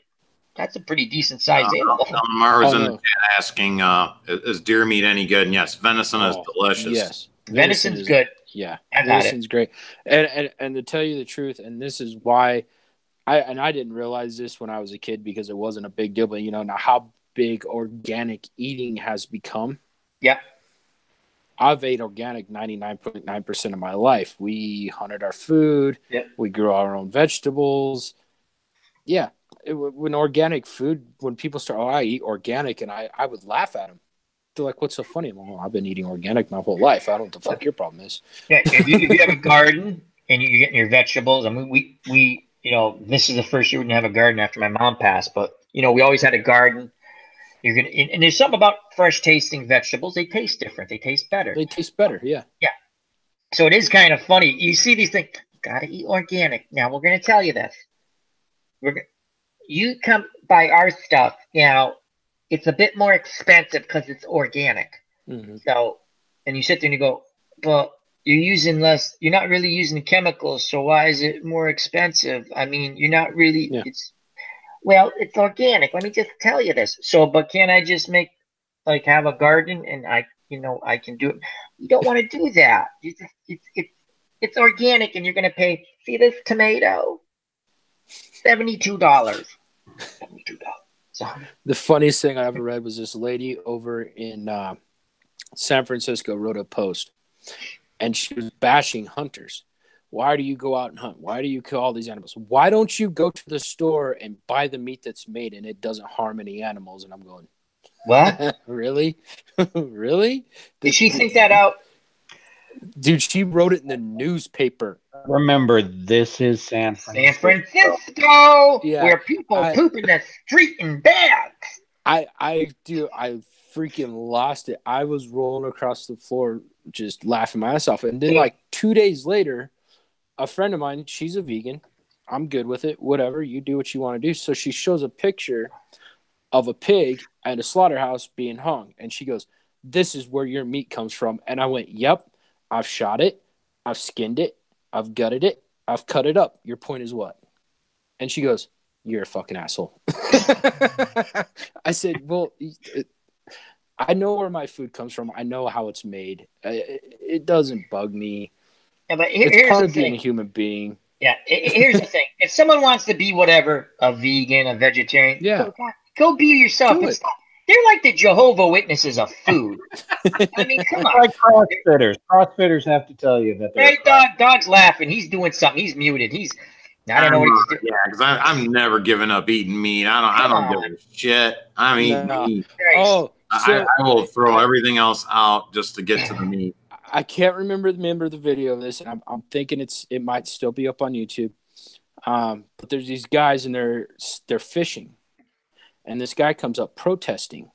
that's a pretty decent sized animal. Mara was in the chat asking, is deer meat any good? And yes, venison is delicious. Yes. Venison's good. Yeah. Venison's great. And to tell you the truth, and this is why I didn't realize this when I was a kid because it wasn't a big deal, but now how big organic eating has become. Yeah. I've ate organic 99.9% of my life. We hunted our food. Yep. We grew our own vegetables. Yeah. When organic food, when people start, I eat organic, and I would laugh at them. They're like, what's so funny? Well, I've been eating organic my whole life. I don't know what the fuck your problem is. Yeah, if you have a garden and you're getting your vegetables, I mean, we this is the first year we didn't have a garden after my mom passed, but, we always had a garden. And there's something about fresh tasting vegetables. They taste different. They taste better. Yeah. Yeah. So it is kind of funny. You see these things, gotta eat organic. Now we're going to tell you this. You come buy our stuff, it's a bit more expensive because it's organic. Mm-hmm. So, and you sit there and you go, but you're using less, you're not really using chemicals. So why is it more expensive? I mean, you're not really, well, it's organic. Let me just tell you this. So, but can I just have a garden and I can do it? You don't want to do that. It's organic, and you're going to pay, see this tomato? $72. $72. The funniest thing I ever read was this lady over in San Francisco wrote a post, and she was bashing hunters. Why do you go out and hunt? Why do you kill all these animals? Why don't you go to the store and buy the meat that's made and it doesn't harm any animals? And I'm going, what? Really? Really? Did she think that out? Dude, she wrote it in the newspaper. Remember, this is San Francisco. San Francisco, Yeah, where people poop in the street in bags. I freaking lost it. I was rolling across the floor just laughing my ass off. And then like 2 days later, a friend of mine, she's a vegan. I'm good with it. Whatever. You do what you want to do. So she shows a picture of a pig at a slaughterhouse being hung. And she goes, this is where your meat comes from. And I went, yep, I've shot it. I've skinned it. I've gutted it. I've cut it up. Your point is what? And she goes, you're a fucking asshole. I said, well, I know where my food comes from. I know how it's made. It doesn't bug me. Yeah, but it's part of being a human being. Yeah, here's the thing. If someone wants to be whatever, a vegan, a vegetarian, go be yourself. They're like the Jehovah Witnesses of food. I mean, come on. Like CrossFitters. CrossFitters have to tell you that they're Dog's laughing. He's doing something. He's muted. I don't know what he's doing. Yeah, because I'm never giving up eating meat. I don't give a shit. I'm eating meat. Oh, I will throw everything else out just to get to the meat. I can't remember the video of this. I'm thinking it might still be up on YouTube. But there's these guys and they're fishing, and this guy comes up protesting,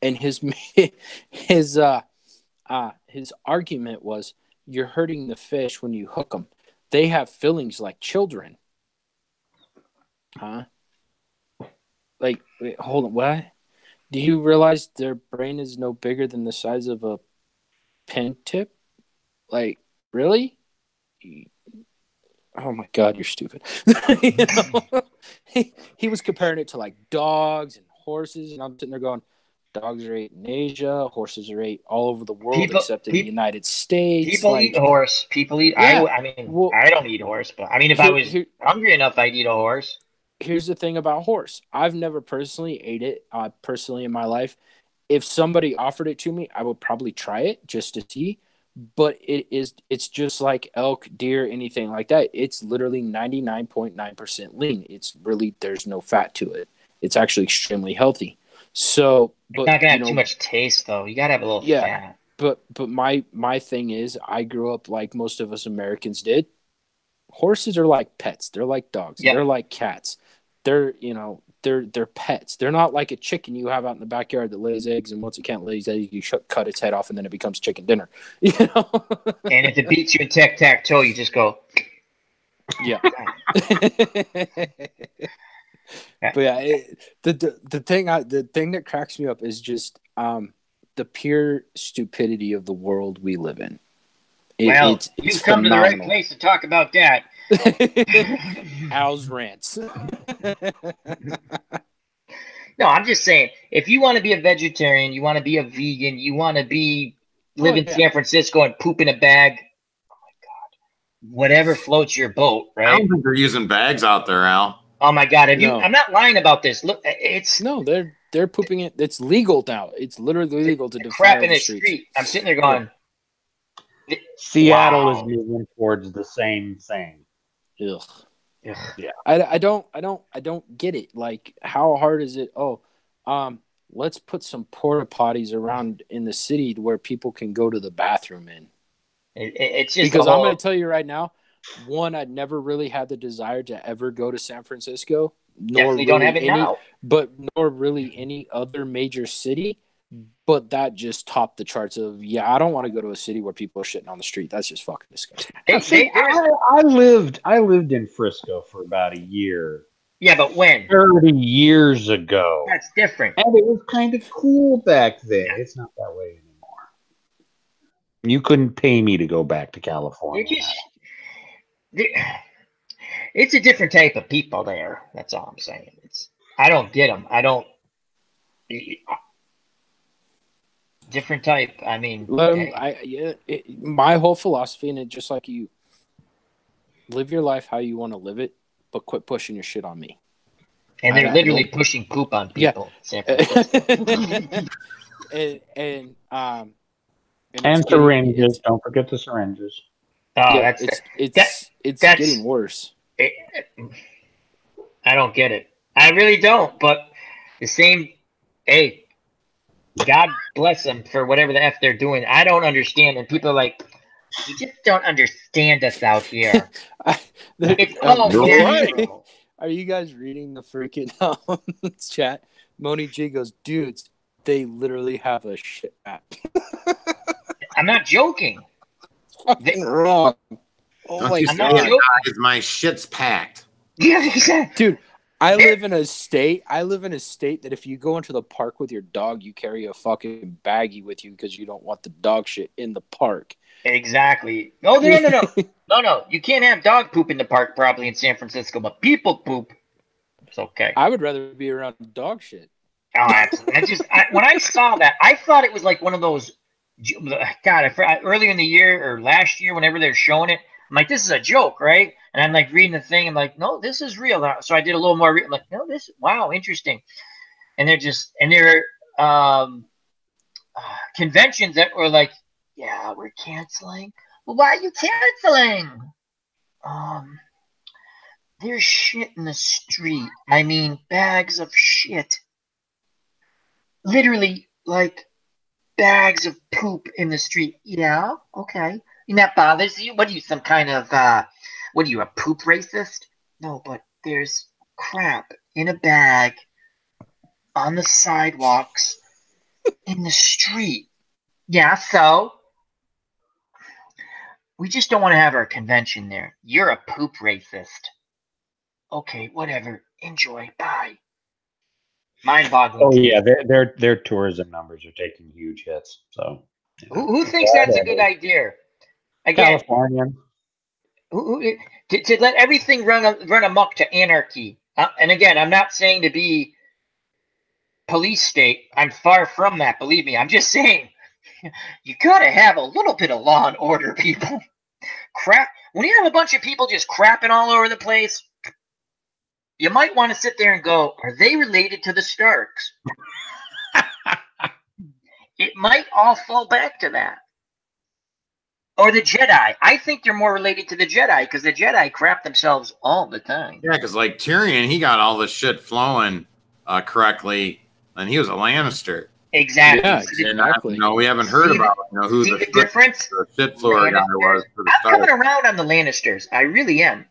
and his argument was, you're hurting the fish when you hook them. They have feelings like children. Huh? Like, wait, hold on, what? Do you realize their brain is no bigger than the size of a pen tip? Like, really? Oh my God, you're stupid. You know? He was comparing it to like dogs and horses, and I'm sitting there going, dogs are ate in Asia, horses are ate all over the world except in the United States. People eat horse. People eat. Yeah. I don't eat horse, but I mean, if I was hungry enough, I'd eat a horse. Here's the thing about horse. I've never personally ate it. Personally in my life, if somebody offered it to me, I would probably try it just to see. But it's just like elk, deer, anything like that. It's literally 99.9% lean. It's really, there's no fat to it. It's actually extremely healthy. So, but it's not gonna have too much taste, though. You gotta have a little fat. But my thing is, I grew up like most of us Americans did. Horses are like pets. They're like dogs. Yep. They're like cats. They're pets. They're not like a chicken you have out in the backyard that lays eggs, and once it can't lay eggs, you cut its head off, and then it becomes chicken dinner. You know. And if it beats you in tic-tac-toe, you just go. Yeah. But yeah, the thing that cracks me up is just the pure stupidity of the world we live in. It's you've come phenomenal. To the right place to talk about that. Al's rants. No, I'm just saying, if you want to be a vegetarian, you want to be a vegan, you want to live in San Francisco and poop in a bag. Oh my God! Whatever floats your boat, right? I don't think they're using bags out there, Al. Oh my God! I'm not lying about this. Look, they're pooping it. It's legal now. It's literally legal to crap in the street. I'm sitting there going. Seattle is moving towards the same thing. Ugh. Yeah. I don't get it. Like, how hard is it? Let's put some porta potties around in the city where people can go to the bathroom in. It's just because I'm going to tell you right now. One, I'd never really had the desire to ever go to San Francisco, nor really don't have it now. But nor really any other major city. But that just topped the charts of, I don't want to go to a city where people are shitting on the street. That's just fucking disgusting. I lived in Frisco for about a year. Yeah, but when? 30 years ago. That's different. And it was kind of cool back then. Yeah. It's not that way anymore. You couldn't pay me to go back to California. It's a different type of people there. That's all I'm saying. I don't get them. I don't. Different type. I mean, my whole philosophy, and it just like you, live your life how you want to live it, but quit pushing your shit on me. And they're literally pushing poop on people. And syringes. Don't forget the syringes. Oh, yeah, it's getting worse. I don't get it. I really don't. But the same, hey, God bless them for whatever the F they're doing. I don't understand. And people are like, you just don't understand us out here. It's all natural. Are you guys reading the freaking chat? Moni G goes, dudes, they literally have a shit app. I'm not joking. Fucking wrong. Oh my God, guys, my shit's packed. Yeah, exactly. Dude, I live in a state that if you go into the park with your dog, you carry a fucking baggie with you because you don't want the dog shit in the park. Exactly. No. No. You can't have dog poop in the park probably in San Francisco, but people poop. It's okay. I would rather be around dog shit. Oh, absolutely. When I saw that, I thought it was like one of those. God, earlier in the year or last year, whenever they're showing it, I'm like, this is a joke, right? And I'm like reading the thing. I'm like, no, this is real. So I did a little more. I'm like, no, wow, interesting. And they're conventions that were like, yeah, we're canceling. Well, why are you canceling? There's shit in the street. I mean, bags of shit. Literally, like, bags of poop in the street. Yeah, okay. And that bothers you? What are you, some kind of, what are you, a poop racist? No, but there's crap in a bag on the sidewalks in the street. Yeah, so we just don't want to have our convention there. You're a poop racist. Okay, whatever. Enjoy. Bye. Mind-boggling. Oh yeah, their tourism numbers are taking huge hits. So who thinks that's a good idea? Again, California. To let everything run amok to anarchy. And again, I'm not saying to be police state. I'm far from that. Believe me. I'm just saying you gotta have a little bit of law and order, people. Crap. When you have a bunch of people just crapping all over the place, you might want to sit there and go, are they related to the Starks? It might all fall back to that. Or the Jedi. I think they're more related to the Jedi because the Jedi crap themselves all the time. Yeah, because like Tyrion, he got all the shit flowing correctly, and he was a Lannister. Exactly. Yeah, exactly. No, we haven't heard about who the difference. The shit floor guy was for the I'm coming around on the Lannisters. I really am.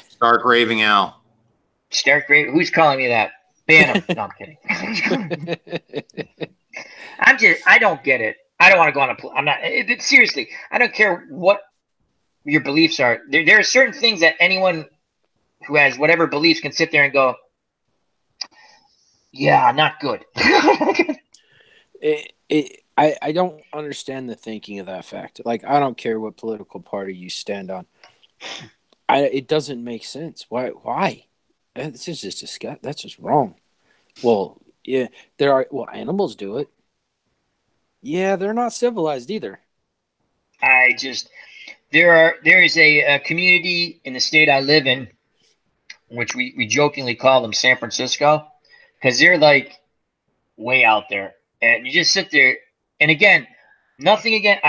Stark Raving Al. Stark Raving. Who's calling me that? Ban him. No, I'm kidding. I don't get it. I don't want to go on I'm not. Seriously, I don't care what your beliefs are. There are certain things that anyone who has whatever beliefs can sit there and go, yeah, not good. I don't understand the thinking of that fact. Like, I don't care what political party you stand on. It doesn't make sense. Why? This is just disgusting. That's just wrong. Well, yeah, animals do it. Yeah, they're not civilized either. There is a community in the state I live in, which we jokingly call them San Francisco, because they're like way out there, and you just sit there. And again, nothing again.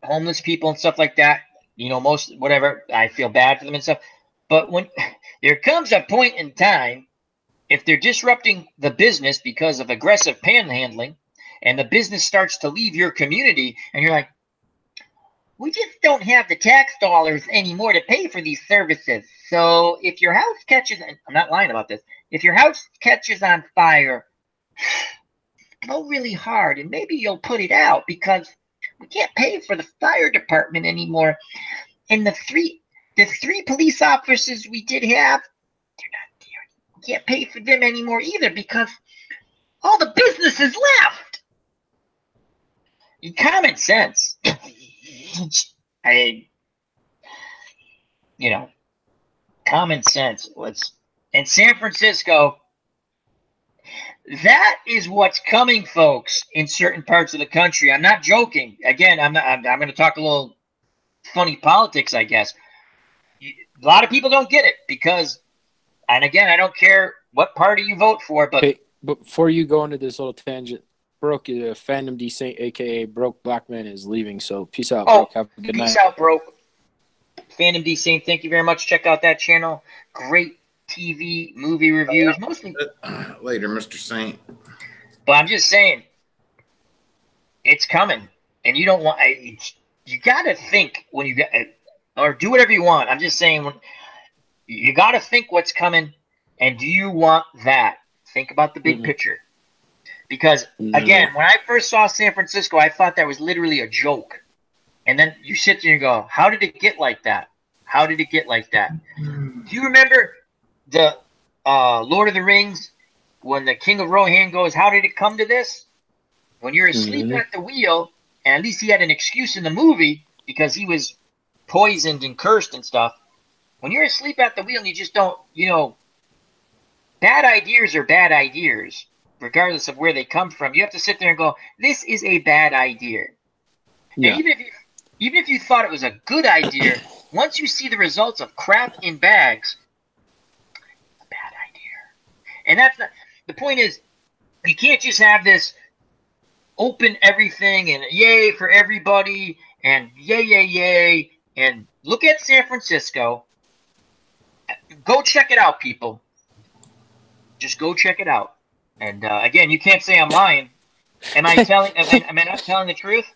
Homeless people and stuff like that. Most whatever. I feel bad for them and stuff. But when there comes a point in time, if they're disrupting the business because of aggressive panhandling, and the business starts to leave your community, and you're like, we just don't have the tax dollars anymore to pay for these services. So if your house catches, and I'm not lying about this, if your house catches on fire, blow really hard, and maybe you'll put it out because we can't pay for the fire department anymore. And the three police officers we did have, they're not there. We can't pay for them anymore either because all the business is left. Common sense. Common sense. In San Francisco, that is what's coming, folks, in certain parts of the country. I'm not joking. Again, I'm going to talk a little funny politics, I guess. a lot of people don't get it because, and again, I don't care what party you vote for, but Hey, before you go into this little tangent, Broke, Fandom D Saint, a.k.a. Broke Black Man, is leaving, so peace out, Broke. Have a good night. Peace out, Broke. Fandom D Saint, thank you very much. Check out that channel. Great TV, movie reviews. Mostly later, Mr. Saint. But I'm just saying, it's coming. And you don't want, you got to think when you get, or do whatever you want. I'm just saying, you got to think what's coming. And do you want that? Think about the big picture. Because, again, when I first saw San Francisco, I thought that was literally a joke. And then you sit there and go, how did it get like that? How did it get like that? Do you remember the Lord of the Rings when the King of Rohan goes, how did it come to this? When you're asleep at the wheel, and at least he had an excuse in the movie because he was poisoned and cursed and stuff. When you're asleep at the wheel and you just don't, bad ideas are bad ideas, regardless of where they come from. You have to sit there and go, this is a bad idea. Yeah. And even if you thought it was a good idea, once you see the results of crap in bags, it's a bad idea. And that's not, the point is, you can't just have this open everything and yay for everybody and yay, yay, yay. And look at San Francisco. Go check it out, people. Just go check it out. And again, you can't say I'm lying. Am I not telling the truth?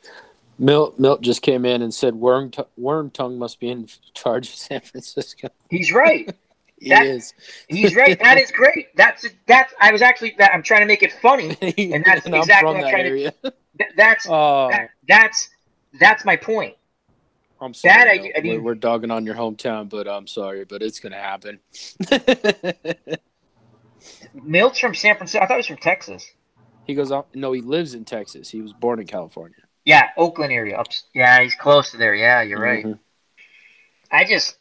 Milt just came in and said Worm Tongue must be in charge of San Francisco. He's right. He is. He's right. That is great. I'm trying to make it funny, and that's and exactly what I'm trying to. That's my point. I'm sorry. We're dogging on your hometown, but I'm sorry, but it's gonna happen. Milt's from San Francisco. I thought he was from Texas. He goes on. No, he lives in Texas. He was born in California. Yeah, Oakland area. Yeah, he's close to there. Yeah, you're right. That's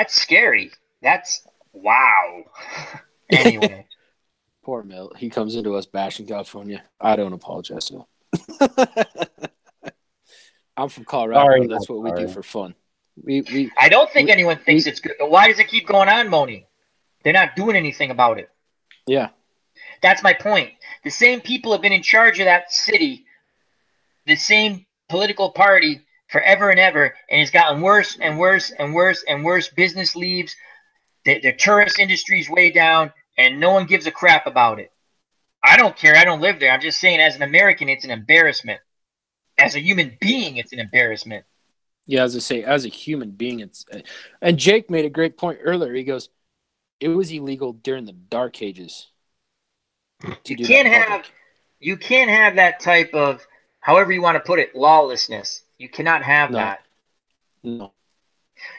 scary. That's wow. Anyway. Poor Milt. He comes into us bashing California. I don't apologize to him. I'm from Colorado. Sorry, that's what we do for fun. I don't think anyone thinks it's good. But why does it keep going on, Moni? They're not doing anything about it. Yeah. That's my point. The same people have been in charge of that city, the same political party forever and ever, and it's gotten worse and worse and worse and worse. Business leaves, the tourist industry's way down, and no one gives a crap about it. I don't care. I don't live there. I'm just saying, as an American, it's an embarrassment. As a human being, it's an embarrassment. Yeah, as I say, as a human being, it's. And Jake made a great point earlier. He goes, "It was illegal during the Dark Ages." You can't have that type of, however you want to put it, lawlessness. You cannot have that. No.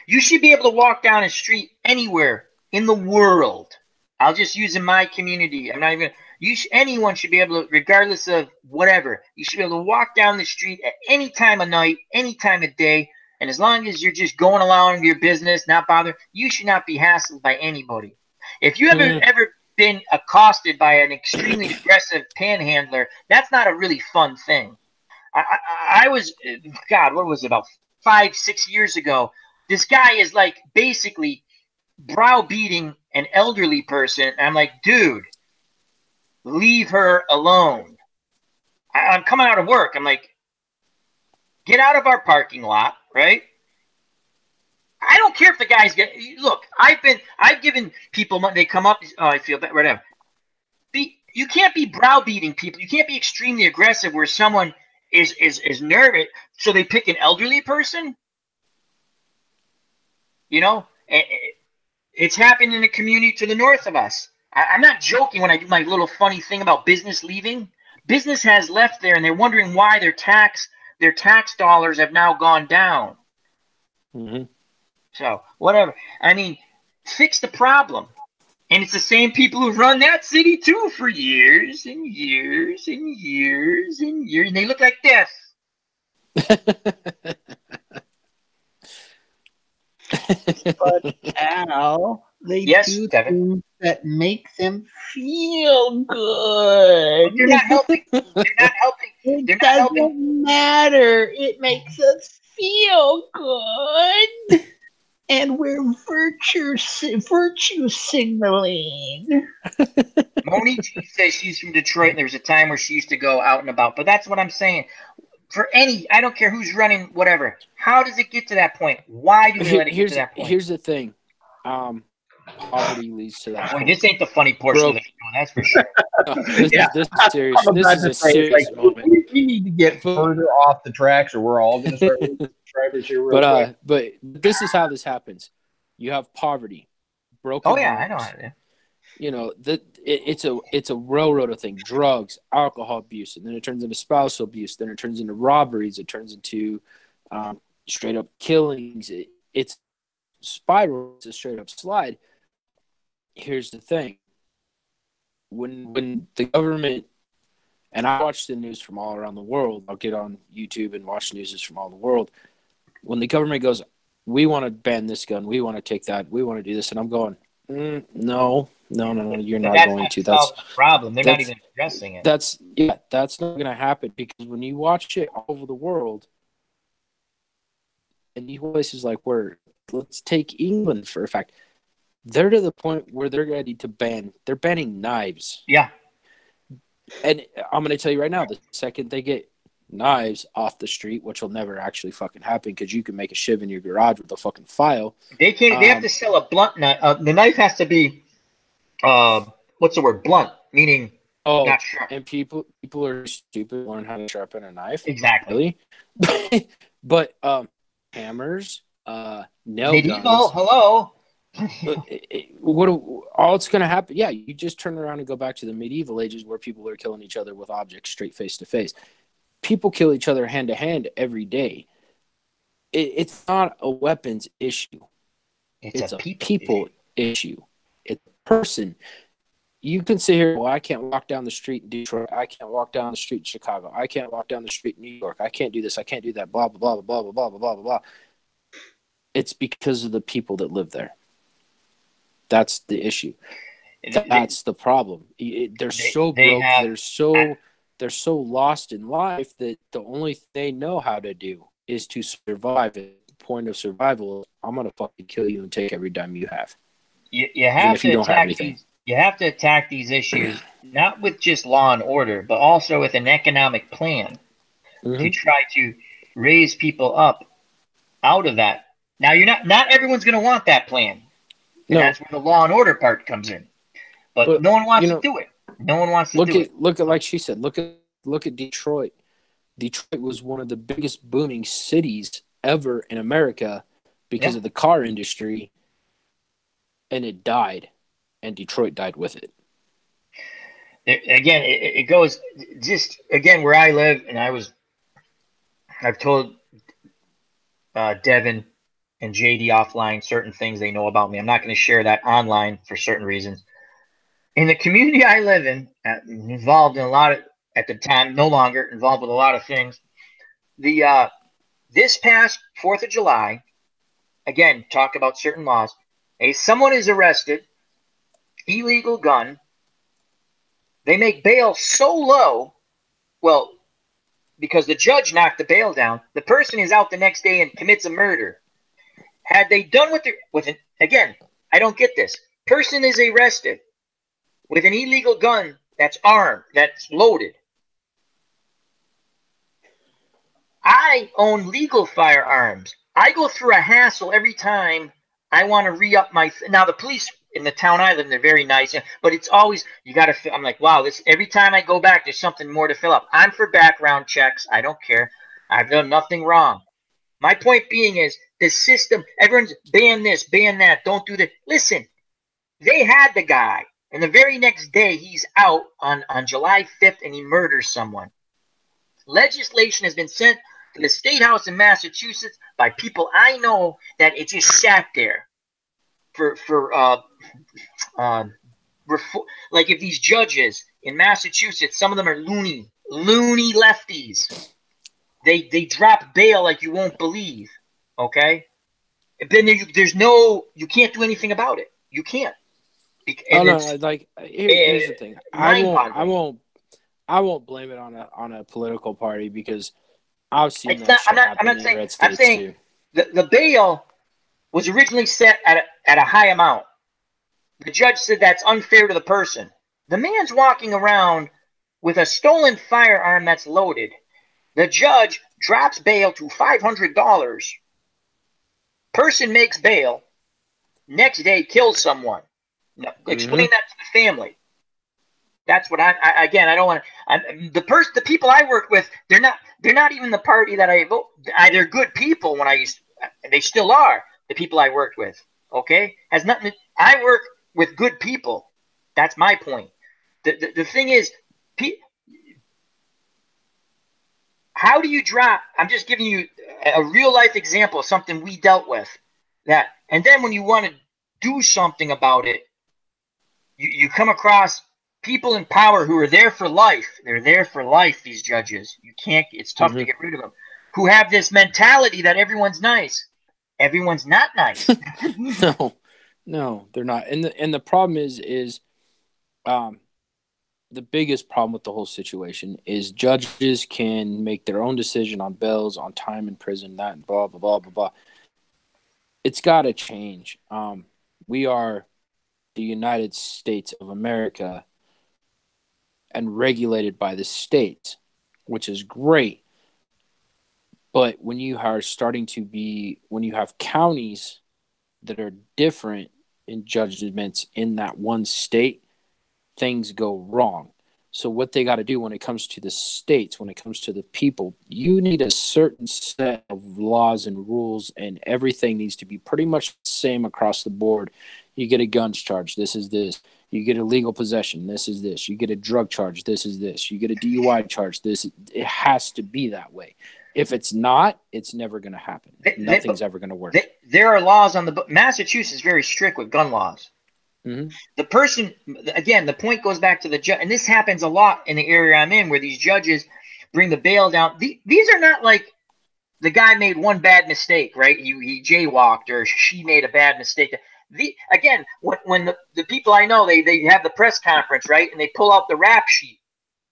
You should be able to walk down a street anywhere in the world. I'll just use in my community. I'm not even. Anyone should be able to, regardless of whatever. You should be able to walk down the street at any time of night, any time of day, and as long as you're just going along your business, not bothering, you should not be hassled by anybody. If you ever been accosted by an extremely aggressive panhandler, that's not a really fun thing. I was, God, what was it, about 5-6 years ago? This guy is like basically browbeating an elderly person. I'm like, dude, leave her alone. I'm coming out of work. I'm like, get out of our parking lot, right? I don't care if the guys get. Look, I've given people money. They come up. Oh, I feel bad. Whatever. You can't be browbeating people. You can't be extremely aggressive where someone is nervous, so they pick an elderly person. It's happened in a community to the north of us. I'm not joking when I do my little funny thing about business leaving. Business has left there, and they're wondering why their tax dollars have now gone down. Mm-hmm. So, whatever. I mean, fix the problem. And it's the same people who've run that city, too, for years and years and years and years. And they look like death. But Al, they do things that make them feel good. You're not helping. It doesn't matter. It makes us feel good. and we're virtue signaling. Moni G says she's from Detroit, and there was a time where she used to go out and about. But that's what I'm saying. For I don't care who's running, whatever. How does it get to that point? Why do they let it get to that point? Here's the thing. Poverty leads to that. Boy, this ain't the funny portion of the show, that's for sure. This is serious. This is a serious moment. We need to get further off the tracks, or we're all going to start losing subscribers here real quick. But this is how this happens. You have poverty, broken. Oh yeah, I know how to do. You know, it's a railroad of things: drugs, alcohol abuse, and then it turns into spousal abuse. Then it turns into robberies. It turns into straight up killings. It's spiral. It's a straight up slide. Here's the thing: when the government, and I watch the news from all around the world. I'll get on YouTube and watch news from all the world. When the government goes, we want to ban this gun, we want to take that, we want to do this, and I'm going, no, you're not going to. That's the problem. They're not even addressing it. That's not going to happen, because when you watch it all over the world, and these places like let's take England for a fact, they're to the point where they're ready to they're banning knives. Yeah. And I'm going to tell you right now, the second they get knives off the street, which will never actually fucking happen, because you can make a shiv in your garage with a fucking file. They can't. They have to sell a blunt knife. The knife has to be, what's the word? Blunt, meaning not sharp. And people are stupid. Learn how to sharpen a knife. Exactly. Really? But hammers, nail medieval. guns. Hello. All it's going to happen? Yeah, you just turn around and go back to the medieval ages where people are killing each other with objects straight face to face. People kill each other hand to hand every day. It's not a weapons issue. It's a people issue. It's a person. You can sit here, well, I can't walk down the street in Detroit. I can't walk down the street in Chicago. I can't walk down the street in New York. I can't do this. I can't do that. Blah, blah, blah, blah, blah, blah, blah, blah, blah. It's because of the people that live there. That's the issue. That's the problem. They're so broke. They're so lost in life that the only thing they know how to do is to survive. At the point of survival, I'm gonna fucking kill you and take every dime you have. You have to attack these issues not with just law and order, but also with an economic plan to try to raise people up out of that. Now, not everyone's going to want that plan. No. That's where the law and order part comes in. But no one wants to do it. No one wants to do it. Look at, like she said, look at Detroit. Detroit was one of the biggest booming cities ever in America because of the car industry, and it died, and Detroit died with it. Again, it goes just, again, where I live, and I've told Devin and JD offline certain things they know about me. I'm not going to share that online for certain reasons. In the community I live in, involved in a lot of, at the time, no longer involved with a lot of things. This past 4th of July, again, talk about certain laws. Someone is arrested, illegal gun. They make bail so low, well, because the judge knocked the bail down. The person is out the next day and commits a murder. Had they done again, I don't get this. Person is arrested with an illegal gun that's armed, that's loaded. I own legal firearms. I go through a hassle every time I want to re-up my... Now, the police in the town I live in, they're very nice, but it's always, you got to... I'm like, wow, every time I go back, there's something more to fill up. I'm for background checks. I don't care. I've done nothing wrong. My point being is, the system, everyone's ban this, ban that, don't do that. Listen, they had the guy, and the very next day, he's out on July 5th, and he murders someone. Legislation has been sent to the State House in Massachusetts by people I know that it just sat there like if these judges in Massachusetts, some of them are loony lefties. They drop bail like you won't believe. Okay, and then you can't do anything about it. You can't. Here's the thing. I won't blame it on a political party, because I've seen that happen in red states too. The bail was originally set at a high amount. The judge said that's unfair to the person. The man's walking around with a stolen firearm that's loaded. The judge drops bail to $500. Person makes bail. Next day, kills someone. Now, explain that to the family. That's what I again. I don't want to. The people I work with, they're not even the party that I vote. They're good people. They still are the people I worked with. Okay, has nothing. I work with good people. That's my point. The thing is, how do you drop? I'm just giving you a real life example of something we dealt with. And then when you want to do something about it, you come across people in power who are there for life. They're there for life, these judges. It's tough to get rid of them. Who have this mentality that everyone's nice. Everyone's not nice. No, they're not. And the problem is the biggest problem with the whole situation is judges can make their own decision on bails, on time in prison, that blah, blah, blah, blah, blah. It's got to change. We are the United States of America and regulated by the states, which is great. But when you are when you have counties that are different in judgments in that one state, things go wrong. So what they got to do when it comes to the states, when it comes to the people, you need a certain set of laws and rules, and everything needs to be pretty much the same across the board. You get a guns charge, this is this. You get illegal possession, this is this. You get a drug charge, this is this. You get a DUI charge, this. It has to be that way. If it's not, it's never going to happen. Nothing's ever going to work. There are laws on the book. Massachusetts is very strict with gun laws. Mm-hmm. The person, again, the point goes back to the judge, and this happens a lot in the area I'm in, where these judges bring the bail down. These are not like the guy made one bad mistake, right? He jaywalked or she made a bad mistake. Again, when the people I know, they have the press conference, right, and they pull out the rap sheet.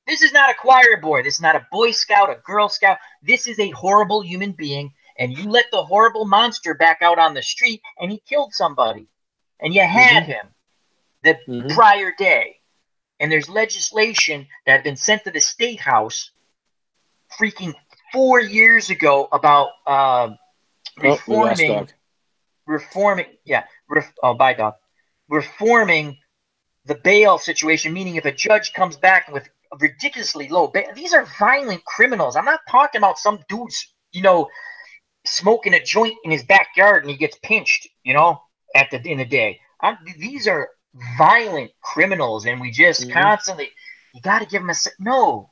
This is not a choir boy. This is not a Boy Scout, a Girl Scout. This is a horrible human being, and you let the horrible monster back out on the street, and he killed somebody, and you had him the prior day. And there's legislation that had been sent to the State House freaking 4 years ago about reforming the bail situation, meaning if a judge comes back with a ridiculously low bail, these are violent criminals. I'm not talking about some dude's, smoking a joint in his backyard and he gets pinched, at the end of the day. These are violent criminals, and we just constantly, you got to give them no.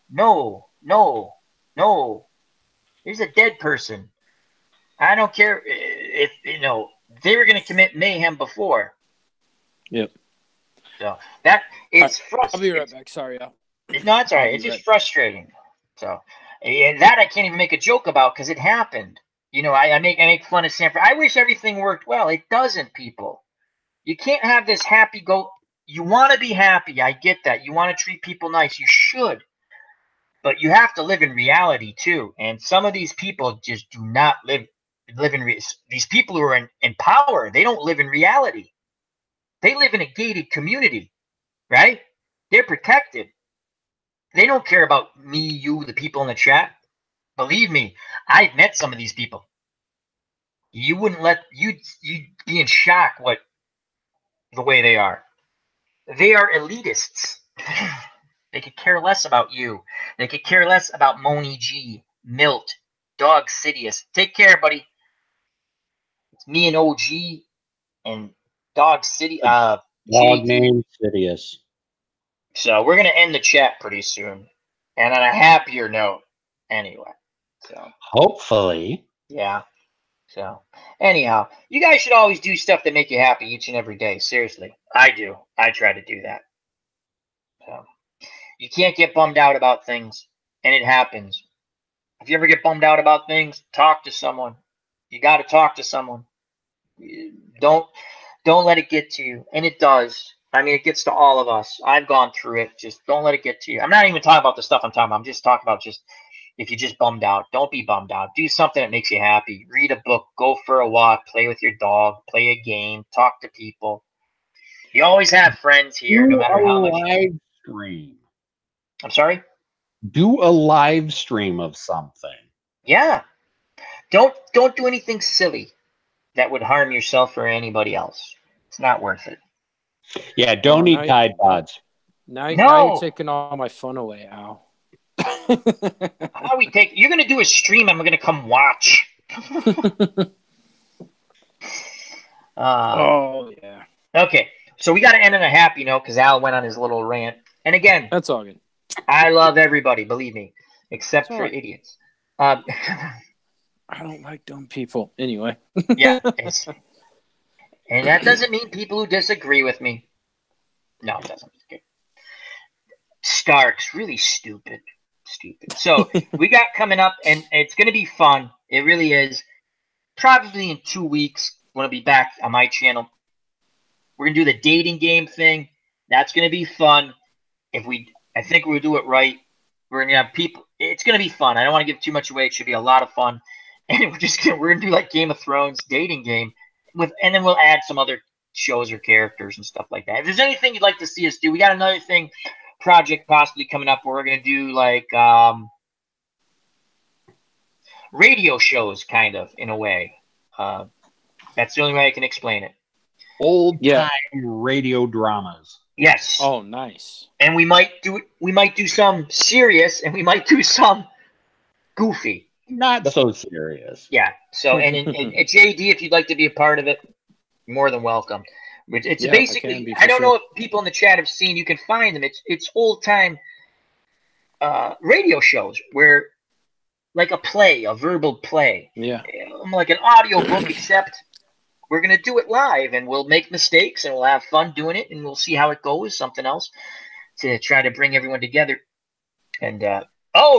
There's a dead person. I don't care if they were going to commit mayhem before. Yep. So it's frustrating. I'll be right back. Sorry, Al. No, it's all right. It's just frustrating. So, and that I can't even make a joke about because it happened. I make fun of Sanford. I wish everything worked well. It doesn't, people. You can't have this happy go. You want to be happy. I get that. You want to treat people nice. You should. But you have to live in reality, too. And some of these people just do not live in these people who are in power, they don't live in reality. They live in a gated community, right? They're protected. They don't care about me, you, the people in the chat. Believe me, I've met some of these people. You wouldn't you'd be in shock the way they are. They are elitists. They could care less about you. They could care less about Moni G, Milt, Dawg Sidious. Take care, buddy. It's me and OG and Dawg Sidious. Dog named Sidious. So we're gonna end the chat pretty soon, and on a happier note, anyway. So hopefully, yeah. So anyhow, you guys should always do stuff that make you happy each and every day. Seriously, I do. I try to do that. So you can't get bummed out about things, and it happens. If you ever get bummed out about things, talk to someone. You got to talk to someone. Don't let it get to you, and it does. I mean, it gets to all of us. I've gone through it. Just don't let it get to you. I'm not even talking about the stuff I'm talking about. I'm just talking about if you're just bummed out, don't be bummed out. Do something that makes you happy. Read a book, go for a walk, play with your dog, play a game, talk to people. You always have friends here, no matter how much. Live stream. I'm sorry? Do a live stream of something. Yeah. Don't do anything silly that would harm yourself or anybody else. It's not worth it. Yeah, don't eat Tide Pods. Now you're taking all my fun away, Al. How we take? You're gonna do a stream. I'm gonna come watch. Oh yeah. Okay, so we got to end on a happy note because Al went on his little rant. And again, that's all good. I love everybody, believe me, except for idiots. I don't like dumb people. Anyway. Yeah, and that doesn't mean people who disagree with me. No, it doesn't. Okay. Stark's really stupid. So we got coming up, and it's going to be fun. It really is. Probably in 2 weeks, I'm going to be back on my channel. We're going to do the dating game thing. That's going to be fun. I think we'll do it right. We're going to have people. It's going to be fun. I don't want to give too much away. It should be a lot of fun. And we're going to do like Game of Thrones dating game and then we'll add some other shows or characters and stuff like that. If there's anything you'd like to see us do, we got another project possibly coming up where we're going to do like radio shows, kind of, in a way. That's the only way I can explain it. Old-time radio dramas. Yes. Oh, nice. And we might do some serious, and we might do some goofy. Not so serious. Yeah. So, and JD, if you'd like to be a part of it, you're more than welcome. It's basically, I don't know if people in the chat have seen. You can find them. It's old-time radio shows where, like a verbal play. Yeah. Like an audio book, except we're going to do it live, and we'll make mistakes, and we'll have fun doing it, and we'll see how it goes, something else, to try to bring everyone together. And,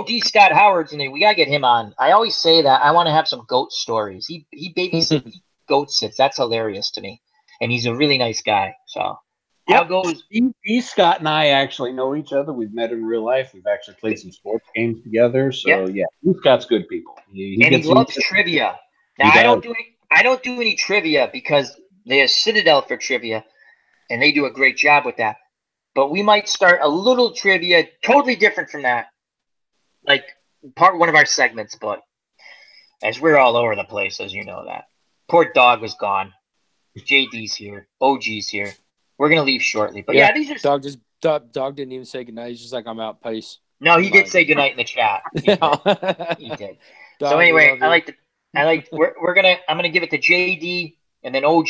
D. Scott Howard's in there. We got to get him on. I always say that. I want to have some goat stories. He babysits goat sits. That's hilarious to me. And he's a really nice guy. So, how goes? D. Scott and I actually know each other. We've met in real life. We've actually played some sports games together. So, D. Scott's good people. He loves trivia. Now, I don't do any trivia because there's Citadel for trivia, and they do a great job with that. But we might start a little trivia, totally different from that, like one of our segments. But as we're all over the place, as you know that. Poor Dog was gone. JD's here. OG's here. We're gonna leave shortly. But these are Dog didn't even say goodnight. He's just like, I'm out. Peace. No, he did say goodnight in the chat. He did. Dog, so anyway, I'm gonna give it to JD and then OG.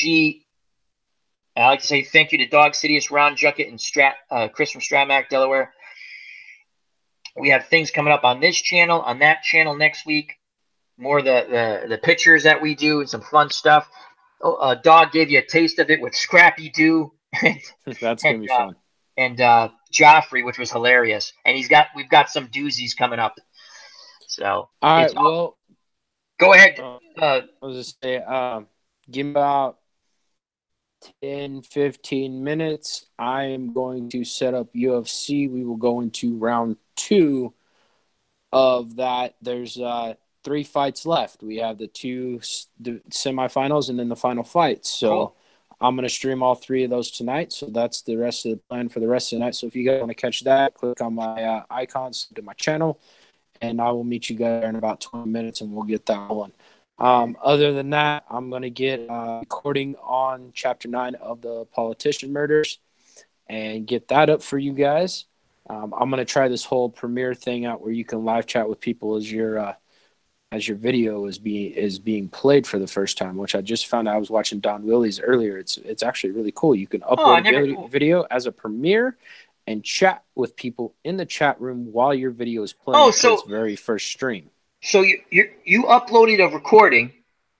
And I like to say thank you to Dawg Sidious, Ron Juckett, and Chris from Strat-O-Matic Delaware. We have things coming up on this channel, on that channel next week. More the pictures that we do and some fun stuff. Dog gave you a taste of it with Scrappy Doo. That's gonna be fun. And Joffrey, which was hilarious. And we've got some doozies coming up. So all right, well, go ahead. I was just say, give me about 10-15 minutes. I am going to set up UFC. We will go into round 2 of that. There's 3 fights left. We have the semifinals and then the final fight. So cool. I'm going to stream all 3 of those tonight. So that's the rest of the plan for the rest of the night. So if you guys want to catch that, click on my icons to my channel, and I will meet you guys in about 20 minutes, and we'll get that one. Other than that, I'm going to get recording on Chapter 9 of the Politician Murders and get that up for you guys. I'm going to try this whole premiere thing out where you can live chat with people as your video is being played for the first time, which I just found out. I was watching Don Willie's earlier. It's actually really cool. You can upload video as a premiere and chat with people in the chat room while your video is playing for its very first stream. So you uploaded a recording,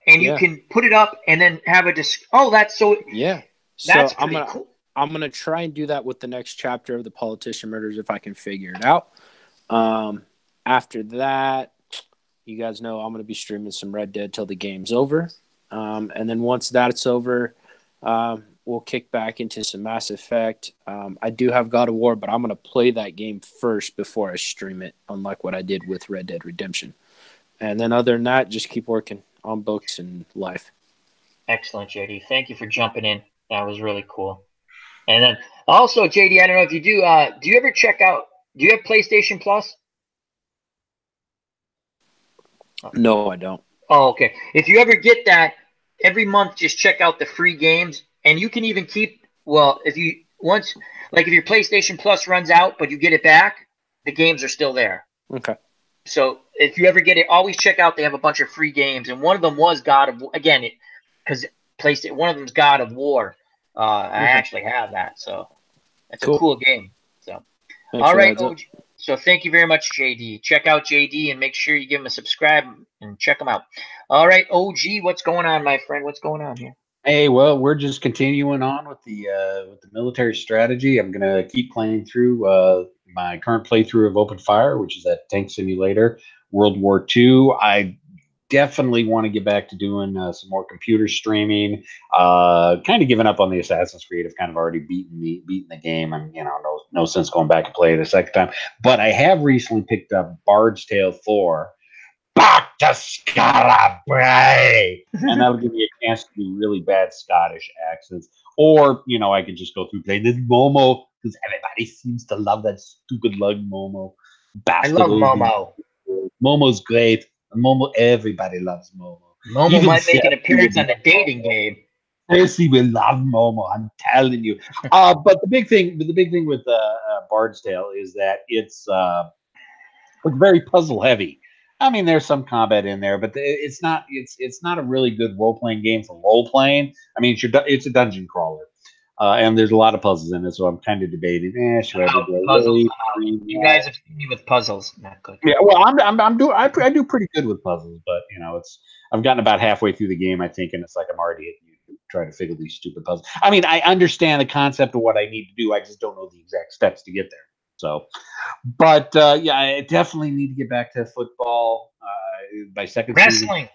and you can put it up and then have a that's pretty cool. I'm gonna try and do that with the next chapter of the Politician Murders if I can figure it out. After that, you guys know I'm gonna be streaming some Red Dead till the game's over, and then once that's over, we'll kick back into some Mass Effect. I do have God of War, but I'm going to play that game first before I stream it, unlike what I did with Red Dead Redemption. And then other than that, just keep working on books and life. Excellent, JD. Thank you for jumping in. That was really cool. And then also, JD, I don't know if you do. Do you ever check out? Do you have PlayStation Plus? No, I don't. Oh, okay. If you ever get that, every month just check out the free games, and you can even keep. Well, if you once, like if your PlayStation Plus runs out, but you get it back, the games are still there. Okay. So if you ever get it, always check out. They have a bunch of free games, and one of them was God of again, because PlayStation. One of them is God of War. I actually have that, so it's a cool game. So, all right, OG. So thank you very much, JD. Check out JD and make sure you give him a subscribe and check him out. All right, OG, what's going on, my friend? What's going on here? Hey, well, we're just continuing on with the military strategy. I'm gonna keep playing through my current playthrough of Open Fire, which is that tank simulator, World War II. I definitely want to get back to doing some more computer streaming. Kind of given up on the Assassin's Creed. I've kind of already beaten the game, and no sense going back and play it a second time. But I have recently picked up Bard's Tale 4. Back to Scotland, and that'll give me a chance to do really bad Scottish accents. Or I could just go through playing this Momo because everybody seems to love that stupid lug Momo. Bastard. I love Momo. Momo's great. Momo, everybody loves Momo. Momo even might make an appearance on the dating game. Percy will love Momo. I'm telling you. But the big thing with Bard's Tale is that it's very puzzle heavy. I mean, there's some combat in there, but it's not a really good role playing game for role playing. I mean, it's a dungeon crawler, and there's a lot of puzzles in it. So I'm kind of debating. Should I do puzzles? You guys have seen me with puzzles. Not good. Yeah, well, I do pretty good with puzzles, but I've gotten about halfway through the game, I think, and it's like I'm already hitting you trying to figure these stupid puzzles. I mean, I understand the concept of what I need to do. I just don't know the exact steps to get there. So, but yeah, I definitely need to get back to football. My second wrestling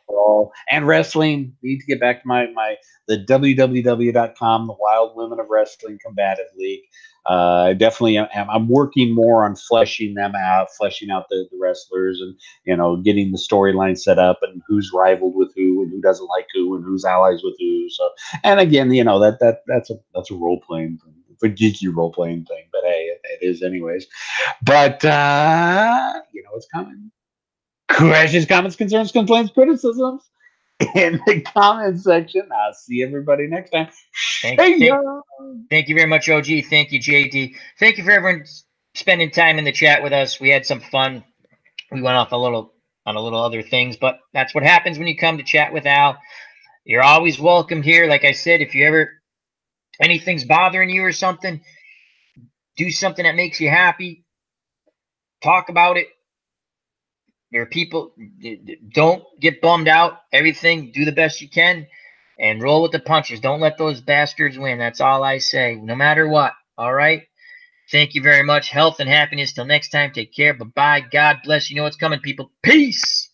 and wrestling. Need to get back to the www.com, the Wild Women of Wrestling Combative League. I definitely am. I'm working more on fleshing out the wrestlers, and getting the storyline set up, and who's rivaled with who, and who doesn't like who, and who's allies with who. So, and again, that's a role playing thing. A geeky role playing thing, but hey, it is anyways. But it's coming. Questions, comments, concerns, complaints, criticisms in the comments section. I'll see everybody next time. Thank you very much, OG. Thank you, JD. Thank you for everyone spending time in the chat with us. We had some fun. We went off on a little other things, but that's what happens when you come to chat with Al. You're always welcome here. Like I said, if you ever anything's bothering you or something, do something that makes you happy. Talk about it. There are people, don't get bummed out. Everything, do the best you can and roll with the punches. Don't let those bastards win. That's all I say, no matter what. All right? Thank you very much. Health and happiness. Till next time, take care. Bye-bye. God bless. You know what's coming, people. Peace.